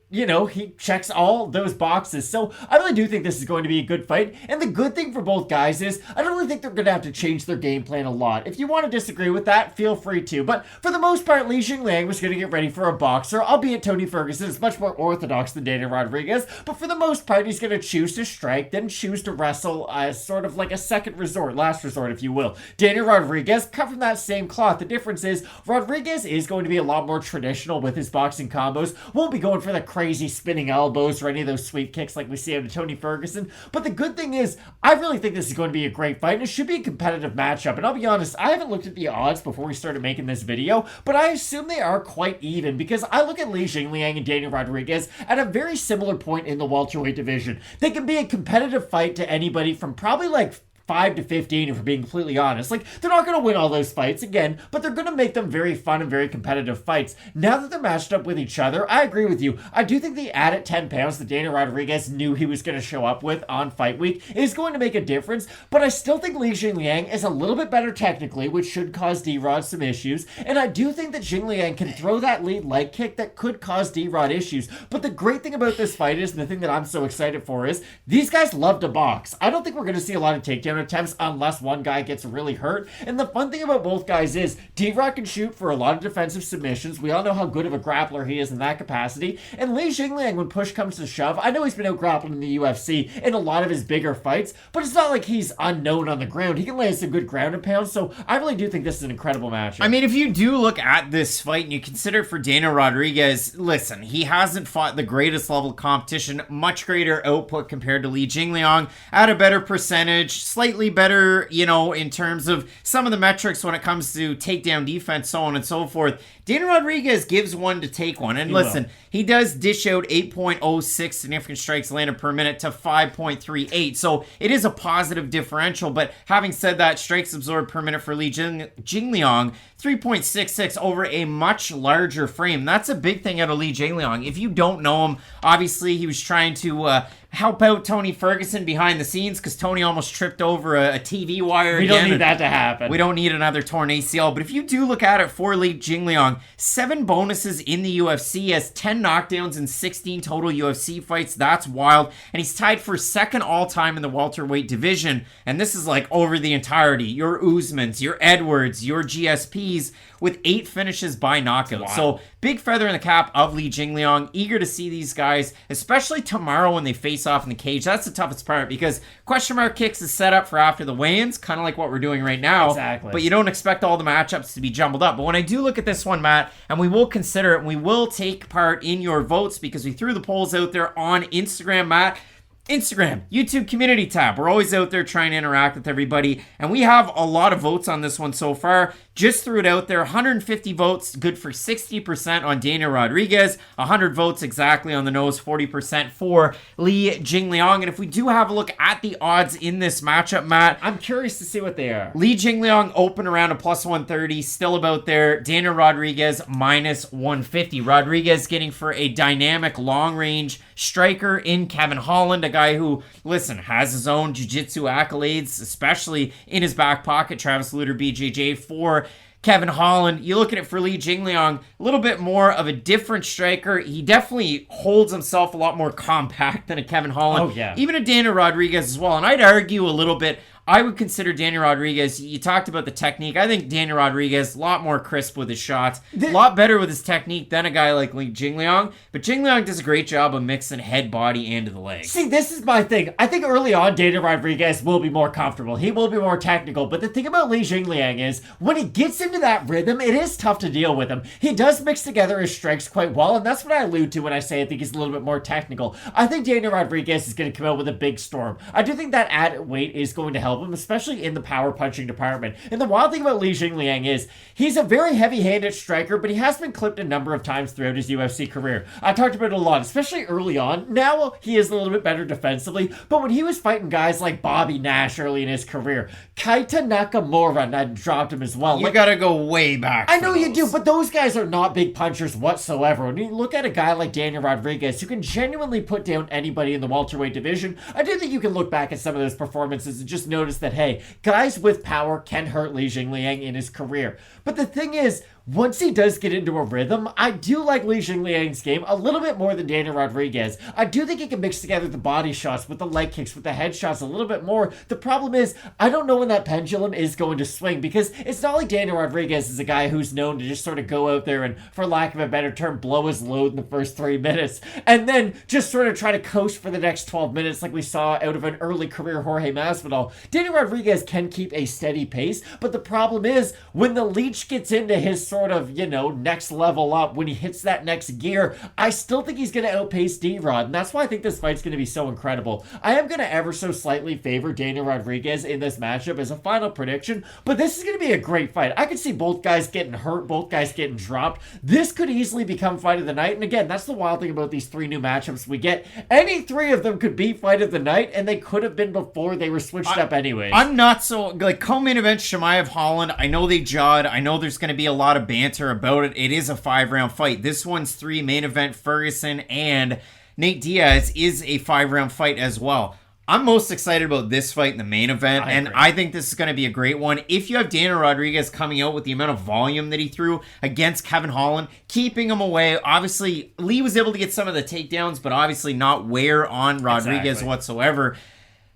he checks all those boxes. So I really do think this is going to be a good fight. And the good thing for both guys is I don't really think they're going to have to change their game plan a lot. If you want to disagree with that, feel free to. But for the most part, Jingliang was going to get ready for a boxer, albeit Tony Ferguson is much more orthodox than Daniel Rodriguez. But for the most part, he's going to choose to strike, then choose to wrestle as sort of like a second resort, last resort, if you will. Daniel Rodriguez cut from that same cloth. The difference is Rodriguez is going to be a lot more traditional with his boxing combos. Won't be going for the crazy spinning elbows or any of those sweep kicks like we see out of Tony Ferguson. But the good thing is, I really think this is going to be a great fight, and it should be a competitive matchup. And I'll be honest, I haven't looked at the odds before we started making this video, but I assume they are quite even because I look at Jingliang and Daniel Rodriguez at a very similar point in the welterweight division. They can be a competitive fight to anybody from probably like 5 to 15, if we're being completely honest. Like, they're not going to win all those fights, again, but they're going to make them very fun and very competitive fights. Now that they're matched up with each other, I agree with you. I do think the added 10 pounds that Daniel Rodriguez knew he was going to show up with on fight week is going to make a difference, but I still think Jingliang is a little bit better technically, which should cause D-Rod some issues, and I do think that Jingliang can throw that lead leg kick that could cause D-Rod issues. But the great thing about this fight is, and the thing that I'm so excited for is, these guys love to box. I don't think we're going to see a lot of takedown attempts unless one guy gets really hurt. And the fun thing about both guys is D-Rock can shoot for a lot of defensive submissions. We all know how good of a grappler he is in that capacity. And Jingliang, when push comes to shove, I know he's been out grappling in the UFC in a lot of his bigger fights, but it's not like he's unknown on the ground. He can lay some good ground and pound, so I really do think this is an incredible matchup. I mean, if you do look at this fight and you consider for Daniel Rodriguez, listen, he hasn't fought the greatest level of competition, much greater output compared to Jingliang, at a better percentage, slightly better, in terms of some of the metrics when it comes to takedown defense, so on and so forth. Daniel Rodriguez gives one to take one. And listen, he does dish out 8.06 significant strikes landed per minute to 5.38. So it is a positive differential. But having said that, strikes absorbed per minute for Jingliang, 3.66 over a much larger frame. That's a big thing out of Jingliang. If you don't know him, obviously he was trying to help out Tony Ferguson behind the scenes because Tony almost tripped over a TV wire. We don't need that to happen. We don't need another torn ACL. But if you do look at it for Jingliang, 7 bonuses in the UFC, has 10 knockdowns in 16 total UFC fights. That's wild. And he's tied for second all-time in the welterweight division. And this is like over the entirety. Your Usmans, your Edwards, your GSPs, with 8 finishes by knockout. Wow. So big feather in the cap of Jingliang. Eager to see these guys, especially tomorrow when they face off in the cage. That's the toughest part because question mark kicks is set up for after the weigh-ins, kind of like what we're doing right now. Exactly. But you don't expect all the matchups to be jumbled up. But when I do look at this one, Matt, and we will consider it, and we will take part in your votes because we threw the polls out there on Instagram, Matt. Instagram, YouTube community tab. We're always out there trying to interact with everybody. And we have a lot of votes on this one so far. Just threw it out there. 150 votes, good for 60% on Daniel Rodriguez. 100 votes exactly on the nose, 40% for Jingliang. And if we do have a look at the odds in this matchup, Matt, I'm curious to see what they are. Jingliang open around a plus 130, still about there. Daniel Rodriguez minus 150. Rodriguez getting for a dynamic long-range striker in Kevin Holland, a guy who, listen, has his own jiu-jitsu accolades, especially in his back pocket. Travis Lutter, BJJ for Kevin Holland. You look at it for Jingliang, a little bit more of a different striker. He definitely holds himself a lot more compact than a Kevin Holland. Oh, yeah. Even a Daniel Rodriguez as well. And I'd argue a little bit, I would consider Daniel Rodriguez, you talked about the technique. I think Daniel Rodriguez, a lot more crisp with his shots, a lot better with his technique than a guy like Jingliang. But Jingliang does a great job of mixing head, body, and to the legs. See, this is my thing. I think early on, Daniel Rodriguez will be more comfortable. He will be more technical. But the thing about Jingliang is, when he gets into that rhythm, it is tough to deal with him. He does mix together his strikes quite well, and that's what I allude to when I say I think he's a little bit more technical. I think Daniel Rodriguez is going to come out with a big storm. I do think that added weight is going to help help him, especially in the power punching department. And the wild thing about Li Jingliang is he's a very heavy-handed striker, but he has been clipped a number of times throughout his UFC career. I talked about it a lot, especially early on. Now he is a little bit better defensively, but when he was fighting guys like Bobby Nash early in his career, Kaita Nakamura had dropped him as well. You gotta go way back. I know you do, but those guys are not big punchers whatsoever. When you look at a guy like Daniel Rodriguez, who can genuinely put down anybody in the welterweight division, I do think you can look back at some of those performances and just notice that, hey, guys with power can hurt Li Jingliang in his career. But the thing is, once he does get into a rhythm, I do like Li Jingliang's game a little bit more than Daniel Rodriguez. I do think he can mix together the body shots with the leg kicks, with the head shots a little bit more. The problem is, I don't know when that pendulum is going to swing, because it's not like Daniel Rodriguez is a guy who's known to just sort of go out there and, for lack of a better term, blow his load in the first 3 minutes, and then just sort of try to coast for the next 12 minutes like we saw out of an early career Jorge Masvidal. Daniel Rodriguez can keep a steady pace, but the problem is, when the leech gets into his sort of, next level up, when he hits that next gear, I still think he's going to outpace D-Rod, and that's why I think this fight's going to be so incredible. I am going to ever so slightly favor Daniel Rodriguez in this matchup as a final prediction, but this is going to be a great fight. I could see both guys getting hurt, both guys getting dropped. This could easily become fight of the night, and again, that's the wild thing about these 3 new matchups we get. Any 3 of them could be fight of the night, and they could have been before they were switched up anyways. I'm not so, co-main event Chimaev Holland, I know they jawed, I know there's going to be a lot of banter about it. It is a 5-round fight. This one's 3. Main event Ferguson and Nate Diaz is a 5-round fight as well. I'm most excited about this fight in the main event, and I think this is going to be a great one. If you have Daniel Rodriguez coming out with the amount of volume that he threw against Kevin Holland, keeping him away, obviously Lee was able to get some of the takedowns, but obviously not wear on Rodriguez whatsoever.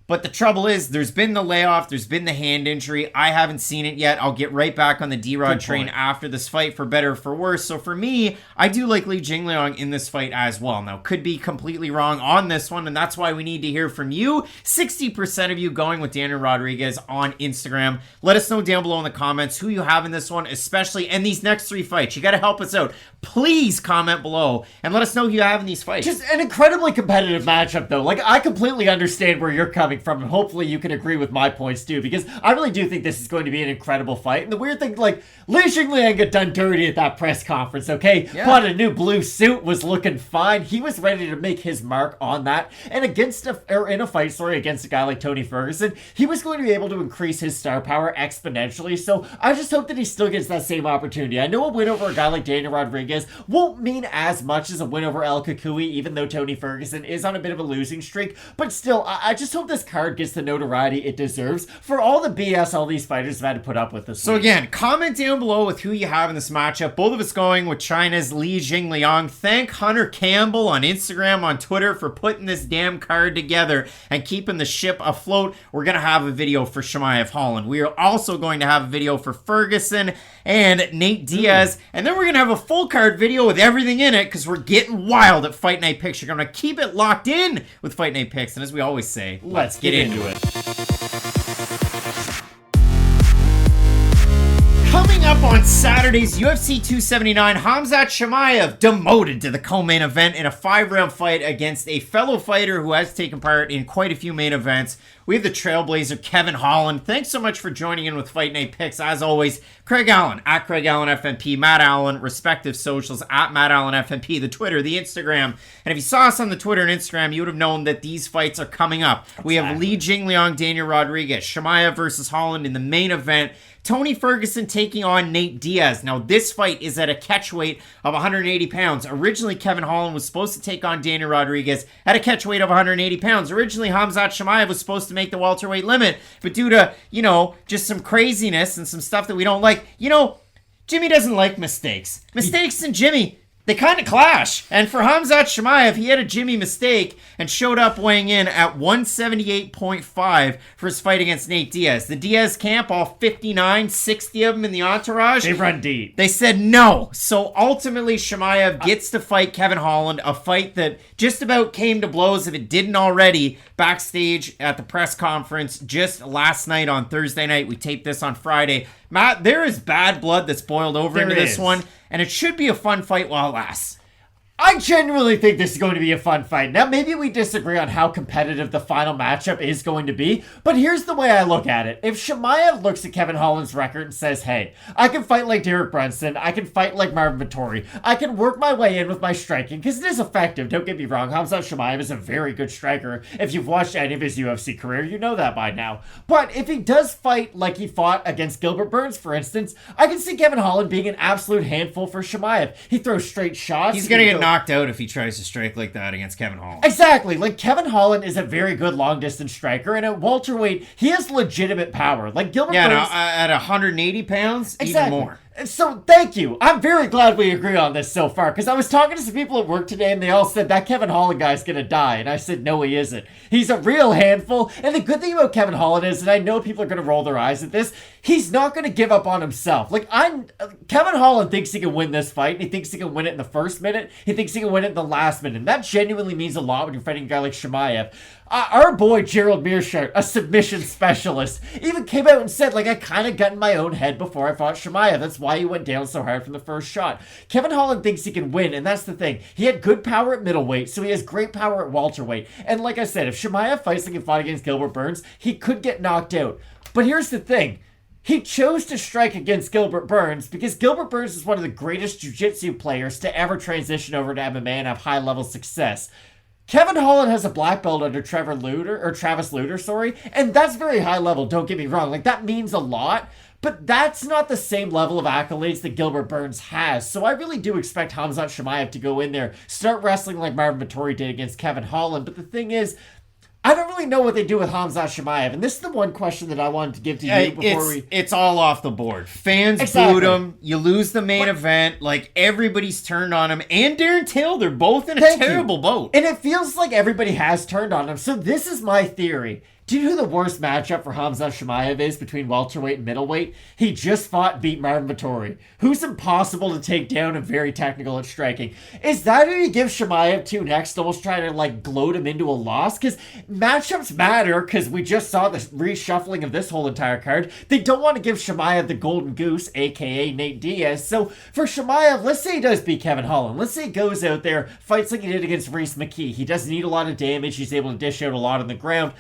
But the trouble is, there's been the layoff, there's been the hand injury. I haven't seen it yet. I'll get right back on the D-Rod train after this fight, for better or for worse. So for me, I do like Li Jingliang in this fight as well. Now, could be completely wrong on this one, and that's why we need to hear from you. 60% of you going with Daniel Rodriguez on Instagram. Let us know down below in the comments who you have in this one, especially in these next 3 fights. You got to help us out. Please comment below and let us know who you have in these fights. Just an incredibly competitive matchup, though. Like, I completely understand where you're coming from, and hopefully you can agree with my points too, because I really do think this is going to be an incredible fight. And the weird thing, like, Li Jingliang got done dirty at that press conference, okay? Yeah. Bought a new blue suit, was looking fine. He was ready to make his mark on that. And in a fight against a guy like Tony Ferguson, he was going to be able to increase his star power exponentially. So I just hope that he still gets that same opportunity. I know a win over a guy like Daniel Rodriguez won't mean as much as a win over El Kukui, even though Tony Ferguson is on a bit of a losing streak. But still, I just hope this card gets the notoriety it deserves for all the BS all these fighters have had to put up with this week. Again, comment down below with who you have in this matchup. Both of us going with China's Li Jingliang. Thank Hunter Campbell on Instagram, on Twitter for putting this damn card together and keeping the ship afloat. We're going to have a video for Chimaev Holland. We are also going to have a video for Ferguson and Nate Diaz. And then we're going to have a full card video with everything in it, because we're getting wild at Fight Night Picks. You're going to keep it locked in with Fight Night Picks. And as we always say, let's get into it. Coming up on Saturday's UFC 279, Khamzat Chimaev demoted to the co-main event in a 5-round fight against a fellow fighter who has taken part in quite a few main events. We have the Trailblazer, Kevin Holland. Thanks so much for joining in with Fight Night Picks. As always, Craig Allen, at Craig Allen FNP, Matt Allen, respective socials, at Matt Allen FNP, the Twitter, the Instagram. And if you saw us on the Twitter and Instagram, you would have known that these fights are coming up. Exactly. We have Li Jingliang, Daniel Rodriguez, Chimaev versus Holland in the main event. Tony Ferguson taking on Nate Diaz. Now, this fight is at a catch weight of 180 pounds. Originally, Kevin Holland was supposed to take on Daniel Rodriguez at a catch weight of 180 pounds. Originally, Khamzat Chimaev was supposed to make the welterweight limit, but due to, just some craziness and some stuff that we don't like, Jimmy doesn't like mistakes. Mistakes and Jimmy, they kind of clash. And for Khamzat Chimaev, he had a Jimmy mistake and showed up weighing in at 178.5 for his fight against Nate Diaz. The Diaz camp, all 59, 60 of them in the entourage, they run deep. They said no. So ultimately, Chimaev gets to fight Kevin Holland, a fight that just about came to blows, if it didn't already, backstage at the press conference just last night on Thursday night. We taped this on Friday. Matt, there is bad blood that's boiled over into this one, and it should be a fun fight while it lasts. I genuinely think this is going to be a fun fight. Now, maybe we disagree on how competitive the final matchup is going to be, but here's the way I look at it. If Chimaev looks at Kevin Holland's record and says, hey, I can fight like Derek Brunson, I can fight like Marvin Vettori, I can work my way in with my striking, because it is effective, don't get me wrong. Khamzat Chimaev is a very good striker. If you've watched any of his UFC career, you know that by now. But if he does fight like he fought against Gilbert Burns, for instance, I can see Kevin Holland being an absolute handful for Chimaev. He throws straight shots. He's going to get knocked out if he tries to strike like that against Kevin Holland. Exactly. Like, Kevin Holland is a very good long-distance striker, and at welterweight, he has legitimate power. Like, Gilbert Burns... Yeah, no, at 180 pounds, exactly. Even more. So, thank you. I'm very glad we agree on this so far, because I was talking to some people at work today, and they all said, that Kevin Holland guy's gonna die, and I said, no, he isn't. He's a real handful, and the good thing about Kevin Holland is, and I know people are gonna roll their eyes at this, he's not gonna give up on himself. Like, Kevin Holland thinks he can win this fight, and he thinks he can win it in the first minute, he thinks he can win it in the last minute, and that genuinely means a lot when you're fighting a guy like Chimaev. Our boy Gerald Mearshart, a submission specialist, even came out and said, like, I kind of got in my own head before I fought Chimaev. That's why he went down so hard from the first shot. Kevin Holland thinks he can win, and that's the thing. He had good power at middleweight, so he has great power at welterweight. And like I said, if Chimaev fights like he fought against Gilbert Burns, he could get knocked out. But here's the thing. He chose to strike against Gilbert Burns because Gilbert Burns is one of the greatest jiu-jitsu players to ever transition over to MMA and have high-level success. Kevin Holland has a black belt under Travis Lutter, and that's very high level, don't get me wrong. Like, that means a lot, but that's not the same level of accolades that Gilbert Burns has. So I really do expect Khamzat Chimaev to go in there, start wrestling like Marvin Vettori did against Kevin Holland, but the thing is, I don't really know what they do with Khamzat Chimaev, and this is the one question that I wanted to give to you before It's all off the board. Fans booed him. You lose the main event. Like, everybody's turned on him. And Darren Till, they're both in a terrible boat. And it feels like everybody has turned on him. So this is my theory. Do you know who the worst matchup for Khamzat Chimaev is between welterweight and middleweight? He just fought and beat Marvin Vettori, who's impossible to take down and very technical at striking. Is that who you give Chimaev to next, almost trying to, like, gloat him into a loss? Because matchups matter, because we just saw the reshuffling of this whole entire card. They don't want to give Chimaev the golden goose, a.k.a. Nate Diaz. So for Chimaev, let's say he does beat Kevin Holland. Let's say he goes out there, fights like he did against Reese McKee. He doesn't need a lot of damage. He's able to dish out a lot on the ground.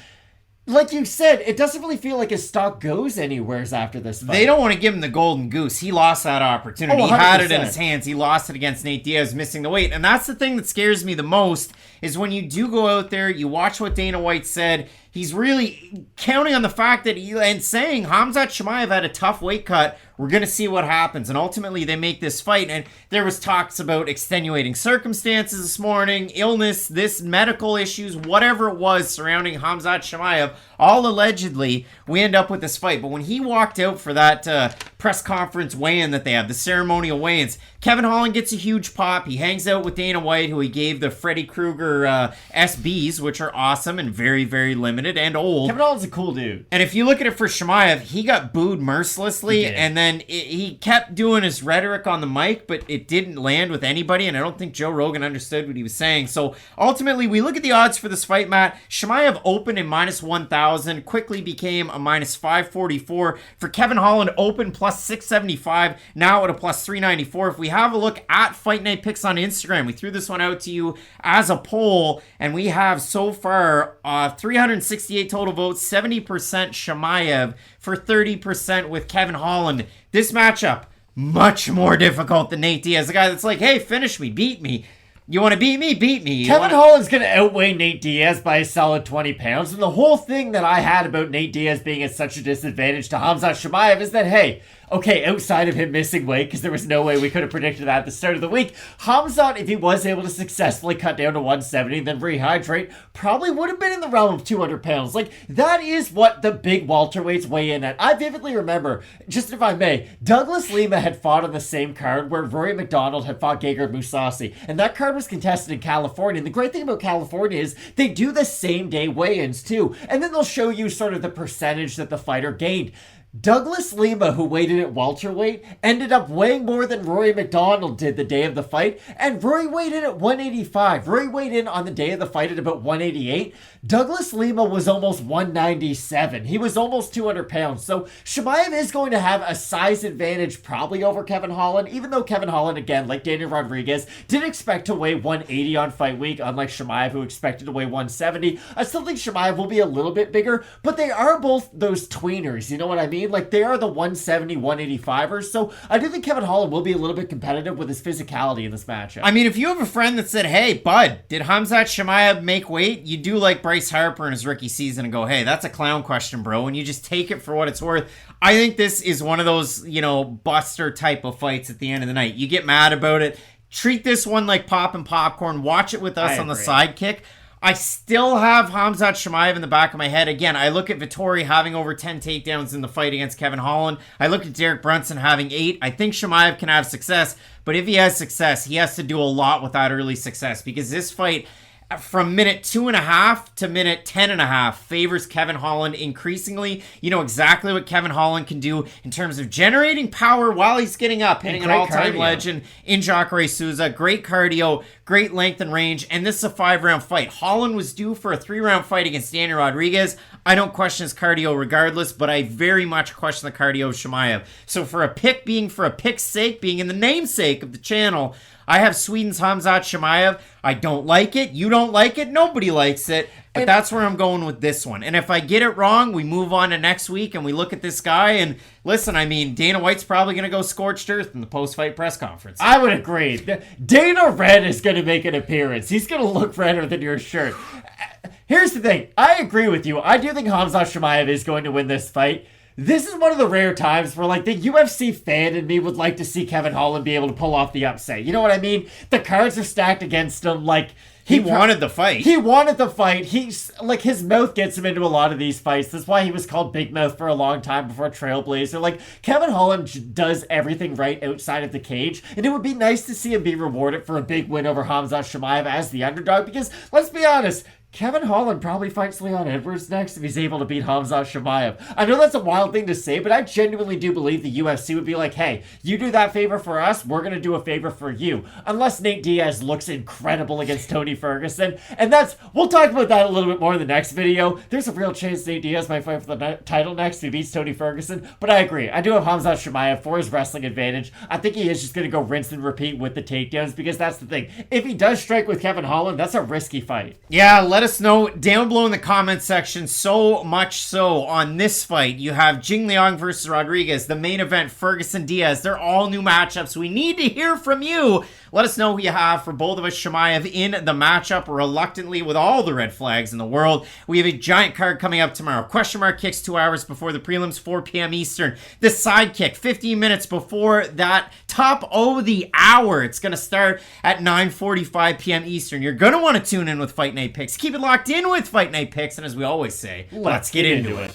Like you said, it doesn't really feel like his stock goes anywheres after this fight. They don't want to give him the golden goose. He lost that opportunity. He had it in his hands. He lost it against Nate Diaz, missing the weight. And that's the thing that scares me the most, is when you do go out there, you watch what Dana White said. He's really counting on the fact that and saying Khamzat Chimaev had a tough weight cut. We're going to see what happens. And ultimately, they make this fight. And there was talks about extenuating circumstances this morning, illness, this medical issues, whatever it was surrounding Khamzat Chimaev. All allegedly, we end up with this fight. But when he walked out for that press conference weigh-in that they have, the ceremonial weigh-ins, Kevin Holland gets a huge pop. He hangs out with Dana White, who he gave the Freddy Krueger SBs, which are awesome and very, very limited and old. Kevin Holland's a cool dude. And if you look at it for Chimaev, he got booed mercilessly, and then he kept doing his rhetoric on the mic, but it didn't land with anybody, and I don't think Joe Rogan understood what he was saying. So ultimately, we look at the odds for this fight, Matt. Chimaev opened in minus 1,000, quickly became a minus 544. For Kevin Holland, open plus 675, now at a plus 394. If we have a look at Fight Night Picks on Instagram, we threw this one out to you as a poll, and we have so far 368 total votes, 70% Chimaev for 30% with Kevin Holland. This matchup, much more difficult than Nate Diaz, the guy that's like, hey, finish me, beat me. You want to beat me? Beat me. Kevin Holland's going to outweigh Nate Diaz by a solid 20 pounds. And the whole thing that I had about Nate Diaz being at such a disadvantage to Khamzat Chimaev is that, hey, okay, outside of him missing weight, because there was no way we could have predicted that at the start of the week, Khamzat, if he was able to successfully cut down to 170 and then rehydrate, probably would have been in the realm of 200 pounds. Like, that is what the big welterweights weigh in at. I vividly remember, just if I may, Douglas Lima had fought on the same card where Rory McDonald had fought Gegard Mousasi, and that card was contested in California. And the great thing about California is they do the same day weigh-ins too, and then they'll show you sort of the percentage that the fighter gained. Douglas Lima, who weighed in at welterweight, ended up weighing more than Rory McDonald did the day of the fight, and Rory weighed in at 185. Rory weighed in on the day of the fight at about 188. Douglas Lima was almost 197. He was almost 200 pounds. So Chimaev is going to have a size advantage probably over Kevin Holland, even though Kevin Holland, again, like Daniel Rodriguez, did expect to weigh 180 on fight week, unlike Chimaev, who expected to weigh 170. I still think Chimaev will be a little bit bigger, but they are both those tweeners, you know what I mean? Like, they are the 170, 185ers, so I do think Kevin Holland will be a little bit competitive with his physicality in this matchup. I mean, if you have a friend that said, hey, bud, did Khamzat Chimaev make weight? You do like Bryce Harper in his rookie season and go, hey, that's a clown question, bro, and you just take it for what it's worth. I think this is one of those, buster type of fights at the end of the night. You get mad about it. Treat this one like popping popcorn. Watch it with us on the sidekick. I still have Khamzat Chimaev in the back of my head. Again, I look at Vettori having over 10 takedowns in the fight against Kevin Holland. I look at Derek Brunson having 8. I think Chimaev can have success, but if he has success, he has to do a lot without early success, because this fight, from minute 2.5 to minute 10.5, favors Kevin Holland increasingly. You know exactly what Kevin Holland can do in terms of generating power while he's getting up, hitting an all-time legend in Jacare Souza. Great cardio, great length and range, and this is a 5-round fight. Holland was due for a 3-round fight against Daniel Rodriguez. I don't question his cardio regardless, but I very much question the cardio of Chimaev. So for a pick being for a pick's sake, being in the namesake of the channel, I have Sweden's Khamzat Chimaev. I don't like it. You don't like it. Nobody likes it. But that's where I'm going with this one. And if I get it wrong, we move on to next week and we look at this guy. And listen, I mean, Dana White's probably going to go scorched earth in the post-fight press conference. I would agree. Dana Red is going to make an appearance. He's going to look redder than your shirt. Here's the thing. I agree with you. I do think Khamzat Chimaev is going to win this fight. This is one of the rare times where, like, the UFC fan in me would like to see Kevin Holland be able to pull off the upset. You know what I mean? The cards are stacked against him. Like, he wanted the fight. He wanted the fight. He's, like, his mouth gets him into a lot of these fights. That's why he was called Big Mouth for a long time before Trailblazer. Like, Kevin Holland does everything right outside of the cage, and it would be nice to see him be rewarded for a big win over Khamzat Chimaev as the underdog, because, let's be honest, Kevin Holland probably fights Leon Edwards next if he's able to beat Khamzat Chimaev. I know that's a wild thing to say, but I genuinely do believe the UFC would be like, hey, you do that favor for us, we're going to do a favor for you. Unless Nate Diaz looks incredible against Tony Ferguson. And we'll talk about that a little bit more in the next video. There's a real chance Nate Diaz might fight for the title next if he beats Tony Ferguson. But I agree. I do have Khamzat Chimaev for his wrestling advantage. I think he is just going to go rinse and repeat with the takedowns, because that's the thing. If he does strike with Kevin Holland, that's a risky fight. Yeah, let us know down below in the comment section. So much so on this fight, you have Jingliang versus Rodriguez, the main event, Ferguson Diaz. They're all new matchups. We need to hear from you. Let us know who you have for both of us. Chimaev in the matchup, reluctantly, with all the red flags in the world. We have a giant card coming up tomorrow. Question mark kicks 2 hours before the prelims, 4 p.m. Eastern. The sidekick 15 minutes before that top of the hour. It's going to start at 9:45 p.m. Eastern. You're going to want to tune in with Fight Night Picks. Keep it locked in with Fight Night Picks, and as we always say, let's get into it.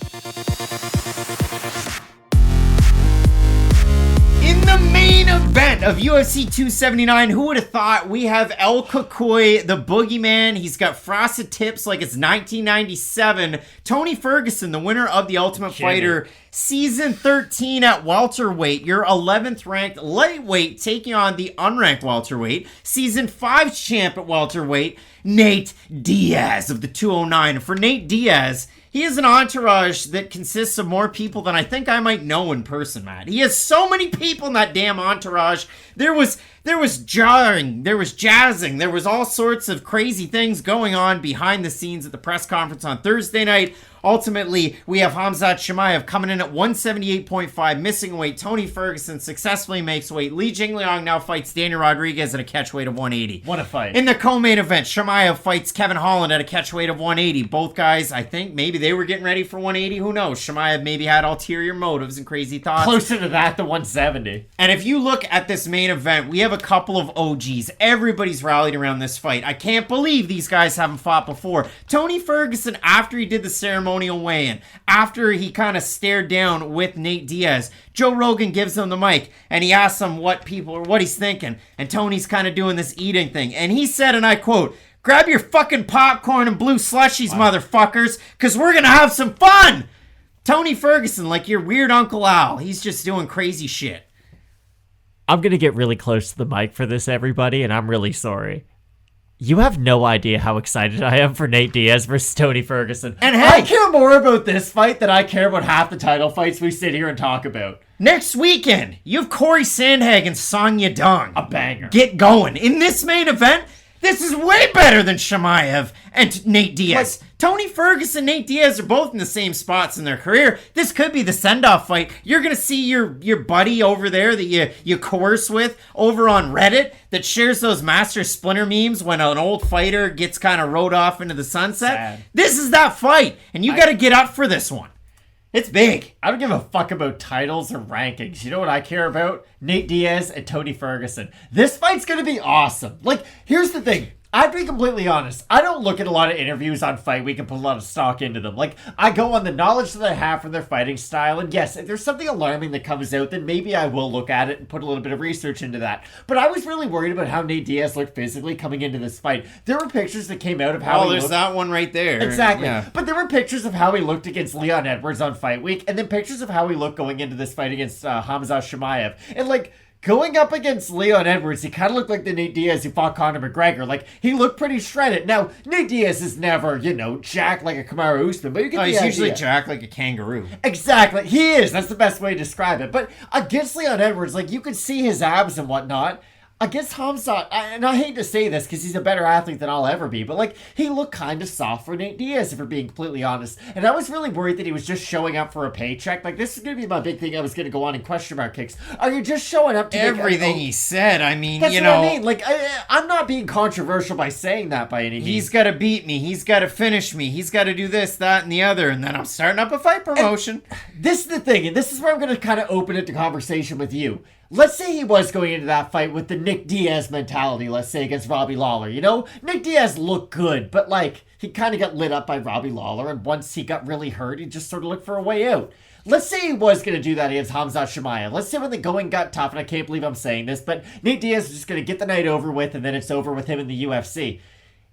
In the main event of UFC 279, who would have thought, we have El Cucuy, the boogeyman. He's got frosted tips like it's 1997. Tony Ferguson, the winner of The Ultimate Fighter, Season 13 at welterweight. Your 11th ranked lightweight taking on the unranked welterweight. Season 5 champ at welterweight, Nate Diaz of the 209. For Nate Diaz, he has an entourage that consists of more people than I think I might know in person, Matt. He has so many people in that damn entourage. There was jarring, there was jazzing, there was all sorts of crazy things going on behind the scenes at the press conference on Thursday night. Ultimately, we have Khamzat Chimaev coming in at 178.5, missing weight. Tony Ferguson successfully makes weight. Li Jingliang now fights Daniel Rodriguez at a catch weight of 180. What a fight. In the co-main event, Chimaev fights Kevin Holland at a catch weight of 180. Both guys, I think, maybe they were getting ready for 180. Who knows? Chimaev maybe had ulterior motives and crazy thoughts. Closer to that than 170. And if you look at this main event, we have a couple of OGs. Everybody's rallied around this fight. I can't believe these guys haven't fought before. Tony Ferguson, after he did the ceremonial weigh-in, after he kind of stared down with Nate Diaz, Joe Rogan gives him the mic and he asks him what he's thinking. And Tony's kind of doing this eating thing. And he said, and I quote, "Grab your fucking popcorn and blue slushies, motherfuckers, because we're going to have some fun." Tony Ferguson, like your weird Uncle Al. He's just doing crazy shit. I'm going to get really close to the mic for this, everybody, and I'm really sorry. You have no idea how excited I am for Nate Diaz versus Tony Ferguson. And hey, I care more about this fight than I care about half the title fights we sit here and talk about. Next weekend, you have Corey Sandhagen and Song Yadong. A banger. Get going. In this main event, this is way better than Chimaev and Nate Diaz. Like, Tony Ferguson and Nate Diaz are both in the same spots in their career. This could be the send-off fight. You're going to see your buddy over there that you coerce with over on Reddit that shares those Master Splinter memes when an old fighter gets kind of rode off into the sunset. Sad. This is that fight, and you got to get up for this one. It's big. I don't give a fuck about titles or rankings. You know what I care about? Nate Diaz and Tony Ferguson. This fight's gonna be awesome. Like, here's the thing. I'd be completely honest. I don't look at a lot of interviews on Fight Week and put a lot of stock into them. Like, I go on the knowledge that I have from their fighting style, and yes, if there's something alarming that comes out, then maybe I will look at it and put a little bit of research into that. But I was really worried about how Nate Diaz looked physically coming into this fight. There were pictures that came out of how he there's looked. that one right there. Exactly. Yeah. But there were pictures of how he looked against Leon Edwards on Fight Week, and then pictures of how he looked going into this fight against Khamzat Chimaev. And, like, going up against Leon Edwards, he kind of looked like the Nate Diaz who fought Conor McGregor. Like, he looked pretty shredded. Now, Nate Diaz is never, jacked like a Kamaru Usman, but you get the he's idea. usually jacked like a kangaroo. Exactly. He is. That's the best way to describe it. But against Leon Edwards, like, you could see his abs and whatnot. Against Khamzat, and I hate to say this because he's a better athlete than I'll ever be, but, like, he looked kind of soft for Nate Diaz, if we're being completely honest. And I was really worried that he was just showing up for a paycheck. Like, this is going to be my big thing I was going to go on in question mark kicks. Are you just showing up to everything he said? I mean, that's what I mean. Like, I'm not being controversial by saying that by any means. He's got to beat me. He's got to finish me. He's got to do this, that, and the other. And then I'm starting up a fight promotion. And this is the thing, and this is where I'm going to kind of open it to conversation with you. Let's say he was going into that fight with the Nick Diaz mentality, let's say, against Robbie Lawler. Nick Diaz looked good, but, like, he kind of got lit up by Robbie Lawler, and once he got really hurt, he just sort of looked for a way out. Let's say he was going to do that against Khamzat Chimaev. Let's say when the going got tough, and I can't believe I'm saying this, but Nate Diaz is just going to get the night over with, and then it's over with him in the UFC.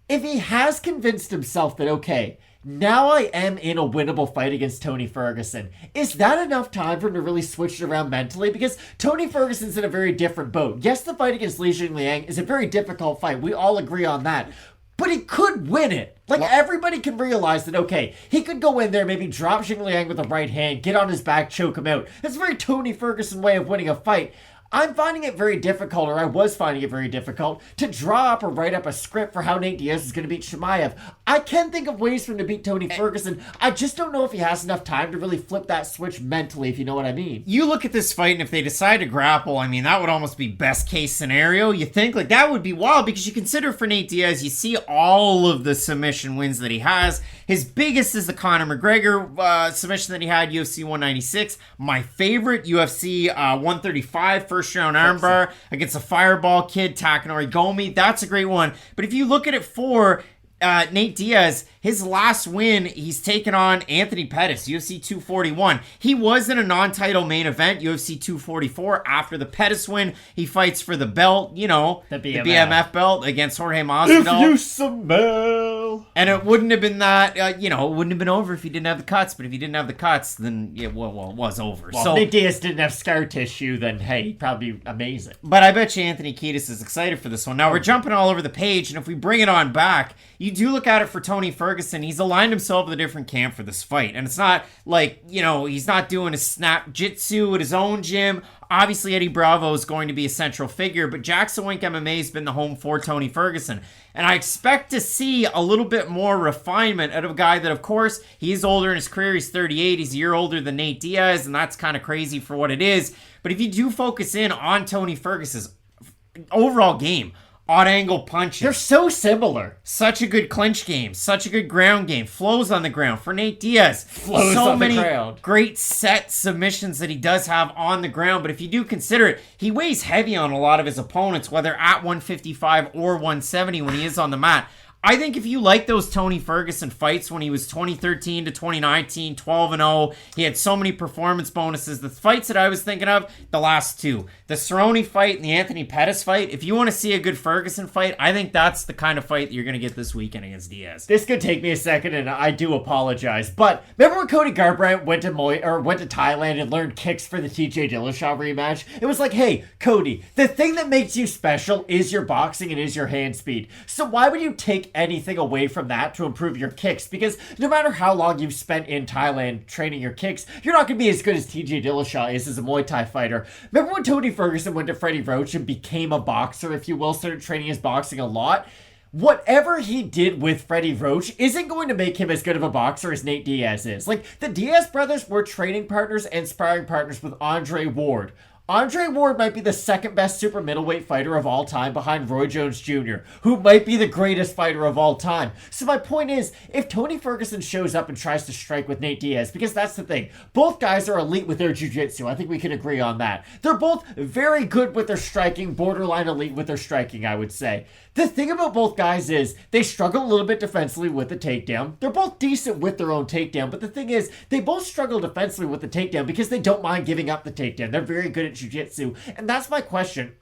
If he has convinced himself that, okay, now I am in a winnable fight against Tony Ferguson, is that enough time for him to really switch it around mentally? Because Tony Ferguson's in a very different boat. Yes, the fight against Jingliang is a very difficult fight. We all agree on that. But he could win it. Like, everybody can realize that, okay, he could go in there, maybe drop Jingliang with a right hand, get on his back, choke him out. That's a very Tony Ferguson way of winning a fight. I'm finding it very difficult, or I was finding it very difficult, to draw up or write up a script for how Nate Diaz is going to beat Chimaev. I can think of ways for him to beat Tony Ferguson. I just don't know if he has enough time to really flip that switch mentally, if you know what I mean. You look at this fight, and if they decide to grapple, I mean, that would almost be best case scenario. You think, like, that would be wild, because you consider for Nate Diaz, you see all of the submission wins that he has. His biggest is the Conor McGregor submission that he had, UFC 196. My favorite, UFC 135, first round armbar against a fireball kid, Takanori Gomi. That's a great one. But if you look at it for Nate Diaz, his last win, he's taken on Anthony Pettis, UFC 241. He was in a non-title main event, UFC 244. After the Pettis win, he fights for the belt, the BMF belt against Jorge Masvidal. If you smell. And it wouldn't have been that, it wouldn't have been over if he didn't have the cuts. But if he didn't have the cuts, then it was over. Well, so if Nate Diaz didn't have scar tissue, then, hey, he'd probably be amazing. But I bet you Anthony Kiedis is excited for this one. Now, we're jumping all over the page, and if we bring it on back, you do look at it for Tony Ferguson. He's aligned himself with a different camp for this fight. And it's not like, he's not doing a snap jitsu at his own gym. Obviously, Eddie Bravo is going to be a central figure, but Jackson Wink MMA has been the home for Tony Ferguson. And I expect to see a little bit more refinement out of a guy that, of course, he's older in his career. He's 38. He's a year older than Nate Diaz, and that's kind of crazy for what it is. But if you do focus in on Tony Ferguson's overall game, odd angle punches. They're so similar. Such a good clinch game. Such a good ground game. Flows on the ground. For Nate Diaz, flows so on many the ground. Great set submissions that he does have on the ground. But if you do consider it, he weighs heavy on a lot of his opponents, whether at 155 or 170 when he is on the mat. I think if you like those Tony Ferguson fights when he was 2013 to 2019, 12-0, he had so many performance bonuses. The fights that I was thinking of, the last two. The Cerrone fight and the Anthony Pettis fight. If you want to see a good Ferguson fight, I think that's the kind of fight you're going to get this weekend against Diaz. This could take me a second, and I do apologize. But remember when Cody Garbrandt went to Thailand and learned kicks for the TJ Dillashaw rematch? It was like, hey, Cody, the thing that makes you special is your boxing and is your hand speed. So why would you take anything away from that to improve your kicks? Because no matter how long you've spent in Thailand training your kicks, you're not going to be as good as TJ Dillashaw is as a Muay Thai fighter. Remember when Tony Ferguson went to Freddie Roach and became a boxer, if you will, started training his boxing a lot? Whatever he did with Freddie Roach isn't going to make him as good of a boxer as Nate Diaz is. Like, the Diaz brothers were training partners and sparring partners with Andre Ward. Andre Ward might be the second best super middleweight fighter of all time behind Roy Jones Jr., who might be the greatest fighter of all time. So my point is, if Tony Ferguson shows up and tries to strike with Nate Diaz, because that's the thing, both guys are elite with their jiu-jitsu. I think we can agree on that. They're both very good with their striking, borderline elite with their striking, I would say. The thing about both guys is they struggle a little bit defensively with the takedown. They're both decent with their own takedown, but the thing is, they both struggle defensively with the takedown because they don't mind giving up the takedown. They're very good at jiu-jitsu, and that's my question.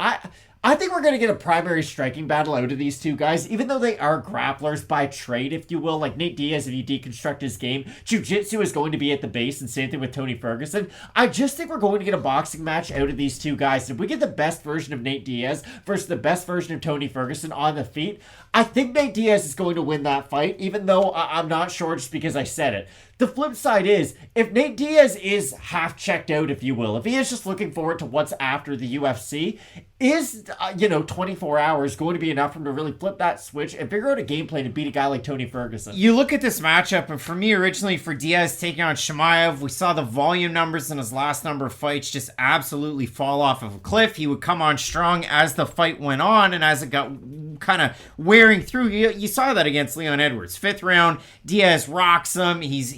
I think we're going to get a primary striking battle out of these two guys, even though they are grapplers by trade, if you will. Like Nate Diaz, if you deconstruct his game, jiu-jitsu is going to be at the base, and same thing with Tony Ferguson. I just think we're going to get a boxing match out of these two guys. If we get the best version of Nate Diaz versus the best version of Tony Ferguson on the feet, I think Nate Diaz is going to win that fight, even though I'm not sure just because I said it. The flip side is, if Nate Diaz is half checked out, if you will, if he is just looking forward to what's after the UFC, is, 24 hours going to be enough for him to really flip that switch and figure out a game plan to beat a guy like Tony Ferguson? You look at this matchup, and for me, originally for Diaz taking on Chimaev, we saw the volume numbers in his last number of fights just absolutely fall off of a cliff. He would come on strong as the fight went on, and as it got kind of wearing through, you saw that against Leon Edwards. 5th round, Diaz rocks him. He's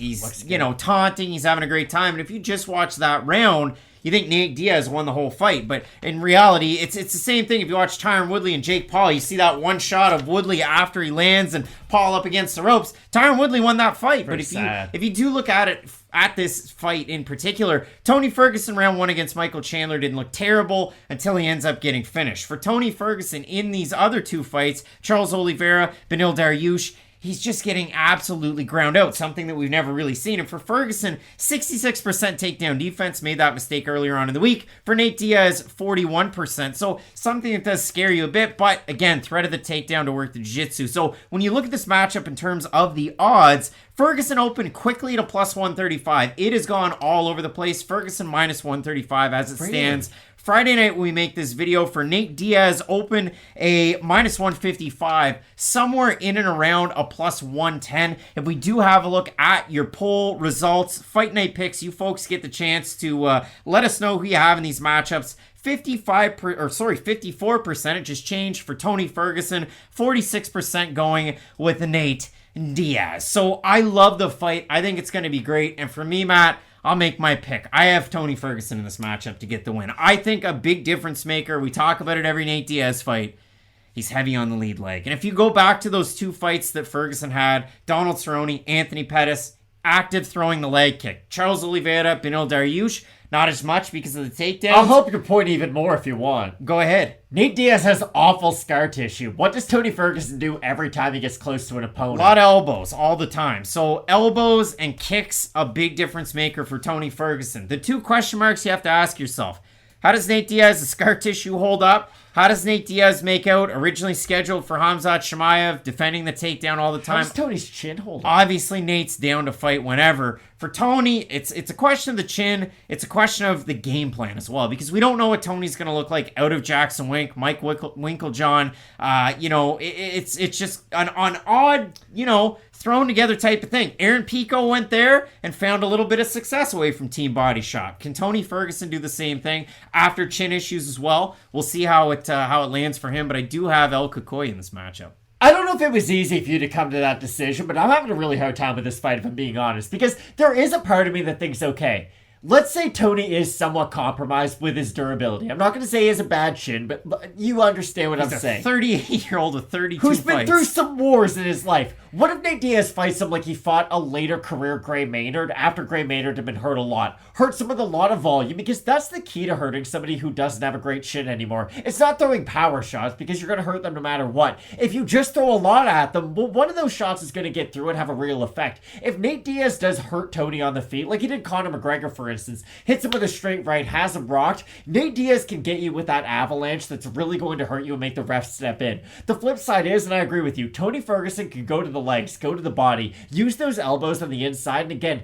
taunting. He's having a great time. And if you just watch that round, you think Nate Diaz won the whole fight. But in reality, it's the same thing. If you watch Tyron Woodley and Jake Paul, you see that one shot of Woodley after he lands and Paul up against the ropes. Tyron Woodley won that fight. But if you do look at it, at this fight in particular, Tony Ferguson round 1 against Michael Chandler didn't look terrible until he ends up getting finished. For Tony Ferguson in these other two fights, Charles Oliveira, Beneil Dariush, he's just getting absolutely ground out, something that we've never really seen. And for Ferguson, 66% takedown defense, made that mistake earlier on in the week. For Nate Diaz, 41%. So something that does scare you a bit, but again, threat of the takedown to work the jiu-jitsu. So when you look at this matchup in terms of the odds, Ferguson opened quickly to plus 135. It has gone all over the place. Ferguson minus 135 as it stands. Friday night when we make this video, for Nate Diaz, open a minus 155, somewhere in and around a plus 110. If we do have a look at your poll results, Fight Night picks, you folks get the chance to let us know who you have in these matchups. 54%, it just changed for Tony Ferguson, 46% going with Nate Diaz. So I love the fight. I think it's going to be great. And for me, Matt, I'll make my pick. I have Tony Ferguson in this matchup to get the win. I think a big difference maker. We talk about it every Nate Diaz fight. He's heavy on the lead leg. And if you go back to those two fights that Ferguson had, Donald Cerrone, Anthony Pettis, active throwing the leg kick. Charles Oliveira, Beneil Dariush, not as much because of the takedowns. I'll help your point even more if you want. Go ahead. Nate Diaz has awful scar tissue. What does Tony Ferguson do every time he gets close to an opponent? A lot of elbows all the time. So elbows and kicks, a big difference maker for Tony Ferguson. The two question marks you have to ask yourself: how does Nate Diaz's scar tissue hold up? How does Nate Diaz make out? Originally scheduled for Khamzat Chimaev, defending the takedown all the time. How does Tony's chin hold up? Obviously, Nate's down to fight whenever. For Tony, it's a question of the chin. It's a question of the game plan as well, because we don't know what Tony's going to look like out of Jackson Wink, Mike Winklejohn. It's just an odd, thrown together type of thing. Aaron Pico went there and found a little bit of success away from Team Body Shop. Can Tony Ferguson do the same thing after chin issues as well? We'll see how it lands for him, but I do have El Cutelaba in this matchup. I don't know if it was easy for you to come to that decision, but I'm having a really hard time with this fight, if I'm being honest, because there is a part of me that thinks, okay, let's say Tony is somewhat compromised with his durability. I'm not going to say he has a bad chin, but you understand what I'm saying. 38-year-old with 32 Who's been fights. through some wars in his life. What if Nate Diaz fights him like he fought a later career Gray Maynard after Gray Maynard had been hurt a lot? Hurts him with a lot of volume, because that's the key to hurting somebody who doesn't have a great chin anymore. It's not throwing power shots, because you're going to hurt them no matter what. If you just throw a lot at them, well, one of those shots is going to get through and have a real effect. If Nate Diaz does hurt Tony on the feet, like he did Conor McGregor, for instance, hits him with a straight right, has him rocked, Nate Diaz can get you with that avalanche that's really going to hurt you and make the refs step in. The flip side is, and I agree with you, Tony Ferguson can go to the legs, go to the body, use those elbows on the inside, and again,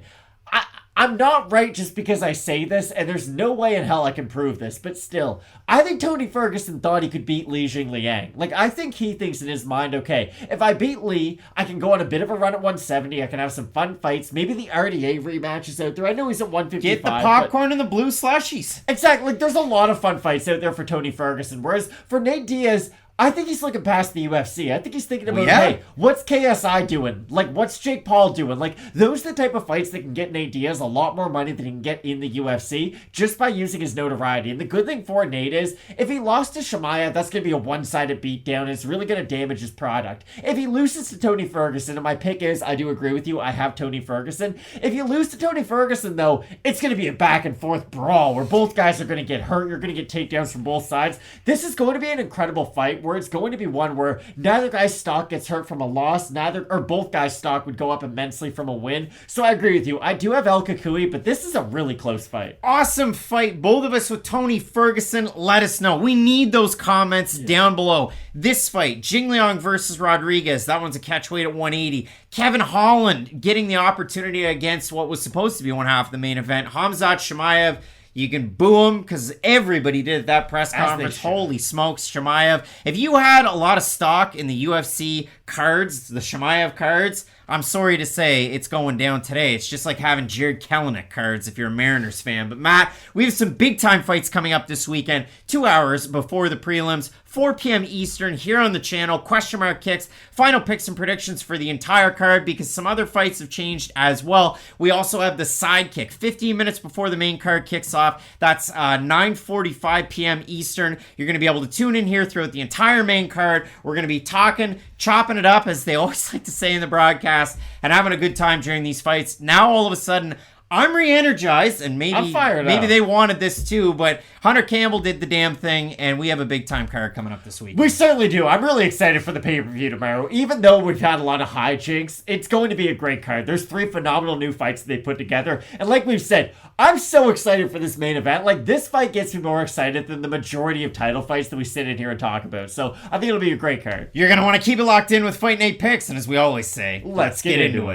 I'm not right just because I say this, and there's no way in hell I can prove this, but still, I think Tony Ferguson thought he could beat Li Jingliang. Like, I think he thinks in his mind, okay, if I beat Li, I can go on a bit of a run at 170, I can have some fun fights, maybe the RDA rematch is out there, I know he's at 155. Get the popcorn and the blue slushies. Exactly, like, there's a lot of fun fights out there for Tony Ferguson, whereas for Nate Diaz, I think he's looking past the UFC. I think he's thinking about, hey, what's KSI doing? Like, what's Jake Paul doing? Like, those are the type of fights that can get Nate Diaz a lot more money than he can get in the UFC just by using his notoriety. And the good thing for Nate is, if he lost to Chimaev, that's going to be a one-sided beatdown, and it's really going to damage his product. If he loses to Tony Ferguson, and my pick is, I do agree with you, I have Tony Ferguson. If you lose to Tony Ferguson, though, it's going to be a back-and-forth brawl where both guys are going to get hurt. You're going to get takedowns from both sides. This is going to be an incredible fight, where it's going to be one where neither guy's stock gets hurt from a loss, both guys' stock would go up immensely from a win. So I agree with you. I do have El Kukui, but this is a really close fight. Awesome fight. Both of us with Tony Ferguson. Let us know. We need those comments down below. This fight, Jingliang versus Rodriguez. That one's a catchweight at 180. Kevin Holland getting the opportunity against what was supposed to be one half of the main event. Khamzat Chimaev. You can boo him because everybody did at that press conference. Holy smokes, Chimaev. If you had a lot of stock in the UFC cards, the Chimaev cards, I'm sorry to say it's going down today. It's just like having Jared Kelenic cards if you're a Mariners fan. But Matt, we have some big time fights coming up this weekend. 2 hours before the prelims, 4 p.m. Eastern here on the channel. Question mark kicks, final picks and predictions for the entire card because some other fights have changed as well. We also have the sidekick 15 minutes before the main card kicks off. That's 9:45 p.m. Eastern. You're going to be able to tune in here throughout the entire main card. We're going to be talking, chopping it up, as they always like to say in the broadcast, and having a good time during these fights. Now all of a sudden, I'm re-energized, and maybe they wanted this too, but Hunter Campbell did the damn thing, and we have a big-time card coming up this week. We certainly do. I'm really excited for the pay-per-view tomorrow. Even though we've had a lot of hijinks, it's going to be a great card. There's 3 phenomenal new fights that they put together, and like we've said, I'm so excited for this main event. Like, this fight gets me more excited than the majority of title fights that we sit in here and talk about, so I think it'll be a great card. You're going to want to keep it locked in with Fight Night Picks, and as we always say, let's get into it.